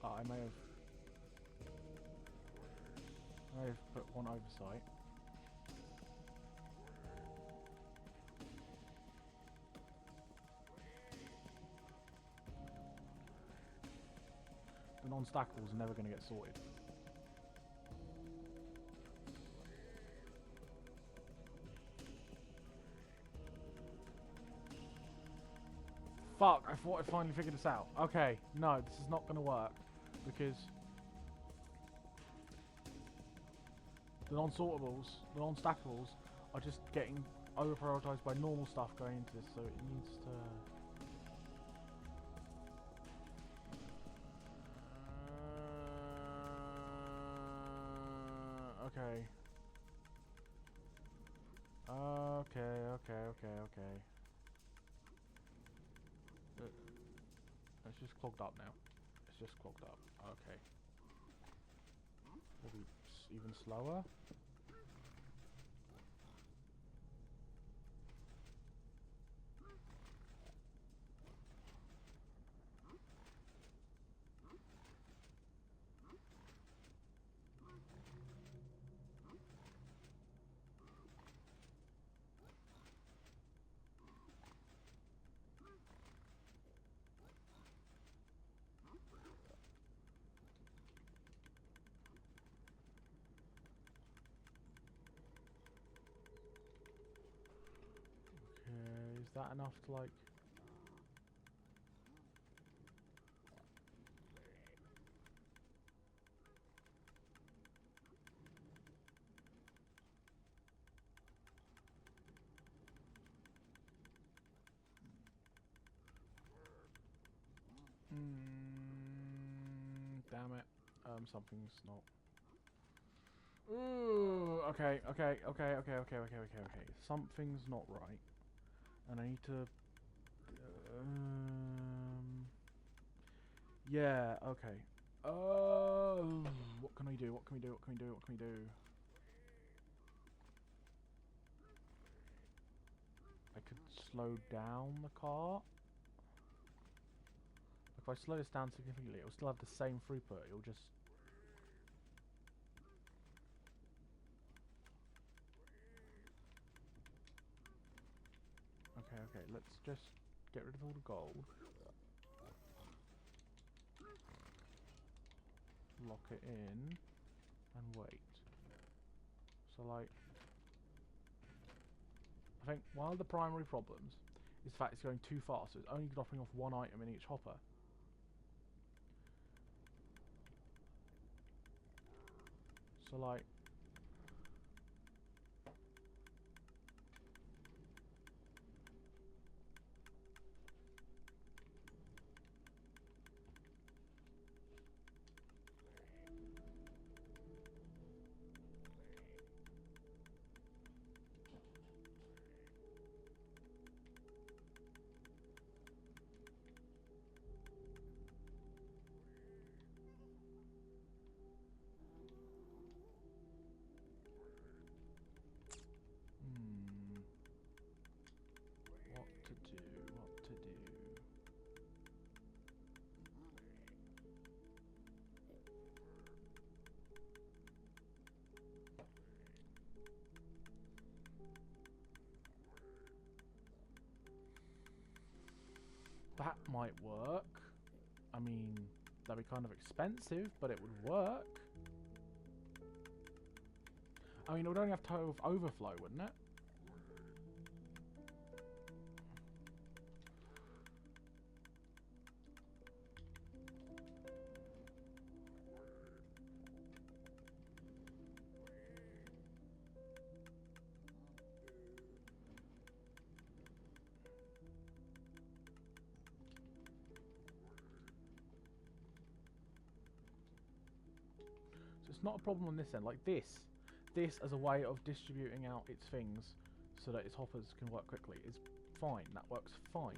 S1: I may have put one oversight. The non-stackables are never going to get sorted. thought I finally figured this out. Okay, no, this is not going to work because the non-sortables, the non-stackables are just getting over-prioritized by normal stuff going into this, so it needs to... Okay. Okay. It's just clogged up now. It's just clogged up. Okay. Maybe even slower. Okay, is that enough to like... Damn it. Something's not... Ooh, okay. Something's not right. And I need to... yeah, okay. Oh, what can we do? What can we do? I could slow down the cart. If I slow this down significantly, it'll still have the same throughput. It'll just... Okay, let's just get rid of all the gold. Lock it in and wait. So like, I think one of the primary problems is the fact it's going too fast, so it's only dropping off one item in each hopper. So like, what to do. That might work. I mean, that'd be kind of expensive, but it would work. I mean, it would only have to overflow, wouldn't it? So it's not a problem on this end. Like this as a way of distributing out its things so that its hoppers can work quickly is fine. That works fine.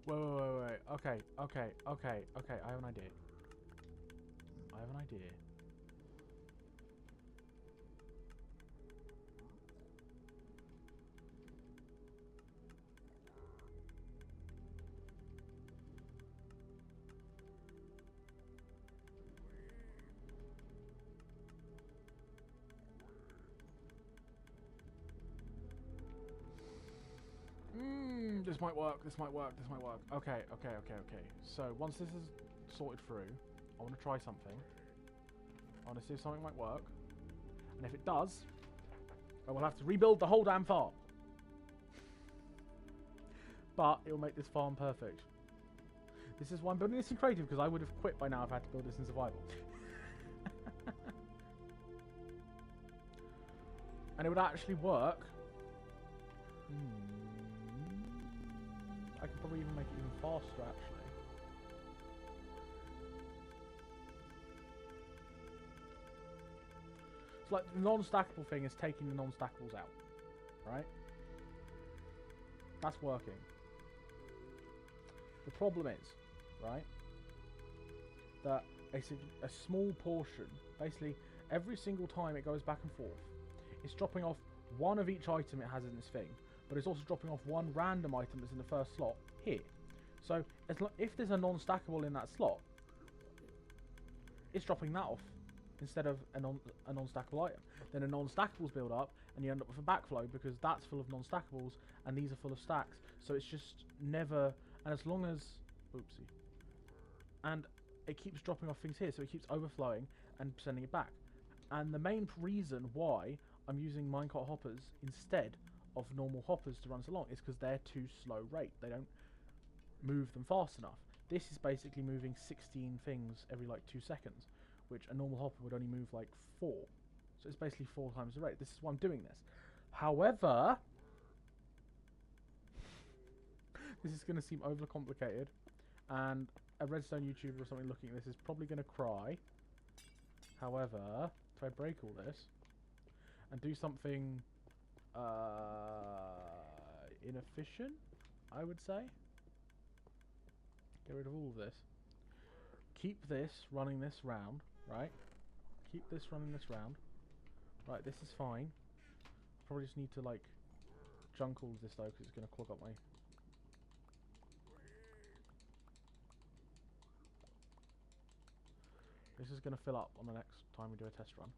S1: Wait. Okay. I have an idea. This might work. Okay. So once this is sorted through, I want to try something. I want to see if something might work. And if it does, I will have to rebuild the whole damn farm. But it will make this farm perfect. This is why I'm building this in creative, because I would have quit by now if I had to build this in survival. And it would actually work. I could probably even make it even faster, actually. So, like, the non-stackable thing is taking the non-stackables out, right? That's working. The problem is, right, that a small portion, basically every single time it goes back and forth, it's dropping off one of each item it has in its thing, but it's also dropping off one random item that's in the first slot here. So if there's a non-stackable in that slot, it's dropping that off instead of a non-stackable item. Then a non-stackables build up, and you end up with a backflow because that's full of non-stackables and these are full of stacks. So it's just never. And as long as, oopsie, and it keeps dropping off things here, so it keeps overflowing and sending it back. And the main reason why I'm using minecart hoppers instead of normal hoppers to run us along is because they're too slow rate. They don't move them fast enough. This is basically moving 16 things every like 2 seconds, which a normal hopper would only move like 4. So it's basically 4 times the rate. This is why I'm doing this. However, this is going to seem overcomplicated, and a redstone YouTuber or something looking at this is probably going to cry. However, if I break all this and do something inefficient, I would say, get rid of all of this. Keep this running this round, right? Keep this running this round. Right, this is fine. Probably just need to like junk all of this though, because it's going to clog up my. This is going to fill up on the next time we do a test run.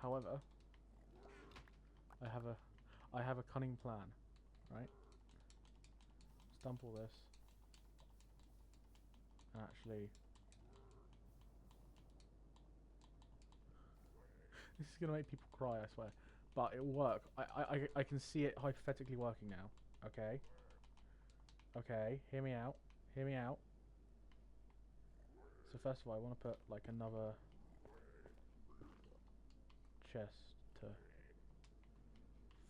S1: However, I have a cunning plan, right? Let's dump all this, and actually, this is going to make people cry, I swear, but it will work. I can see it hypothetically working now. Okay, hear me out. So first of all, I want to put like another chest to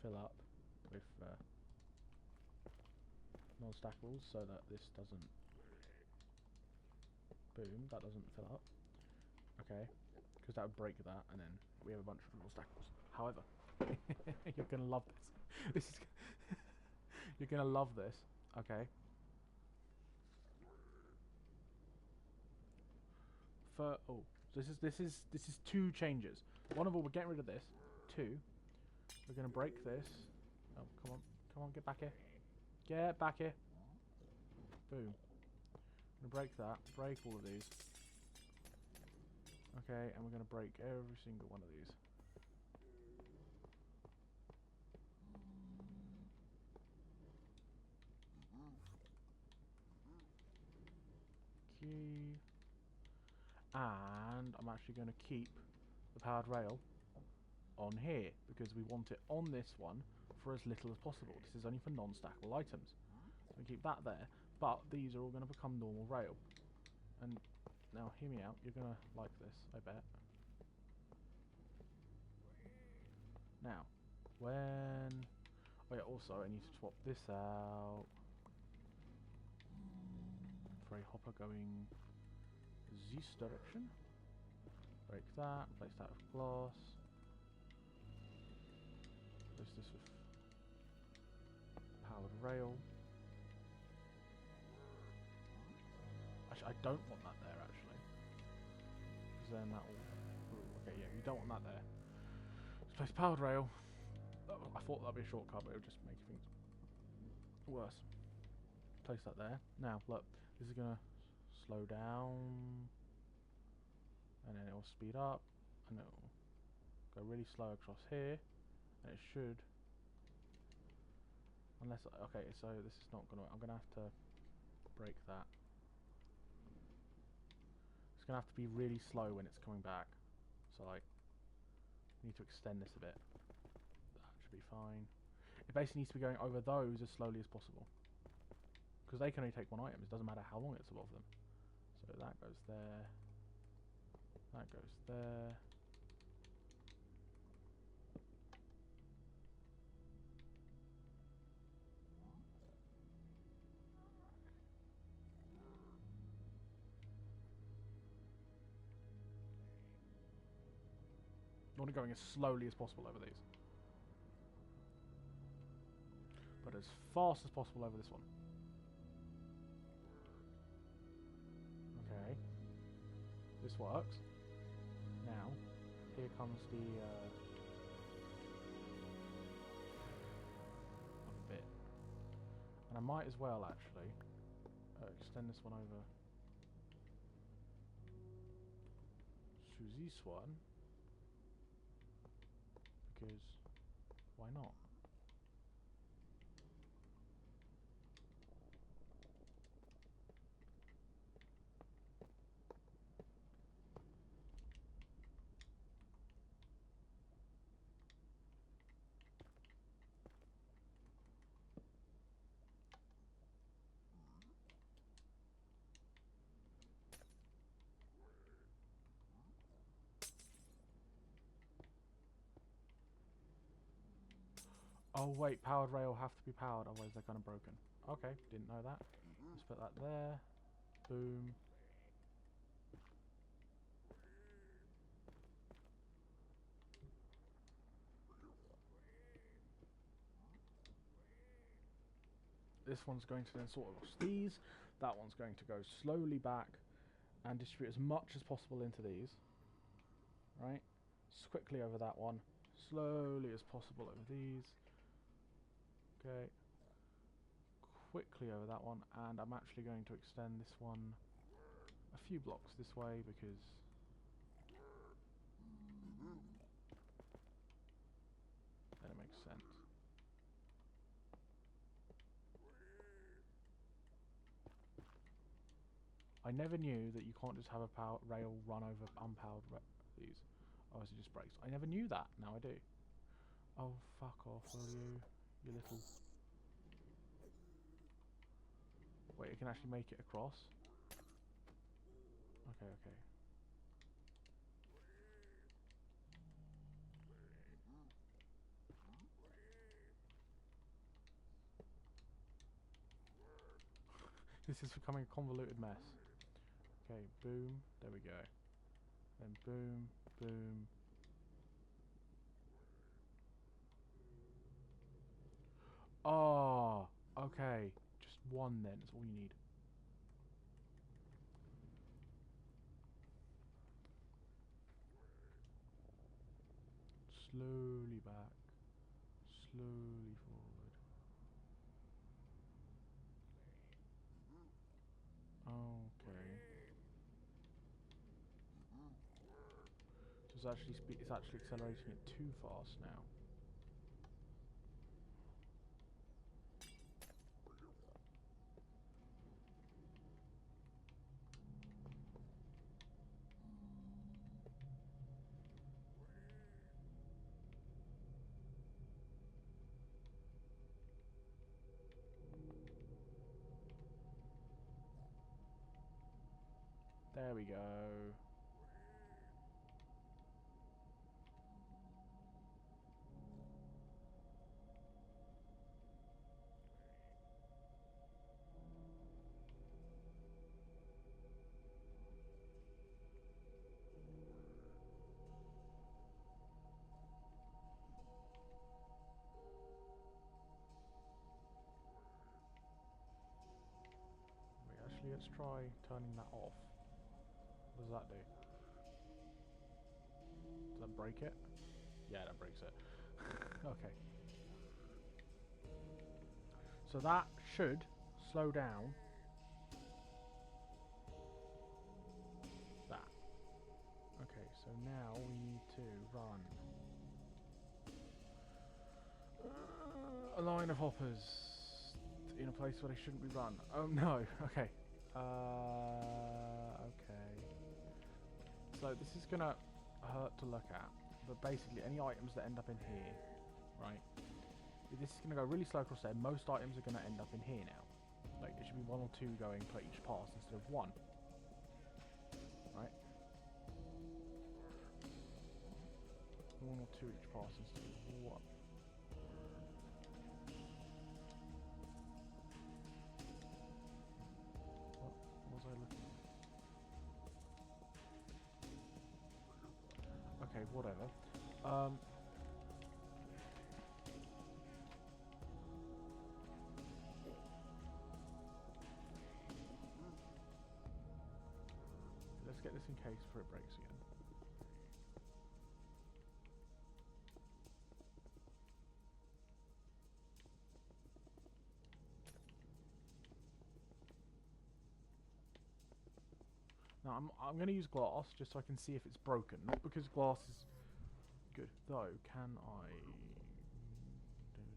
S1: fill up with non-stackables so that this doesn't boom, that doesn't fill up. Okay, because that would break that, and then we have a bunch of non-stackables. However, you're gonna love this. This is you're gonna love this. Okay. This is 2 changes. One of all, we're getting rid of this. 2, we're gonna break this. Oh, come on, get back here. Get back here. Boom. I'm gonna break that. Break all of these. Okay, and we're gonna break every single one of these. Key. And I'm actually going to keep the powered rail on here because we want it on this one for as little as possible. This is only for non-stackable items. So we keep that there, but these are all going to become normal rail. And now hear me out, you're going to like this, I bet. Now, when... Oh yeah, also I need to swap this out for a hopper going this direction. Break that, replace that with glass. Replace this with powered rail. Actually, I don't want that there, actually. Because then that will... Ooh, okay, yeah, you don't want that there. Let's place powered rail. Oh, I thought that'd be a shortcut, but it would just make things worse. Place that there. Now, look, this is going to slow down. And then it will speed up. And it will go really slow across here. And it should... Unless... Okay, so this is not going to... I'm going to have to break that. It's going to have to be really slow when it's coming back. So, like... need to extend this a bit. That should be fine. It basically needs to be going over those as slowly as possible. Because they can only take one item. It doesn't matter how long it's above them. So that goes there. That goes there. I want it going as slowly as possible over these. But as fast as possible over this one. Okay. This works. Now, here comes the bit. And I might as well, actually, extend this one over to this one. Because, why not? Oh wait, powered rail have to be powered, otherwise they're kind of broken. Okay, didn't know that. Let's put that there. Boom. This one's going to then sort of cross these. That one's going to go slowly back and distribute as much as possible into these. Right? Just quickly over that one. Slowly as possible over these. Okay. Quickly over that one. And I'm actually going to extend this one a few blocks this way because... then it makes sense. I never knew that you can't just have a rail run over unpowered these. Oh, it just breaks. I never knew that. Now I do. Oh, fuck off, will you? You little... Wait, it can actually make it across? Okay, okay. This is becoming a convoluted mess. Okay, boom. There we go. Then boom, boom. Oh, okay. Just one then. That's all you need. Slowly back. Slowly forward. Okay. So it's actually accelerating it too fast now. There we go. We actually let's try turning that off. What does that do? Does that break it? Yeah, that breaks it. Okay. So that should slow down that. Okay, so now we need to run a line of hoppers in a place where they shouldn't be run. Oh no, okay. Okay. So this is gonna hurt to look at, but basically any items that end up in here, right? This is gonna go really slow across there. Most items are gonna end up in here now. Like it should be 1 or 2 going per each pass instead of 1. Right? 1 or 2 each pass instead of 1. What was I looking at? Okay, whatever. Let's get this in case before it breaks again. Now I'm going to use glass just so I can see if it's broken, not because glass is good. Though, can I?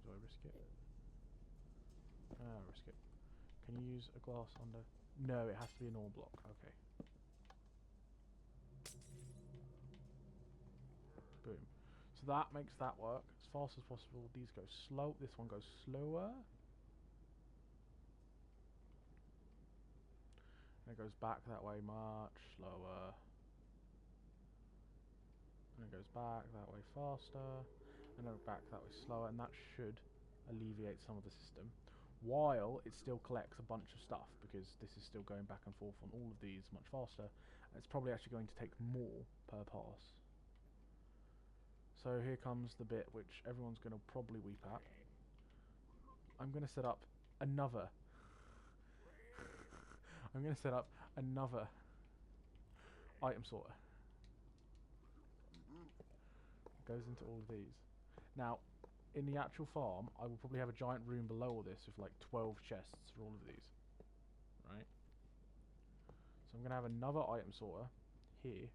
S1: Do I risk it? Risk it. Can you use a glass under? No, it has to be a normal block. Okay. Boom. So that makes that work as fast as possible. These go slow. This one goes slower. And it goes back that way much slower. And it goes back that way faster. And then back that way slower. And that should alleviate some of the system. While it still collects a bunch of stuff, because this is still going back and forth on all of these much faster. And it's probably actually going to take more per pass. So here comes the bit which everyone's going to probably weep at. I'm going to set up another. I'm going to set up another item sorter. It goes into all of these. Now, in the actual farm, I will probably have a giant room below all this with like 12 chests for all of these. Right? So I'm going to have another item sorter here,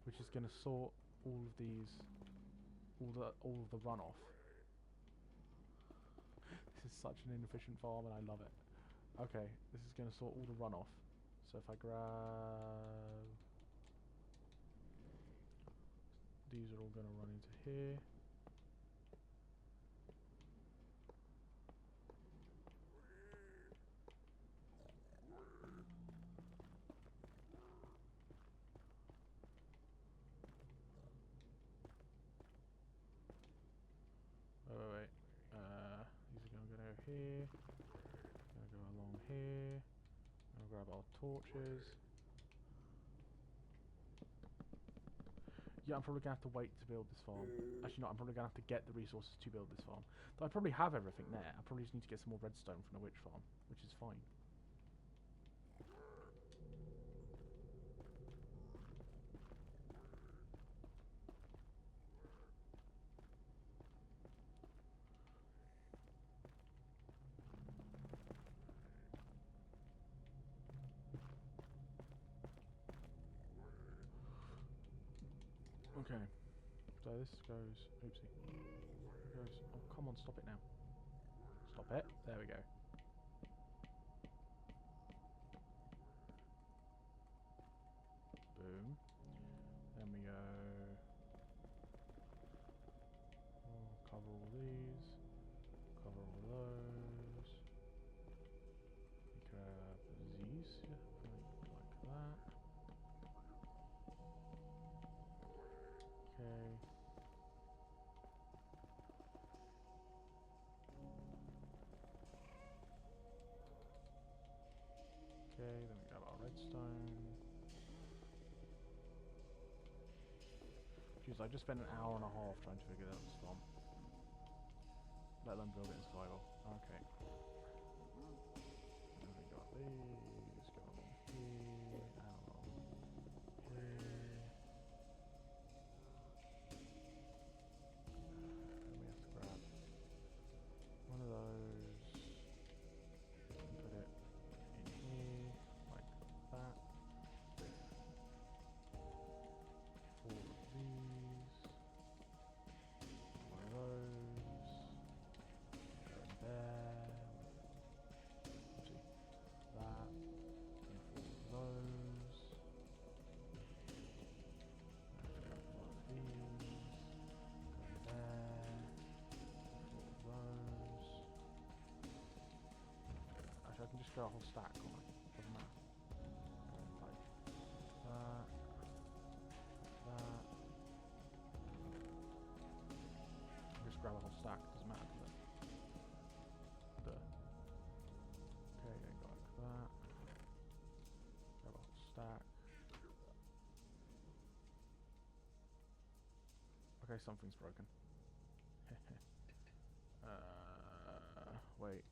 S1: which is going to sort all of these, all of the runoff. This is such an inefficient farm and I love it. Okay, this is going to sort all the runoff. So if I grab... These are all going to run into here. Wait. These are going to go here. Going to go along here. I'll grab our torches. Yeah, I'm probably going to have to wait to build this farm. Actually, no, I'm probably going to have to get the resources to build this farm. Though I probably have everything there. I probably just need to get some more redstone from the witch farm, which is fine. Okay, so this goes, oopsie, goes, oh come on, stop it now. Stop it, there we go. Boom. Then we go, cover all these, cover all those. We grab these, like that. Okay. Okay, then we grab our redstone. Jeez, I just spent an hour and a half trying to figure out this farm. Let them build it in survival. Okay. Then we got these, can just go a whole stack, can't I? Doesn't matter. Like that, that. Just grab a whole stack, doesn't matter, does it? Okay, then go like that. Grab a whole stack. Okay, something's broken. Wait.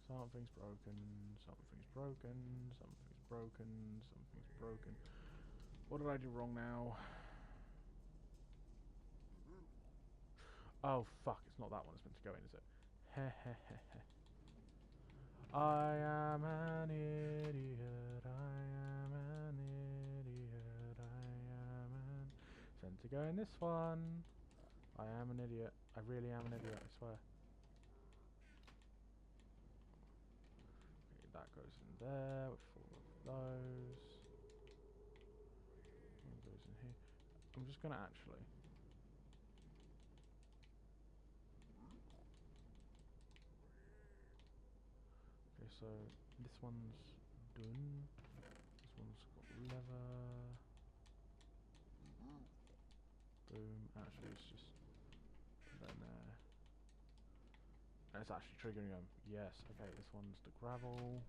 S1: Something's broken, something's broken, something's broken, something's broken. What did I do wrong now? Oh fuck, it's not that one it's meant to go in, is it? I am an idiot, I am an idiot, I am an... Sent to go in this one. I am an idiot. I really am an idiot, I swear. Okay, that goes in there with 4 of those. One goes in here. I'm just gonna actually... Okay, so this one's done. This one's got leather. Boom. Actually, it's just then there. And it's actually triggering them. Yes. Okay. This one's the gravel.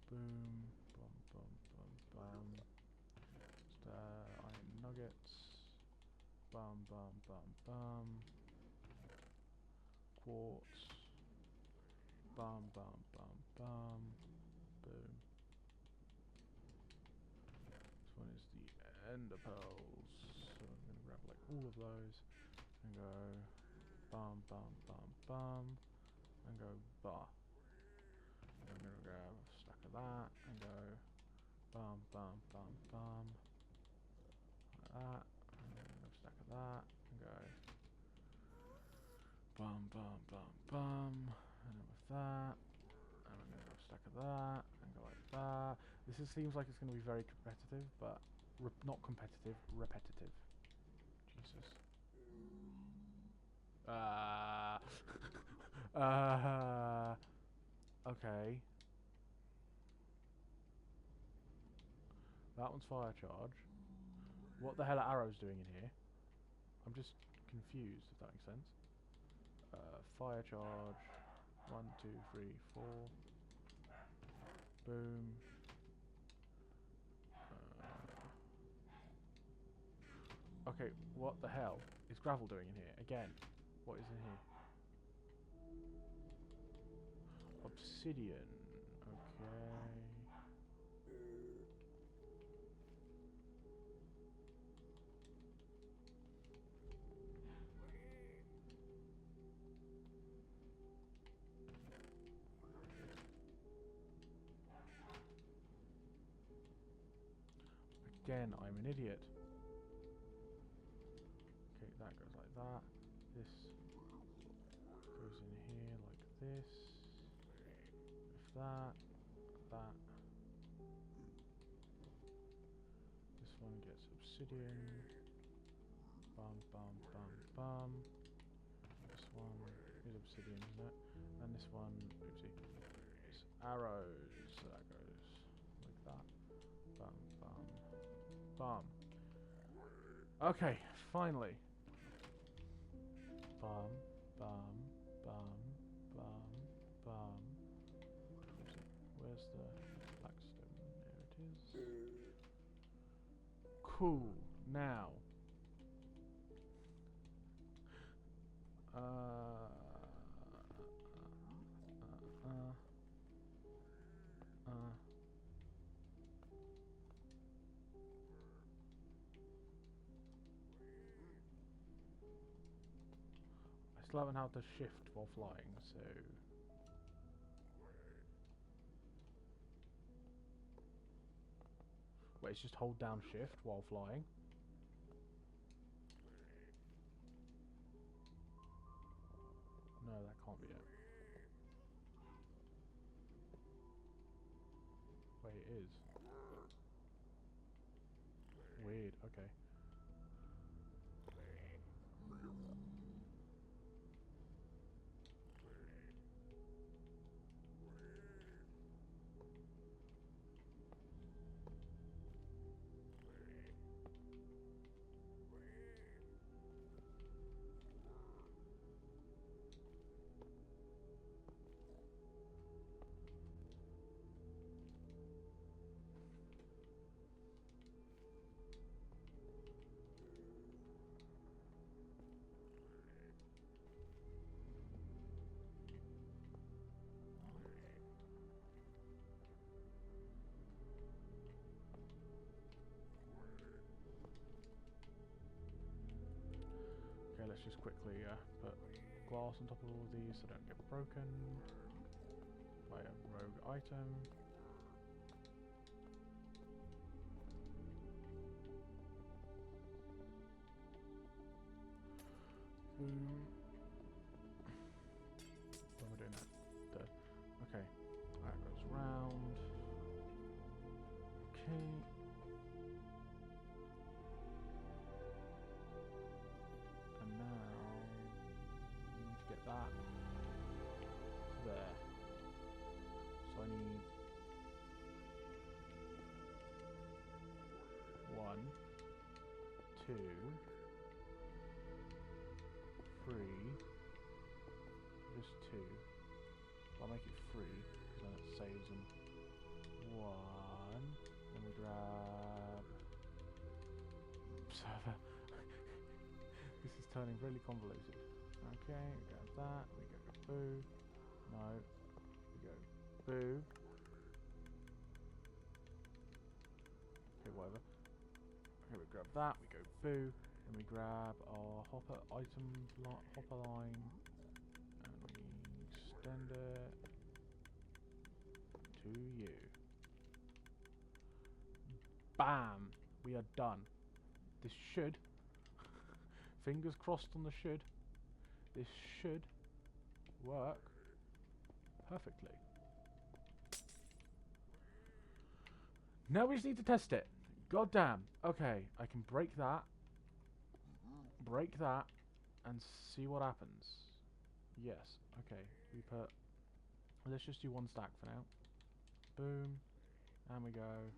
S1: Boom. Bum bum bum bum. Just iron nuggets. Bum bum bum bum. Quartz. Bum bum bum bum. Boom. This one is the ender pearls. So I'm gonna grab like all of those and go bum bum bum bum and go bah. And I'm gonna grab a stack of that and go bum bum bum bum like that. And then a stack of that and go bum bum bum bum. And then with that, and I'm gonna have a stack of that and go like that. Seems like it's gonna be very competitive, but not competitive, repetitive. Jesus. Okay. That one's fire charge. What the hell are arrows doing in here? I'm just confused, if that makes sense. Fire charge. 1, 2, 3, 4. Boom. Okay, what the hell is gravel doing in here? Again, what is in here? Obsidian. Okay. Again, I'm an idiot. Okay, that goes like that. This goes in here like this. With that. That. This one gets obsidian. Bum, bum, bum, bum. This one is obsidian, isn't it? And this one, oopsie, is arrows. So that goes like that. Bum, bum, bum. Okay, finally. Bum, bum, bum, bum, bum. Where's the blackstone? There it is. Cool. Now. I still haven't had to shift while flying, so... Wait, it's just hold down shift while flying? No, that can't be it. Wait, it is. Weird, okay. let's just quickly put glass on top of all of these so they don't get broken by a rogue item. Boom. What am I doing now? Okay, that goes round. Okay. And now we need to get that there. So I need 1, 2, 3. Just 2. I'll make it 3 because then it saves them. 1. Then we grab server. This is turning really convoluted. Okay, we grab that. We go boo. No. We go boo. Okay, whatever. Okay, we grab that. We go boo. Then we grab our hopper item hopper line. And we extend it to you. Bam! We are done. This should, fingers crossed on the should, this should work perfectly. Now we just need to test it. God damn. Okay, I can break that, and see what happens. Yes, okay, we put, let's just do 1 stack for now. Boom, and we go.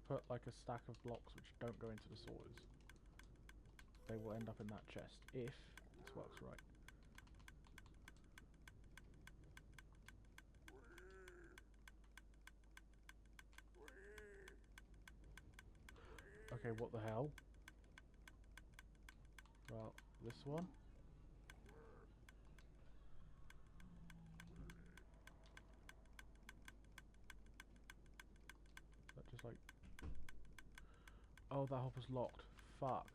S1: Put like a stack of blocks which don't go into the sorters. They will end up in that chest if this works right. Okay, what the hell? Well, this one. That just like... Oh, that hopper's locked. Fuck.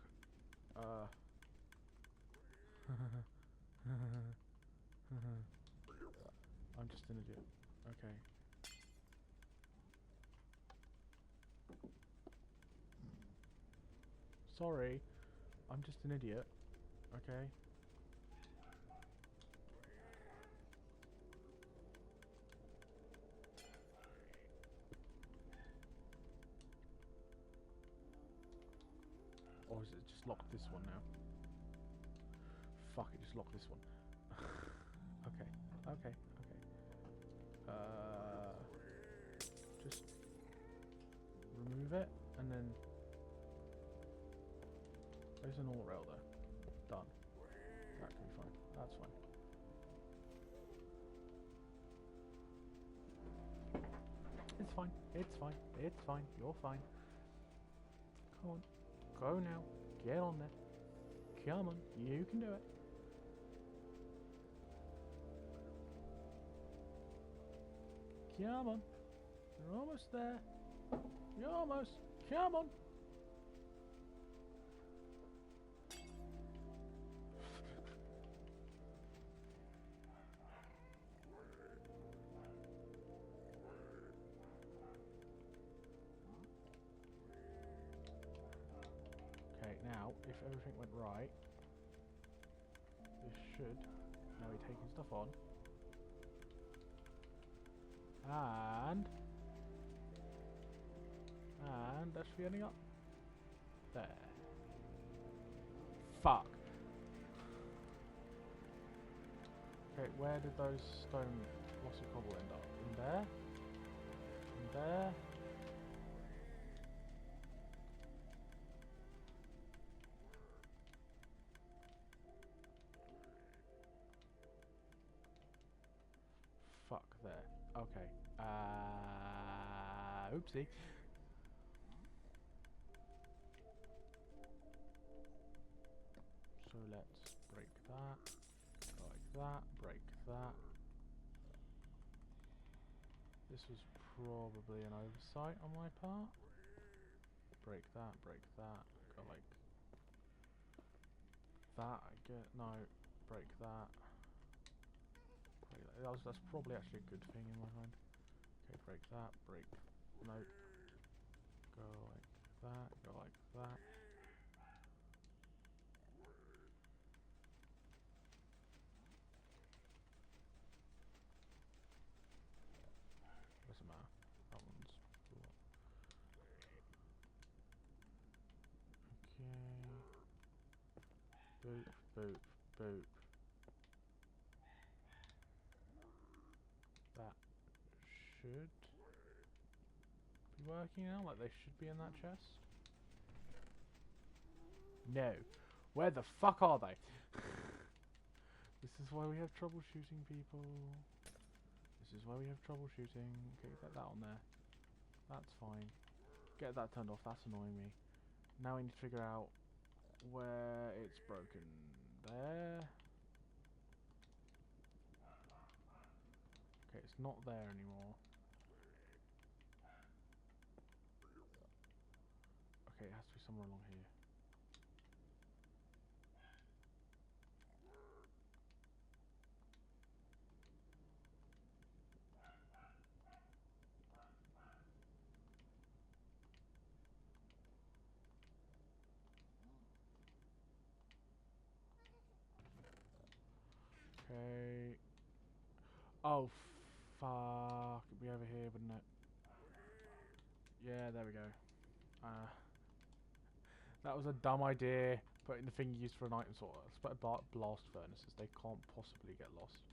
S1: I'm just an idiot. Okay. Sorry. I'm just an idiot. Okay. Or is it just locked this one now? Fuck, it just locked this one. Okay, okay, okay. Just remove it, and then there's an ore rail there. Done. That can be fine. That's fine. It's fine. It's fine. It's fine. You're fine. Come on. Go now. Get on there. Come on. You can do it. Come on. You're almost there. You're almost. Come on. Now, if everything went right, this should... Now we're taking stuff on. And that should be ending up there. Fuck. Okay, where did those stone blocks of cobble end up? In there? In there? Fuck there. Okay. Oopsie. So let's break that. Go like that. Break that. This was probably an oversight on my part. Break that. Break that. Go like that. I get no. Break that. Break that. That's probably actually a good thing in my mind. Okay, break that. Break. No. Go like that. Go like that. Doesn't matter. That one's cool. Okay. Boop, boop, boop. That should be working now, like they should be in that chest. No. Where the fuck are they? This is why we have troubleshooting, people. This is why we have troubleshooting. Okay, get that on there. That's fine. Get that turned off, that's annoying me. Now we need to figure out where it's broken. There. Okay, it's not there anymore. Okay, it has to be somewhere along here. Okay. Oh, fuck. It'd be over here, wouldn't it? Yeah, there we go. That was a dumb idea. Putting the thing used for an item sorter. It's about blast furnaces. They can't possibly get lost.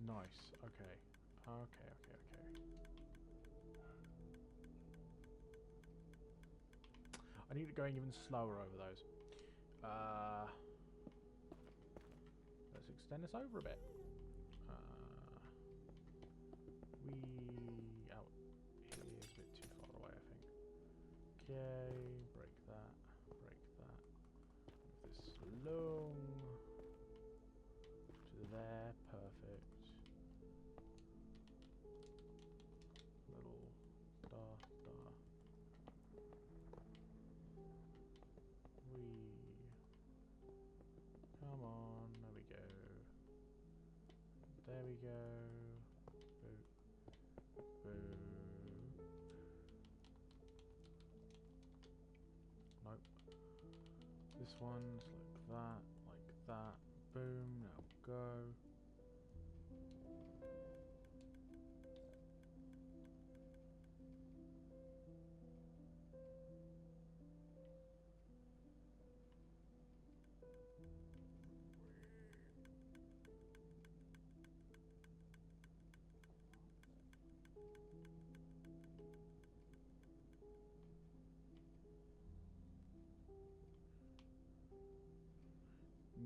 S1: Nice. Okay. Okay. I need it going even slower over those. Let's extend this over a bit. We out here is a bit too far away, I think. Okay, break that, break that. Move this along to there, perfect. Little da. Come on, there we go. There we go. Boop. Boop. Nope. This one's like that. Boom, now go.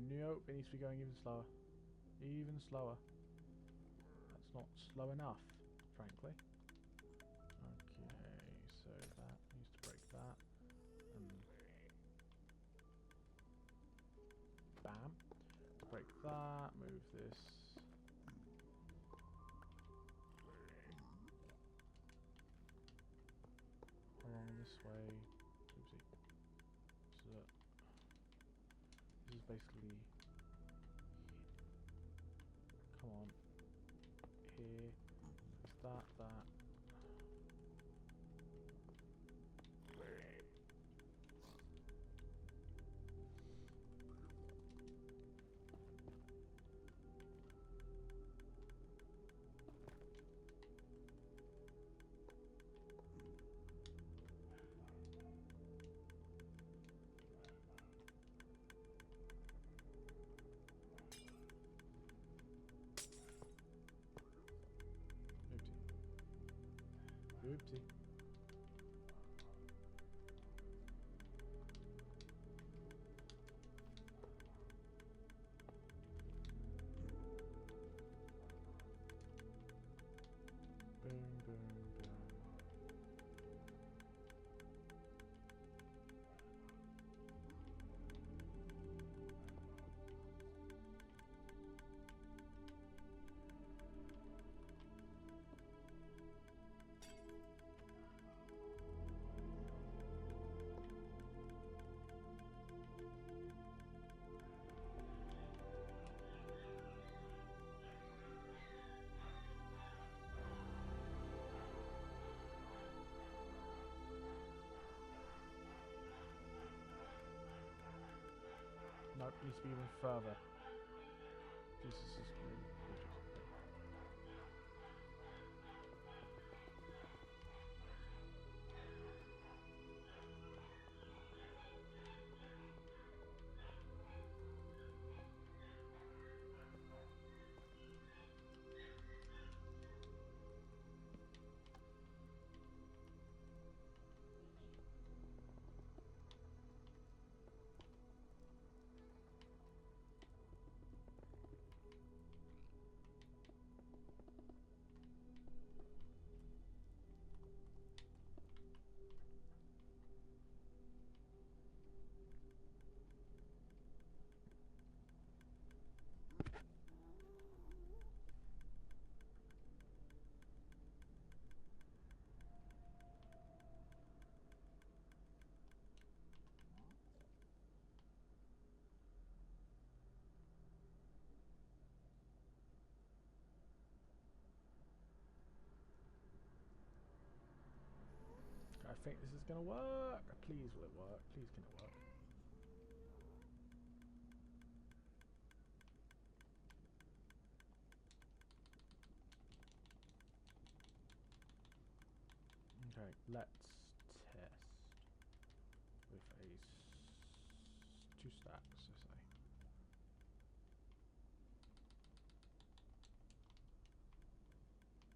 S1: Nope, it needs to be going even slower. Even slower. That's not slow enough, frankly. Okay, so that needs to break that. And bam. Break that, move this. Along this way. Oopsie. basically... Come on. Here. It's that. Oopsie. Boom, boom, boom. Nope, needs to be even further. Jesus is really gorgeous. I think this is gonna work. Please will it work? Please can it work? Okay, let's test with a 2 stacks, I say.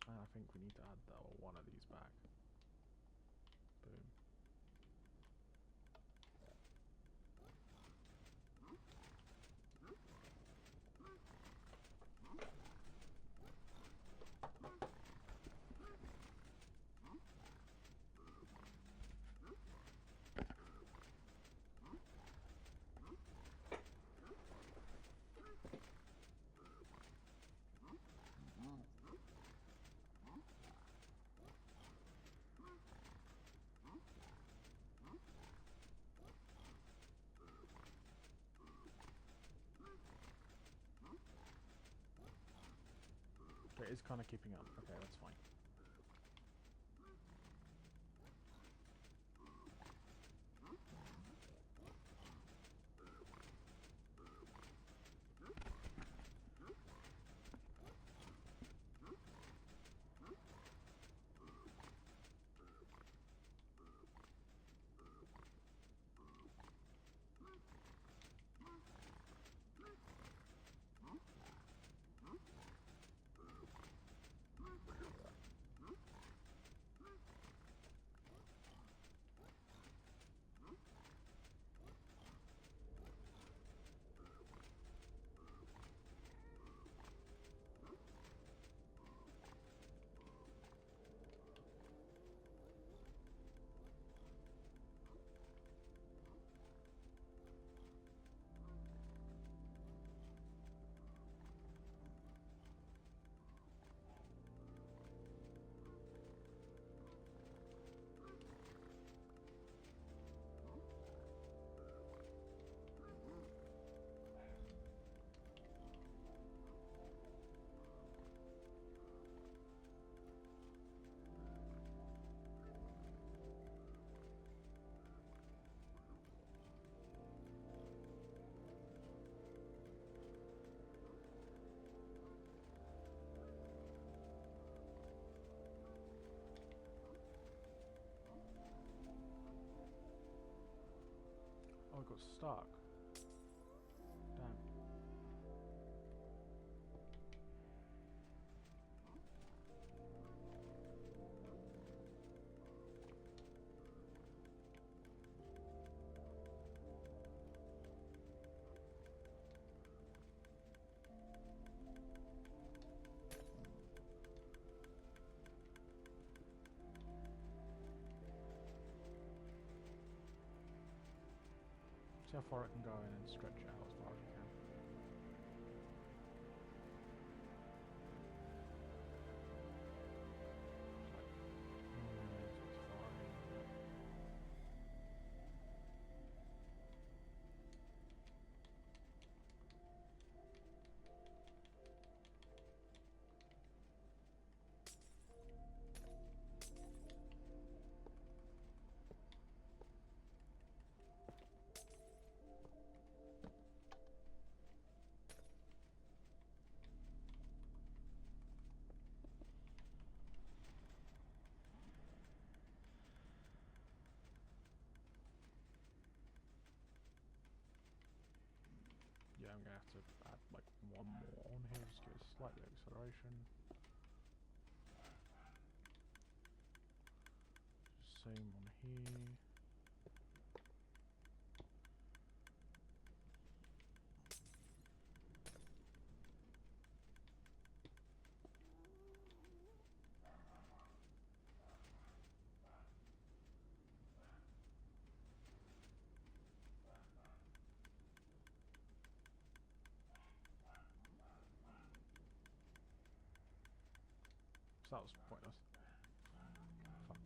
S1: And I think we need to add one of these back. Boom. Okay, it's kind of keeping up. Okay, that's fine. I got stuck. Damn. See how far it can go and then stretch it out as far as you can. It's fine. Yeah, I'm gonna have to add like one more on here, just get a slight bit of acceleration. Same on here. So that was pointless. Fuck.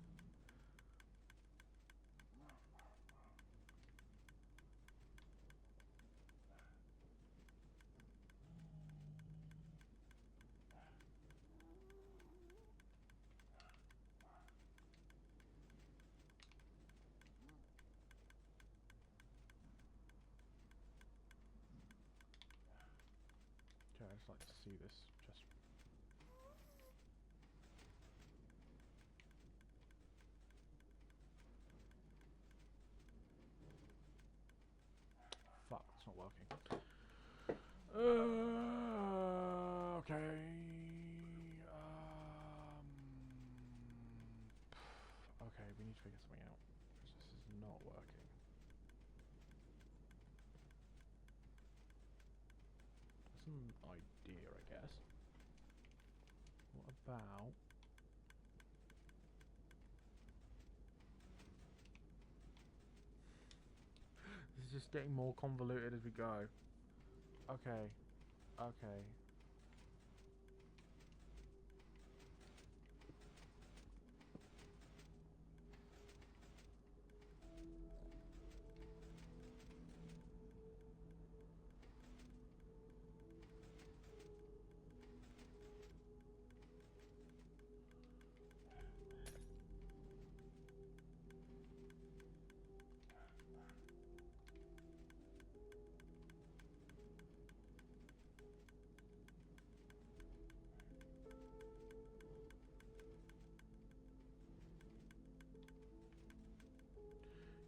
S1: Okay, I just like to see this just. Fuck, it's not working. Okay. Okay, we need to figure something out because this is not working. That's an idea, I guess. What about? This is just getting more convoluted as we go. Okay. Okay.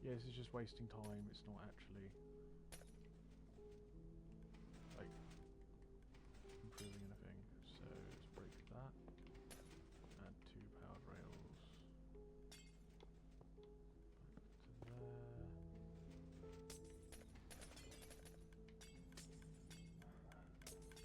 S1: Yeah, this is just wasting time. It's not actually like improving anything. So let's break that. Add 2 powered rails. Back to there.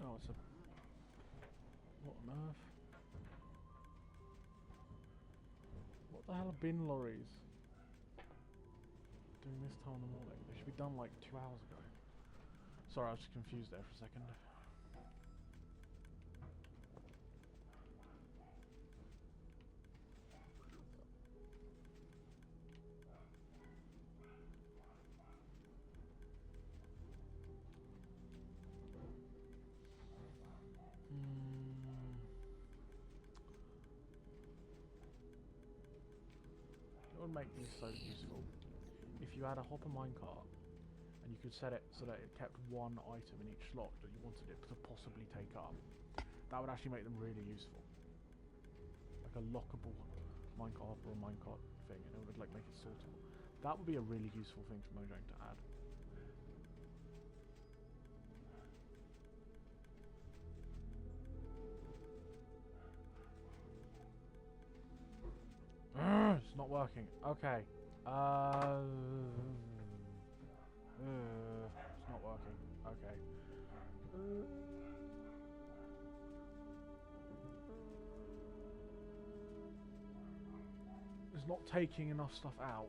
S1: Oh, it's a... What on earth? What the hell are bin lorries? doing this time in the morning? They should be done like 2 hours ago. Sorry, I was just confused there for a second. It would make these so useful if you had a hopper minecart and you could set it so that it kept one item in each slot that you wanted it to possibly take up. That would actually make them really useful. Like a lockable minecart or a minecart thing, and it would like make it sortable. That would be a really useful thing for Mojang to add. It's not working. Okay. It's not working. Okay. It's not taking enough stuff out.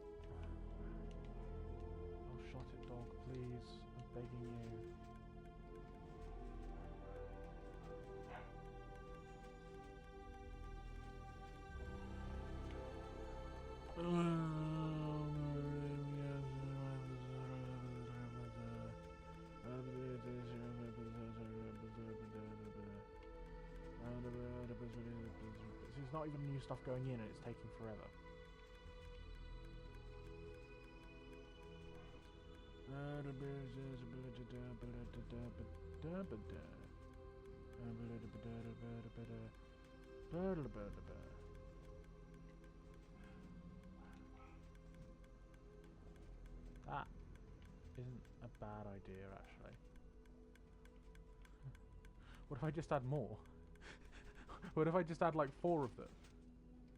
S1: Oh, shut it, dog, please. I'm begging you. There's not even new stuff going in and it's taking forever. That isn't a bad idea, actually. What if I just add more? What if I just add like 4 of them?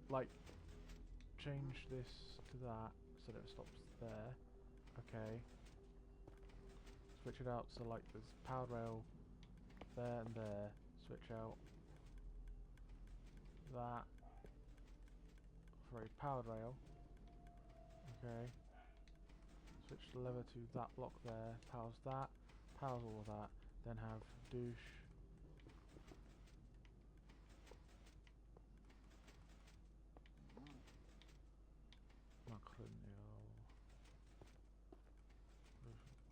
S1: Like, change this to that so that it stops there. Okay. Switch it out so like there's powered rail there and there. Switch out that for a powered rail. Okay. Switch the lever to that block there. Powers that. Powers all of that. Then have douche.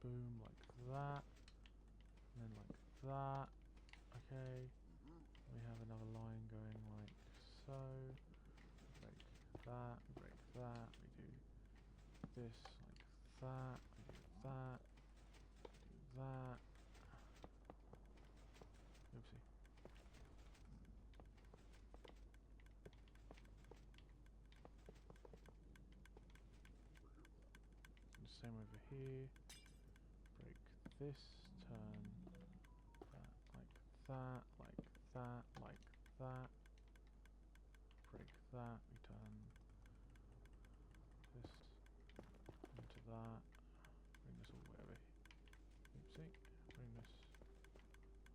S1: Boom, like that. And then like that. Okay. We have another line going like so. Break that, break that. We do this like that. We do that. Do that. Oopsie. And same over here. Break this, turn that like that, like that, like that. Break that, we turn this into that. Bring this all the way over here. Oopsie. Bring this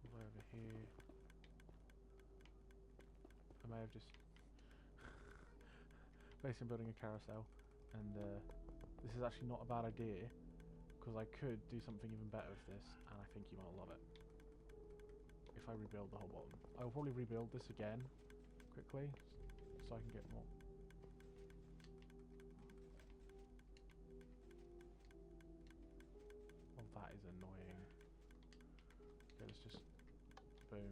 S1: all the way over here. I may have just basically building a carousel, and this is actually not a bad idea. Because I could do something even better with this, and I think you might love it. If I rebuild the whole bottom. I will probably rebuild this again, quickly, so I can get more. Oh, that is annoying. Okay, let's just... boom.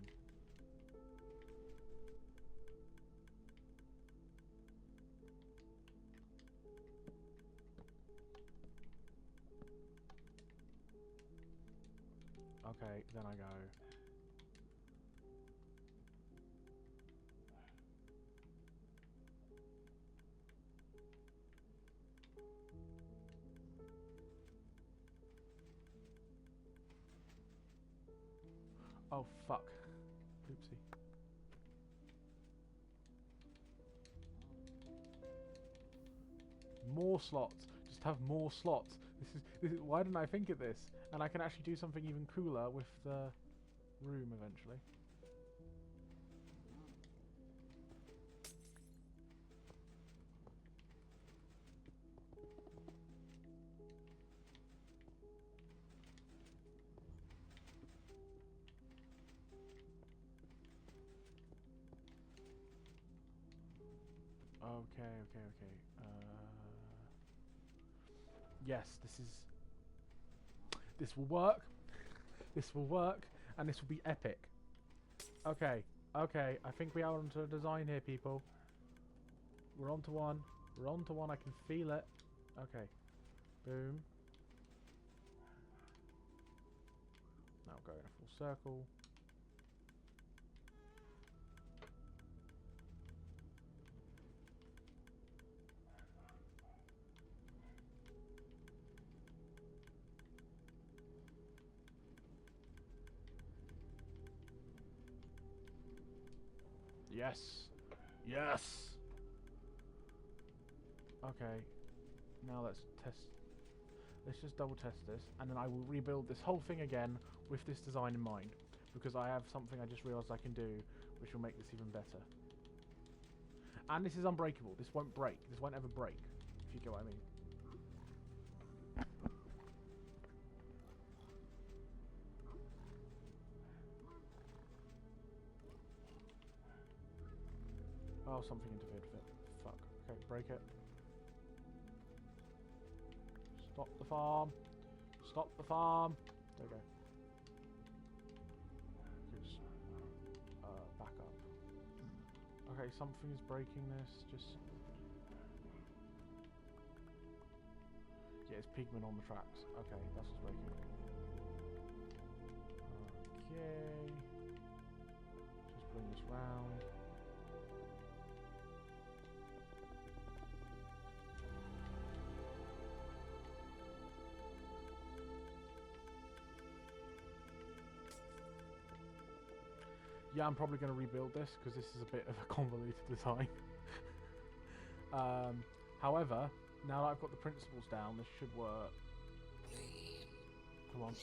S1: Okay, then I go. Oh fuck. Oopsie. More slots. Just have more slots. This is why didn't I think of this? And I can actually do something even cooler with the room eventually. Okay. Yes, this will work. This will work, and this will be epic. Okay. I think we are onto a design here, people. We're onto one. I can feel it. Okay. Boom. Now go in a full circle. Yes. Okay. Now let's test. Let's just double test this, and then I will rebuild this whole thing again with this design in mind, because I have something I just realised I can do, which will make this even better. And this is unbreakable. This won't break. This won't ever break, if you get what I mean. Oh, something interfered with it. Fuck. Okay, break it. Stop the farm. There we go. Just, back up. Okay, something is breaking this. Just... Yeah, it's pigment on the tracks. Okay, that's what's breaking it. Okay. Just bring this round. Yeah, I'm probably going to rebuild this because this is a bit of a convoluted design. However, now that I've got the principles down, this should work. Come on.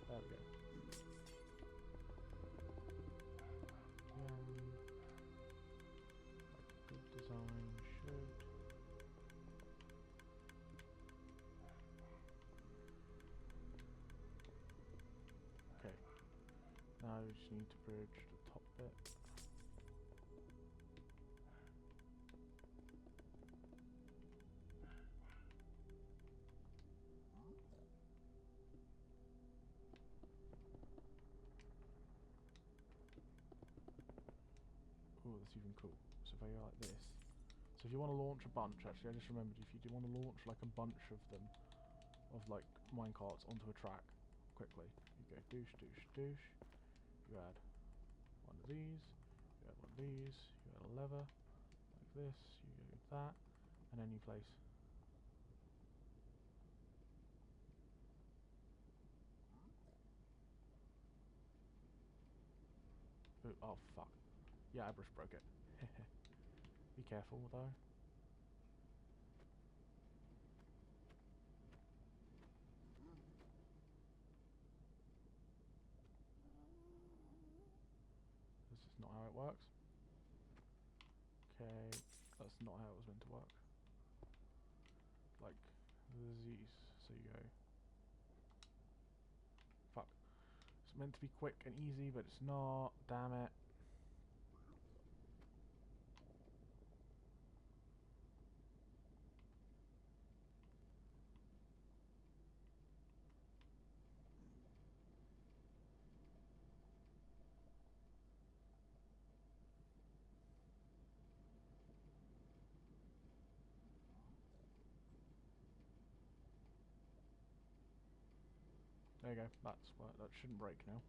S1: There we go. Good design should... Okay. Now we just need to bridge the top bit. Oh, that's even cool. So if I go like this. So if you want to launch a bunch, actually I just remembered, if you do want to launch like a bunch of them, of like minecarts onto a track, quickly, you go doosh. You add one of these, you add one of these, you add a lever, like this, you go that, and then you place. Ooh, oh fuck. Yeah, Airbrush broke it. Be careful though. This is not how it works. Okay, that's not how it was meant to work. Like these, so you go. Fuck. It's meant to be quick and easy, but it's not. Damn it. There you go. That's what. That shouldn't break now.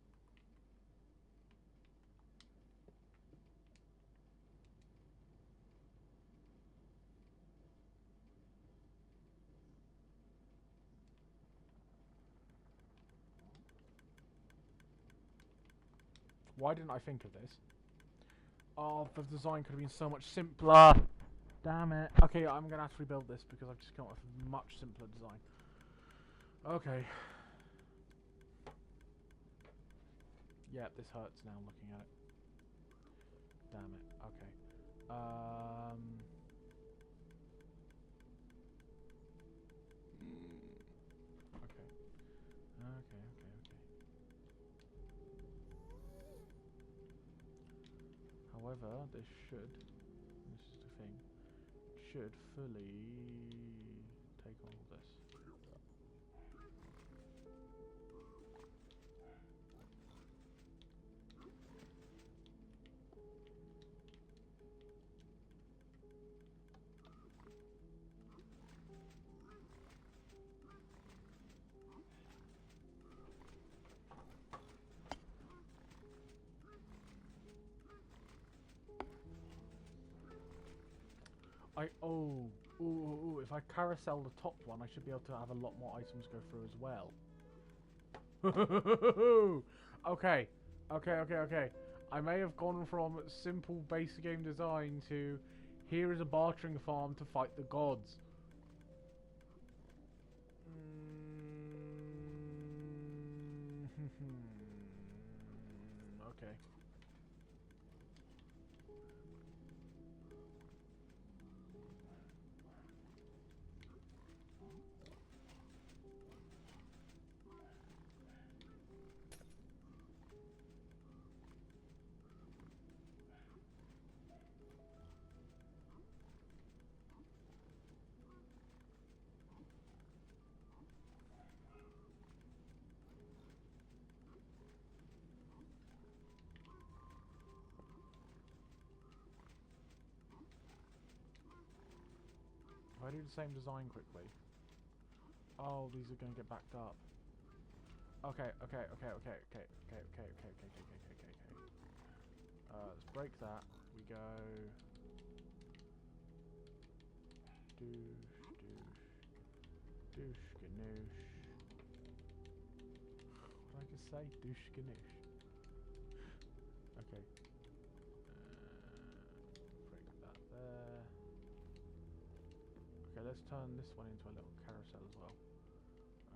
S1: Why didn't I think of this? Oh, the design could have been so much simpler. Damn it. Okay, I'm gonna have to rebuild this because I've just come up with a much simpler design. Okay. Yeah, this hurts now looking at it. Damn it. Okay. Okay. However, this is the should fully take on all this. If I carousel the top one, I should be able to have a lot more items go through as well. Okay. I may have gone from simple basic game design to here is a bartering farm to fight the gods. Okay. If I do the same design quickly. Oh, these are going to get backed up. Okay. Let's break that. We go. Douche, ganoosh. What did I just say? Douche, ganoosh. Okay. Break that there. Okay, let's turn this one into a little carousel as well.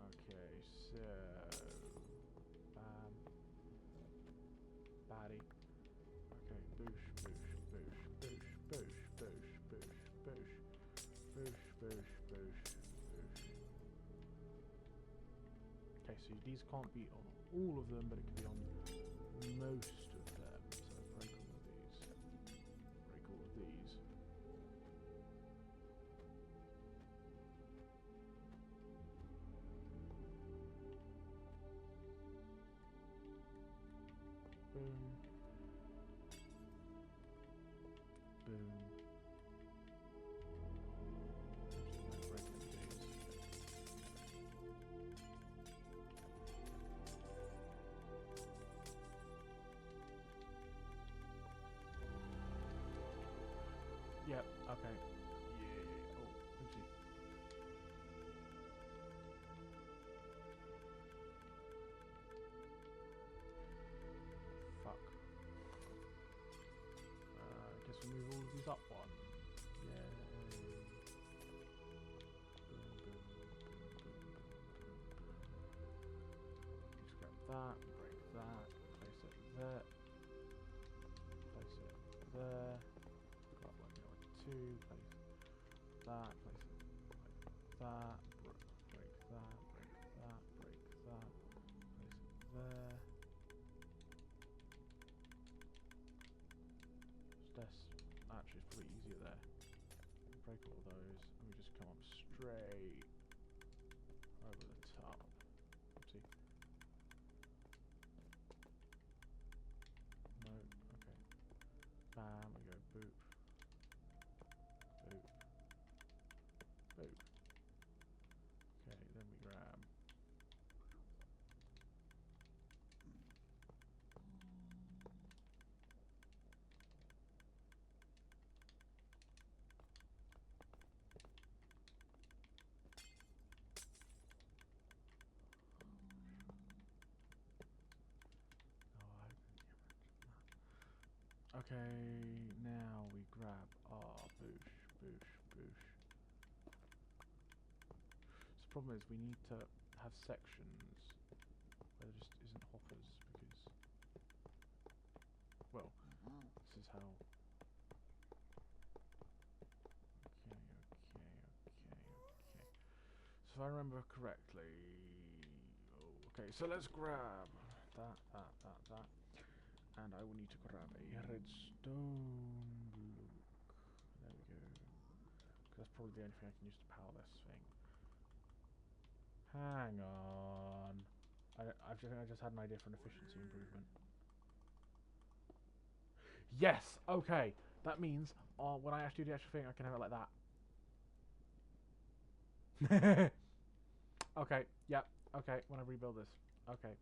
S1: Okay, so bam, batty. Okay, boosh, boosh, boosh, boosh, boosh, boosh, boosh, boosh, boosh, boosh, boosh, boosh. Okay, so these can't be on all of them, but it can be on most of them. So break all of these. Break all of these. Boom. Boom. Yep, okay. Yeah. Oh, oopsie. Fuck. I guess we move all of these up one. Yay. Boom, boom, boom, boom, boom. Scrap that, break that, place it there. Place it there. Got one, two, place that, place it like that, break that, break that, break that, place it there. Actually, it's probably easier there. Break all those, and we just come up straight over the top. Oopsie. No, okay. Bam, we go boop. Boop. Boop. Okay, then we grab. Okay, now we grab our boosh, boosh, boosh. So the problem is we need to have sections where there just isn't hoppers because, well, this is how. Okay. So if I remember correctly, okay, so let's grab that. And I will need to grab a redstone block. There we go. probably the only thing I can use to power this thing. Hang on. I just had an idea for an efficiency improvement. Yes! Okay! That means when I actually do the extra thing, I can have it like that. Okay, yep. Okay, when I rebuild this. Okay.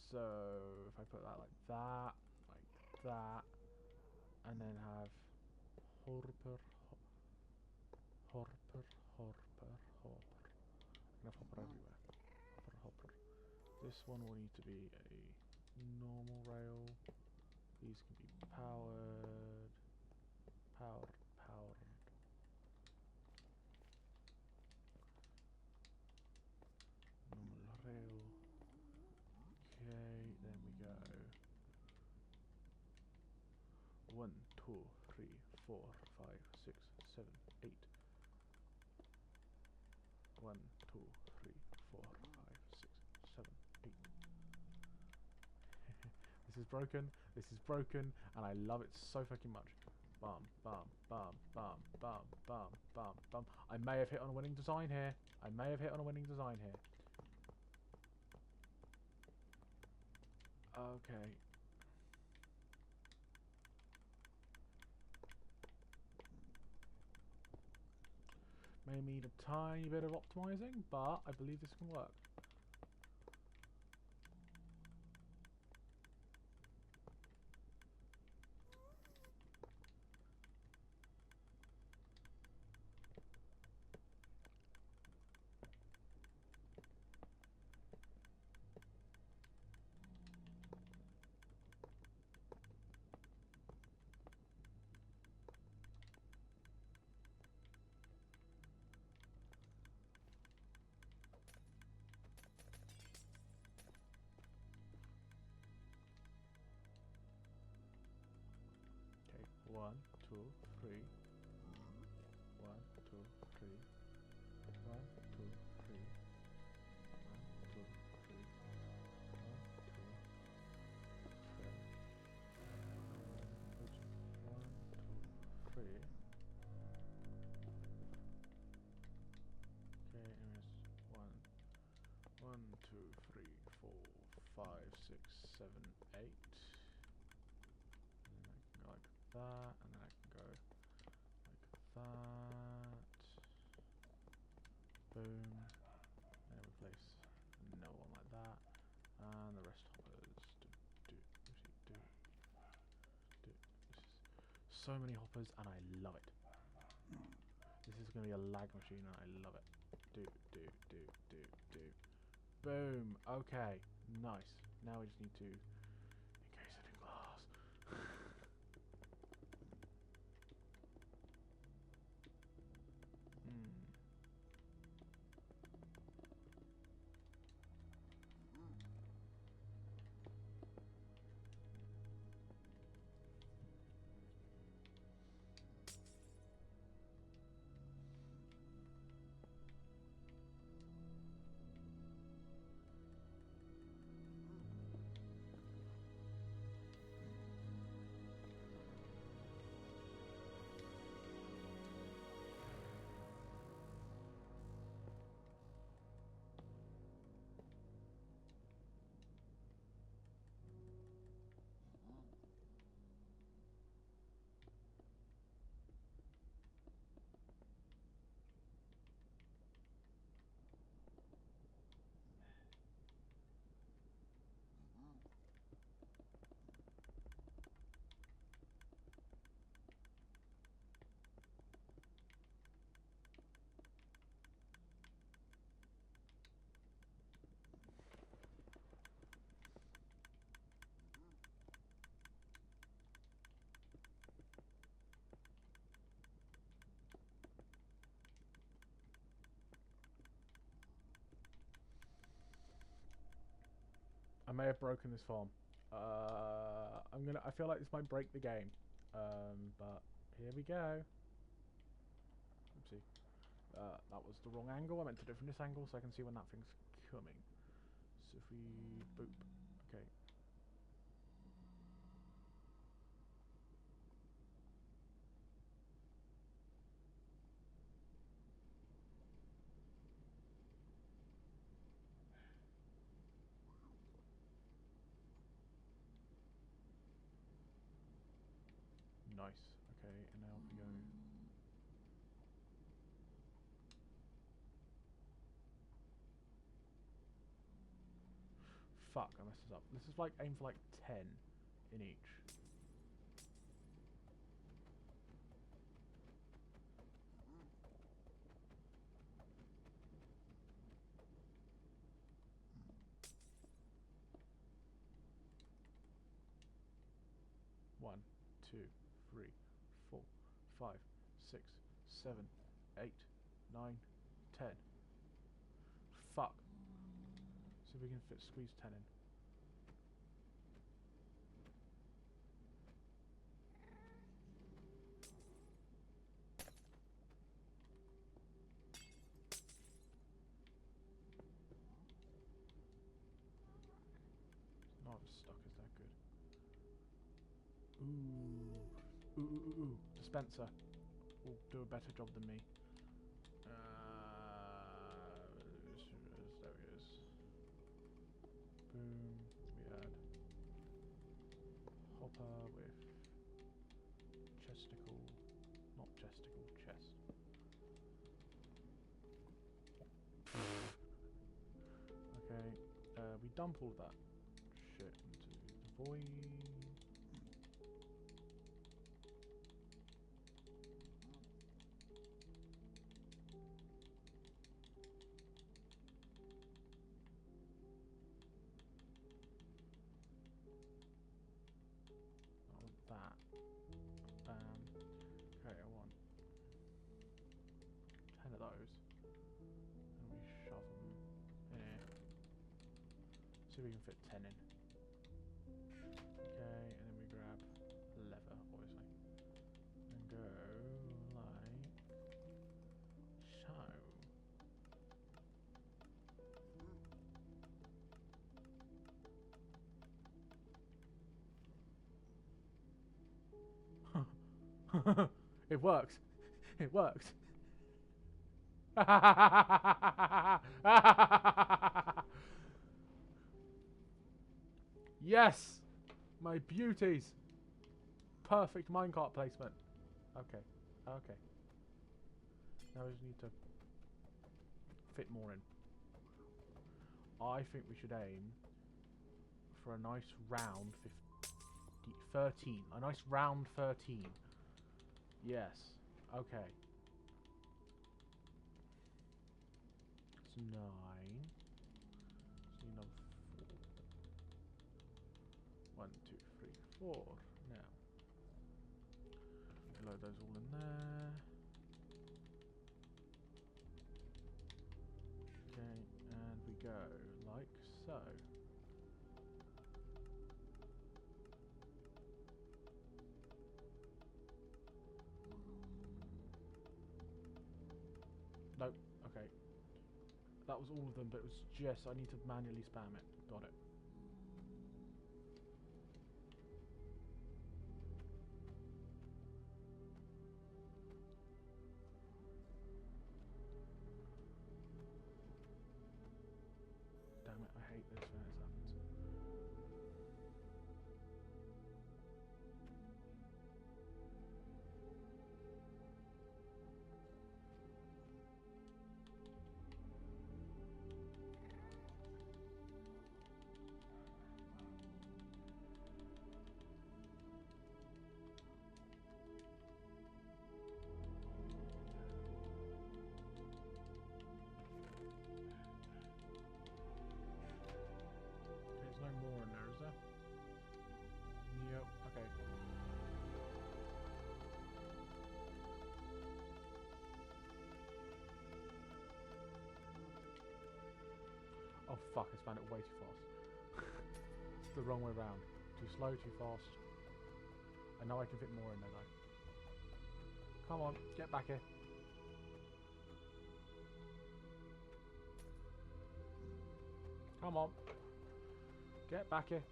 S1: So if I put that like that, and then have Horper, Horper, Horper, Hopper. I'm gonna have Hopper everywhere. Hopper, Hopper. This one will need to be a normal rail. These can be powered, powered. Normal rail. Okay, then we go 1, 2, 3, 4, 5, 6, 7, 8. 1, 2, 3, 4, 5, 6, 7, 8. This is broken. This is broken, and I love it so fucking much. Bum, bum, bum, bum, bum, bum, bum, bum. I may have hit on a winning design here. I may have hit on a winning design here. Okay. May need a tiny bit of optimizing, but I believe this can work. Okay, 1, 2, 3. 1, 2, 3. 1, 2, 3. 1, 2, 3. 1, 2, 3. 1, 2, 3. Okay, and it's 1, 2, 3, 4, 5, 6, 7, 8. And then I can go like that, and then I can go like that. Boom. And then replace another one like that. And the rest hoppers. So many hoppers, and I love it. This is going to be a lag machine, and I love it. Boom. Okay. Nice. Now we just need to encase it in glass. I may have broken this farm. I feel like this might break the game. But here we go. Oopsie. That was the wrong angle. I meant to do it from this angle so I can see when that thing's coming. So if we boop. Okay. Nice. Okay, and now if we go... Fuck, I messed this up. Let's just like aim for like 10 in each. One, 2, 3, 4, 5, 6, 7, 8, 9, 10. Fuck. See if we can squeeze 10 in. Not as stuck as that good. Ooh. Dispenser will do a better job than me. There he is. Boom. We add hopper with chesticle. Not chesticle, chest. Okay. We dump all that shit into the void. That. Okay, I want 10 of those. And we shove them in here. See if we can fit 10 in. Okay, and then we grab leather, obviously. And go like so. It works. It works. Yes! My beauties! Perfect minecart placement. Okay. Okay. Now we just need to fit more in. I think we should aim for a nice round 13. A nice round 13. Yes. Okay. It's 9. Just need another 4. 1, 2, 3, 4. Now. Load those all in there. Okay, and we go like so. Nope, okay. That was all of them, but it was just, I need to manually spam it. Got it. Damn it, I hate this when this happens. There's no more in there, is there? Yep, okay. Oh fuck, I spanned it way too fast. It's the wrong way round. Too slow, too fast. I know I can fit more in there though. Come on, get back here. Come on. Get back here.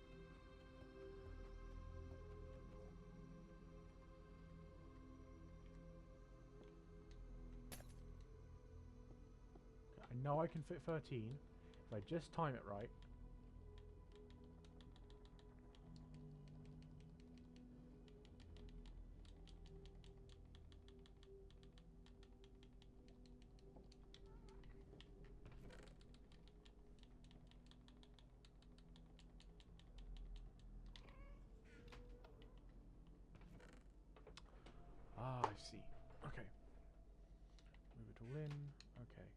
S1: Okay, I know I can fit 13 if I just time it right. see. Okay. Move it all in. Okay.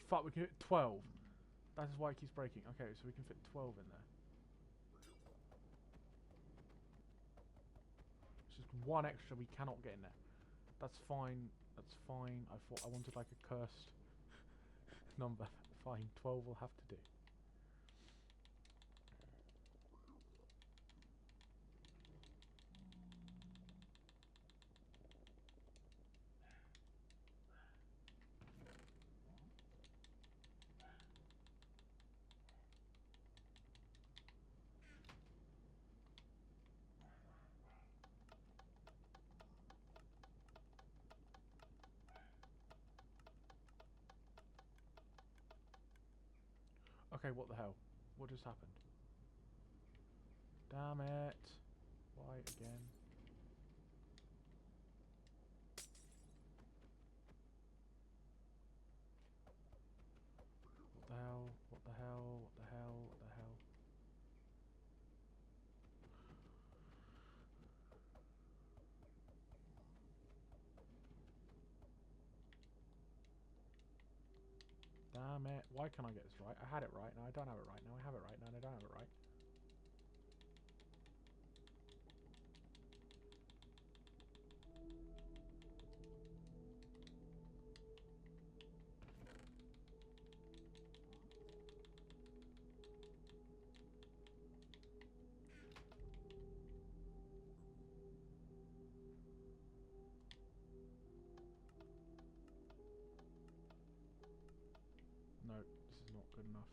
S1: Fuck, we can fit 12. That is why it keeps breaking. Okay, so we can fit 12 in there. It's just one extra we cannot get in there. That's fine. That's fine. I thought I wanted like a cursed number. Fine, 12 will have to do. Okay, what the hell? What just happened? Damn it. Why again? What the hell? What the hell? What the hell? What the hell? Damn it. Why can't I get this right? I had it right, now I don't have it right, now I have it right, now I don't have it right. No, this is not good enough.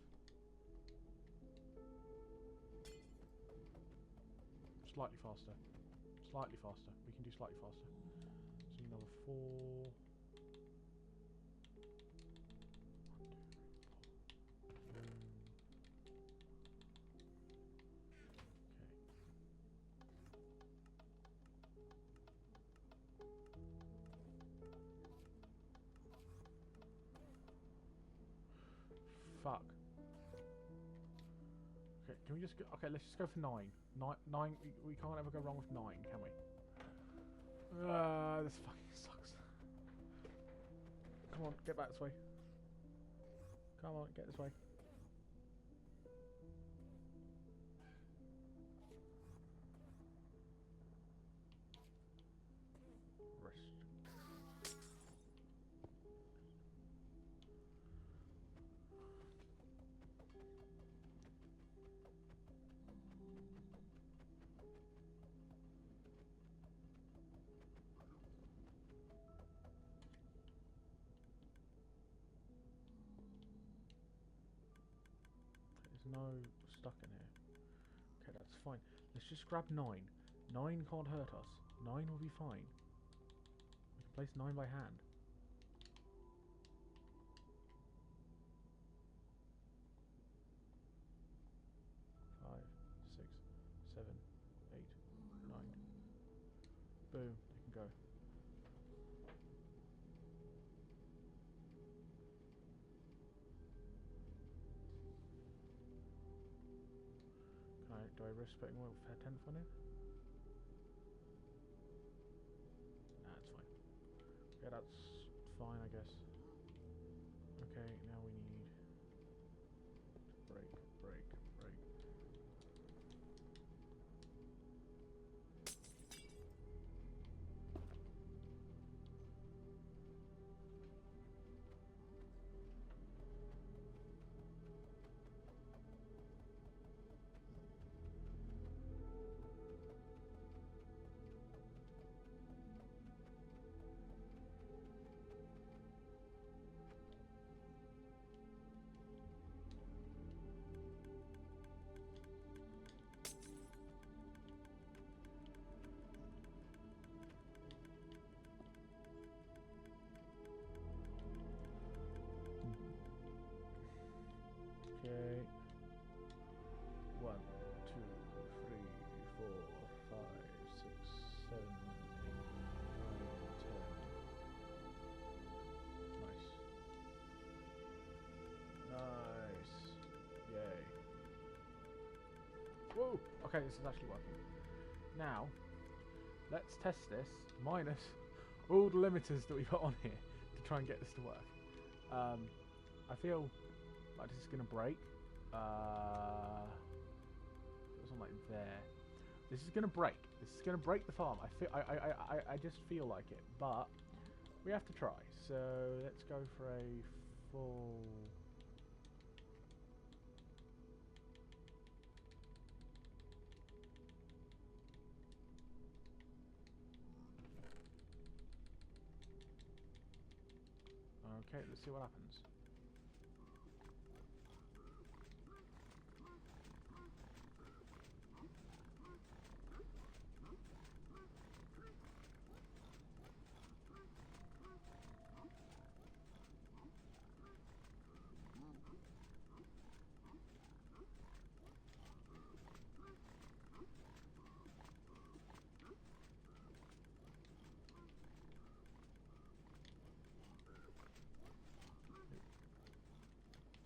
S1: Slightly faster. Slightly faster. We can do slightly faster. So another 4. 1, 2, 3, 4. Okay. Fuck. Okay, can we just go... Okay, let's just go for 9. 9, we can't ever go wrong with 9, can we? This fucking sucks. Come on, get back this way. Come on, get this way. Rest. There's no stuck in here. Okay, that's fine. Let's just grab 9. 9 can't hurt us. 9 will be fine. We can place 9 by hand. Five, 6, 7, 8, 9. Boom, they can go. Do I risk putting more fair 10th on it? Nah, it's fine. Yeah, that's fine, I guess. Okay, now we need break, break, break. Okay, this is actually working. Now, let's test this minus all the limiters that we put on here to try and get this to work. I feel like this is going to break. It was on like there. This is going to break. This is going to break the farm. I just feel like it, but we have to try. So let's go for a full. Okay, let's see what happens.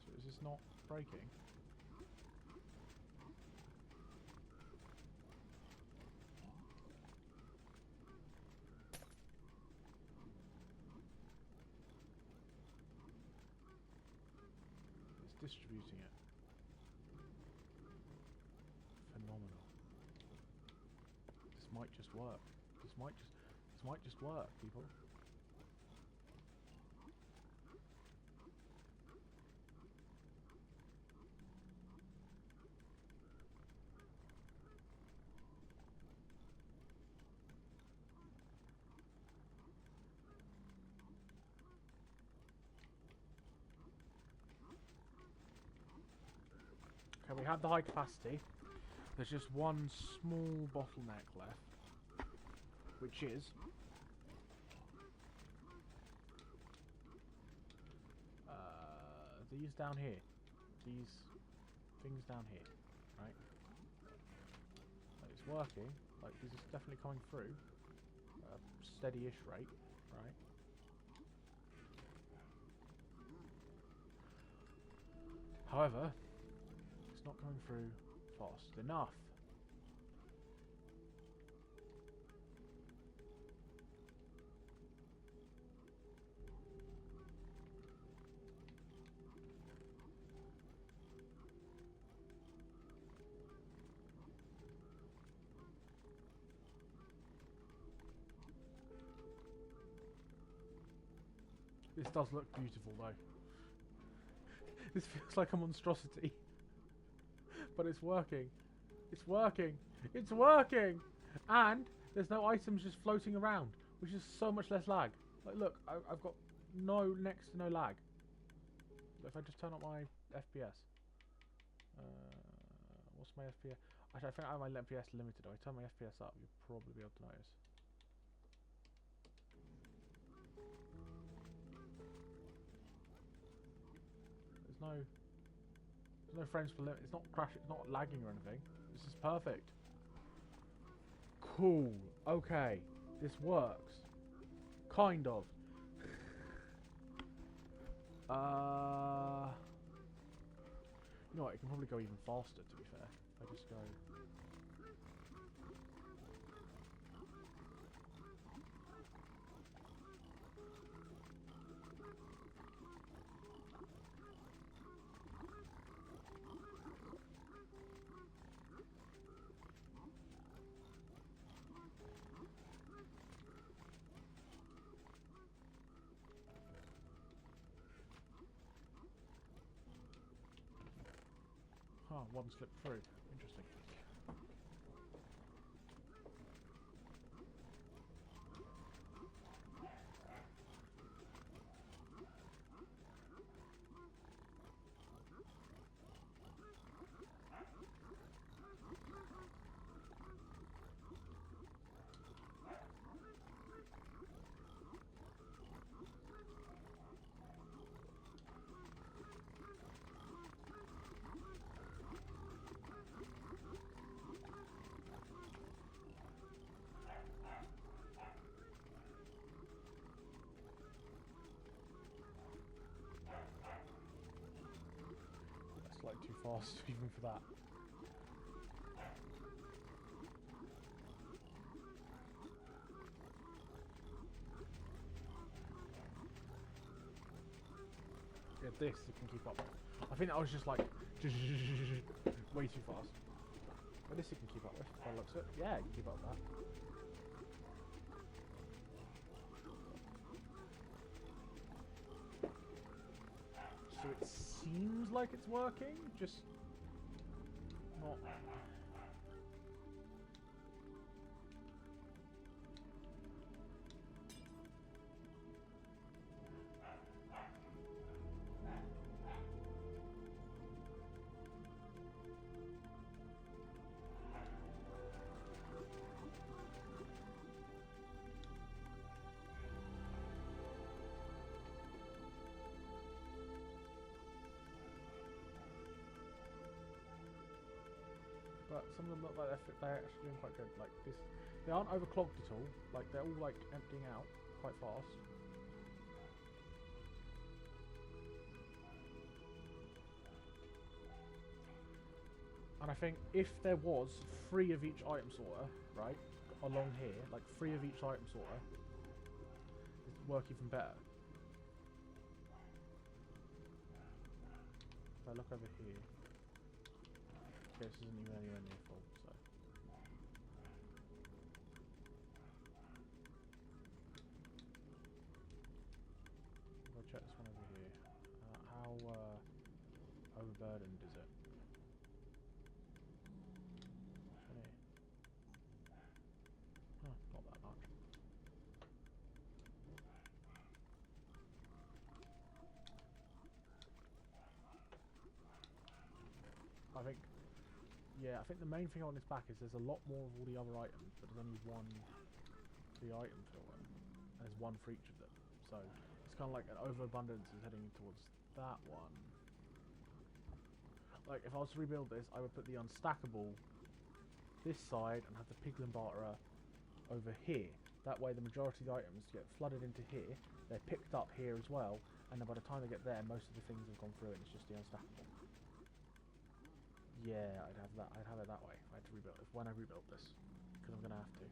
S1: So is this not breaking? It's distributing it. Phenomenal. This might just work. This might just work, people. Okay, we have the high capacity. There's just one small bottleneck left, which is these down here. These things down here, right? Like it's working. Like these are definitely coming through at a steady-ish rate, right? However, it's not coming through fast enough. This does look beautiful though. This feels like a monstrosity. But it's working. It's working. It's working! And there's no items just floating around, which is so much less lag. Like look, I've got next to no lag. If I just turn up my FPS. What's my FPS? Actually, I think I have my FPS limited. If I turn my FPS up, you'll probably be able to notice. There's no frames per limit. It's not crashing. It's not lagging or anything. This is perfect. Cool. Okay, this works. Kind of. You know what? It can probably go even faster. To be fair, I just go. Huh, one slipped through. Interesting. That's like too fast even for that. Yeah, this it can keep up. I think that was just like way too fast. But this it can keep up with. By the looks of it, yeah, you can keep up with that. So it seems like it's working, just not. But some of them look like they're actually doing quite good. Like this, they aren't overclocked at all. Like they're all like emptying out quite fast. And I think if there was 3 of each item sorter, right, along here, like 3 of each item sorter, it'd work even better. If I look over here, okay, this isn't even anywhere near full, so. I'll check this one over here. How overburdened is it? Oh, not that much. I think, yeah, I think the main thing on this back is there's a lot more of all the other items, but there's only one for the item filter. There's one for each of them. So it's kind of like an overabundance is heading towards that one. Like if I was to rebuild this, I would put the unstackable this side and have the piglin barterer over here. That way the majority of the items get flooded into here, they're picked up here as well, and then by the time they get there, most of the things have gone through and it's just the unstackable. Yeah, I'd have that. I'd have it that way. I had to rebuild it when I rebuilt this, because I'm gonna have to.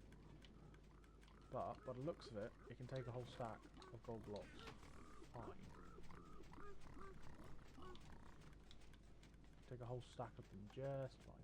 S1: But by the looks of it, it can take a whole stack of gold blocks. Fine. Take a whole stack of them just fine.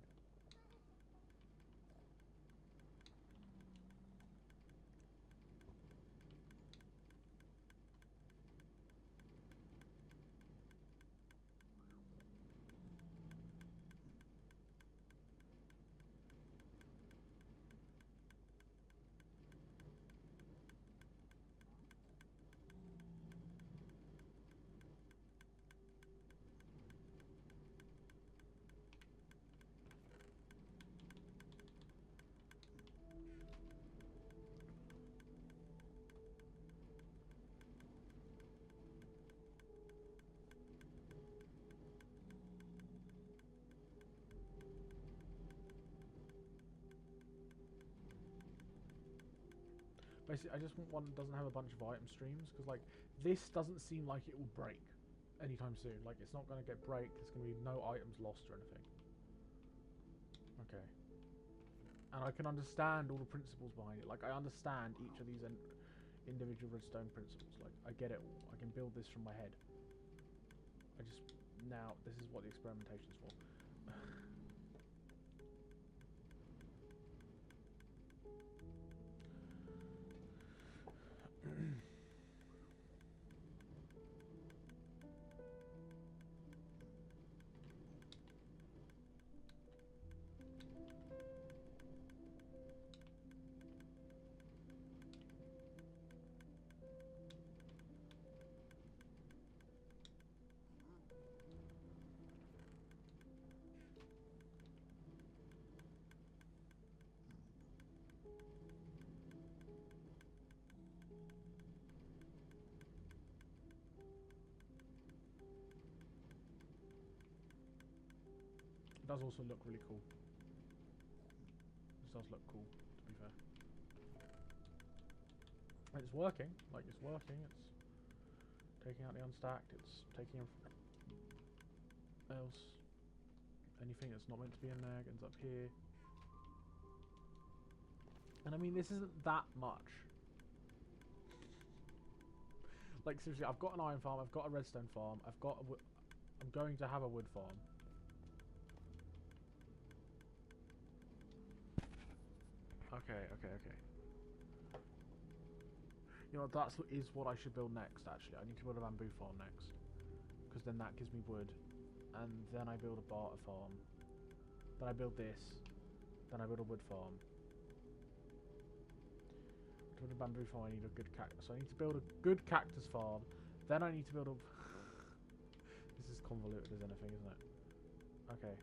S1: Basically, I just want one that doesn't have a bunch of item streams, because like this doesn't seem like it will break anytime soon. Like it's not going to get break. There's going to be no items lost or anything. Okay. And I can understand all the principles behind it. Like I understand each of these individual redstone principles. Like I get it all. I can build this from my head. I just now this is what the experimentation's for. It does also look really cool. This does look cool, to be fair. And it's working. Like, it's working. It's taking out the unstacked. It's taking everything else. Anything that's not meant to be in there ends up here. And I mean, this isn't that much. Like seriously, I've got an iron farm, I've got a redstone farm, I'm going to have a wood farm. Okay. You know, that's what I should build next, actually. I need to build a bamboo farm next. Because then that gives me wood. And then I build a barter farm. Then I build this. Then I build a wood farm. To build a bamboo farm, I need a good cactus. So I need to build a good cactus farm. Then I need to build a... This is convoluted as anything, isn't it? Okay.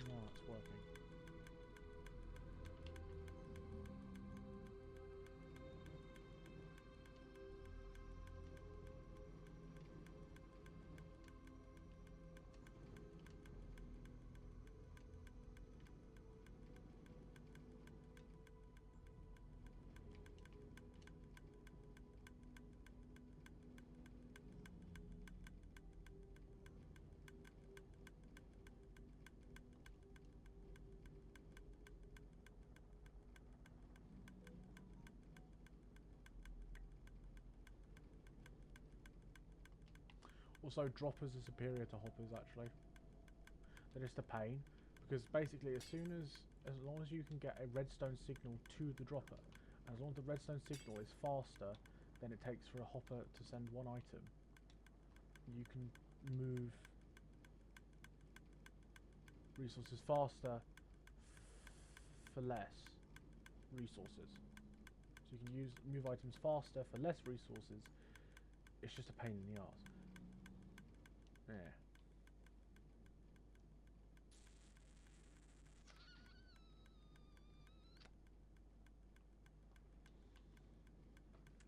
S1: No, it's working. Also, droppers are superior to hoppers, actually. They're just a pain. Because basically, as long as you can get a redstone signal to the dropper, and as long as the redstone signal is faster than it takes for a hopper to send one item, you can move resources faster for less resources. So you can move items faster for less resources. It's just a pain in the arse. Yeah.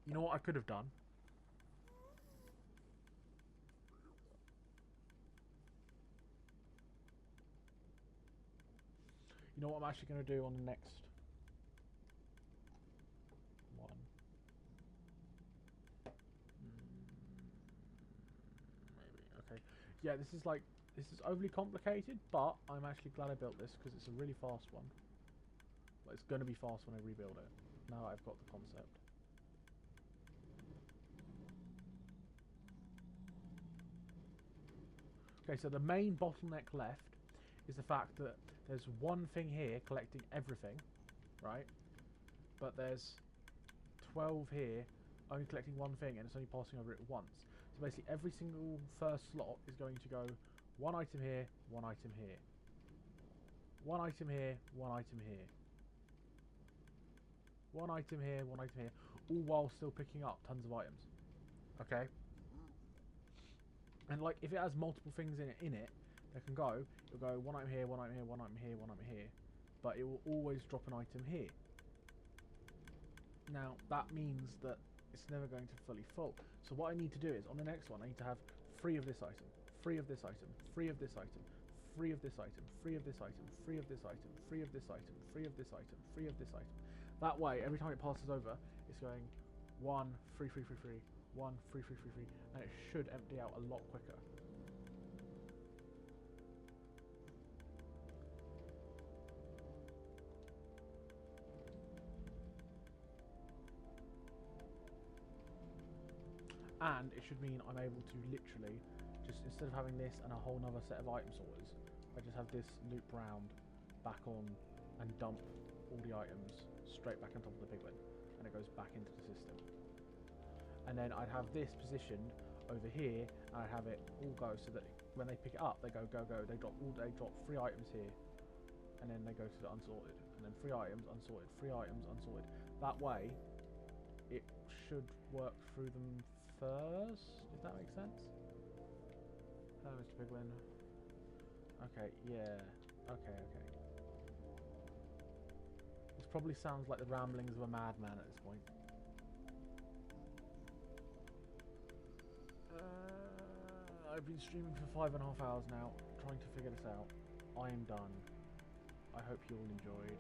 S1: You know what I could have done? You know what I'm actually going to do on the next one? Maybe. Okay. Yeah, this is overly complicated, but I'm actually glad I built this because it's a really fast one. Well, it's going to be fast when I rebuild it. Now I've got the concept. Okay, so the main bottleneck left is the fact that there's one thing here collecting everything, right? But there's 12 here only collecting one thing and it's only passing over it once. So basically every single first slot is going to go one item here, one item here. One item here, one item here. One item here, one item here. All while still picking up tons of items. Okay? And like if it has multiple things in it that can go, it'll go one item here, one item here, one item here, one item here. But it will always drop an item here. Now that means that it's never going to fully full. So what I need to do is on the next one I need to have 3 of this item, 3 of this item, 3 of this item, 3 of this item, 3 of this item, 3 of this item, 3 of this item, 3 of this item, 3 of this item. That way every time it passes over it's going 1, 3, 3, 3, 3, 1, 3, 3, 3, 3, and it should empty out a lot quicker. And it should mean I'm able to literally just, instead of having this and a whole nother set of item sorters, I just have this loop round, back on, and dump all the items straight back on top of the piglin, and it goes back into the system. And then I'd have this positioned over here, and I'd have it all go so that when they pick it up, they go go go. They drop 3 items here, and then they go to the unsorted, and then 3 items unsorted, 3 items unsorted. That way, it should work through them first, if that makes sense. Hello, Mr. Piglin. Okay, yeah. Okay. This probably sounds like the ramblings of a madman at this point. I've been streaming for 5.5 hours now, trying to figure this out. I am done. I hope you all enjoyed.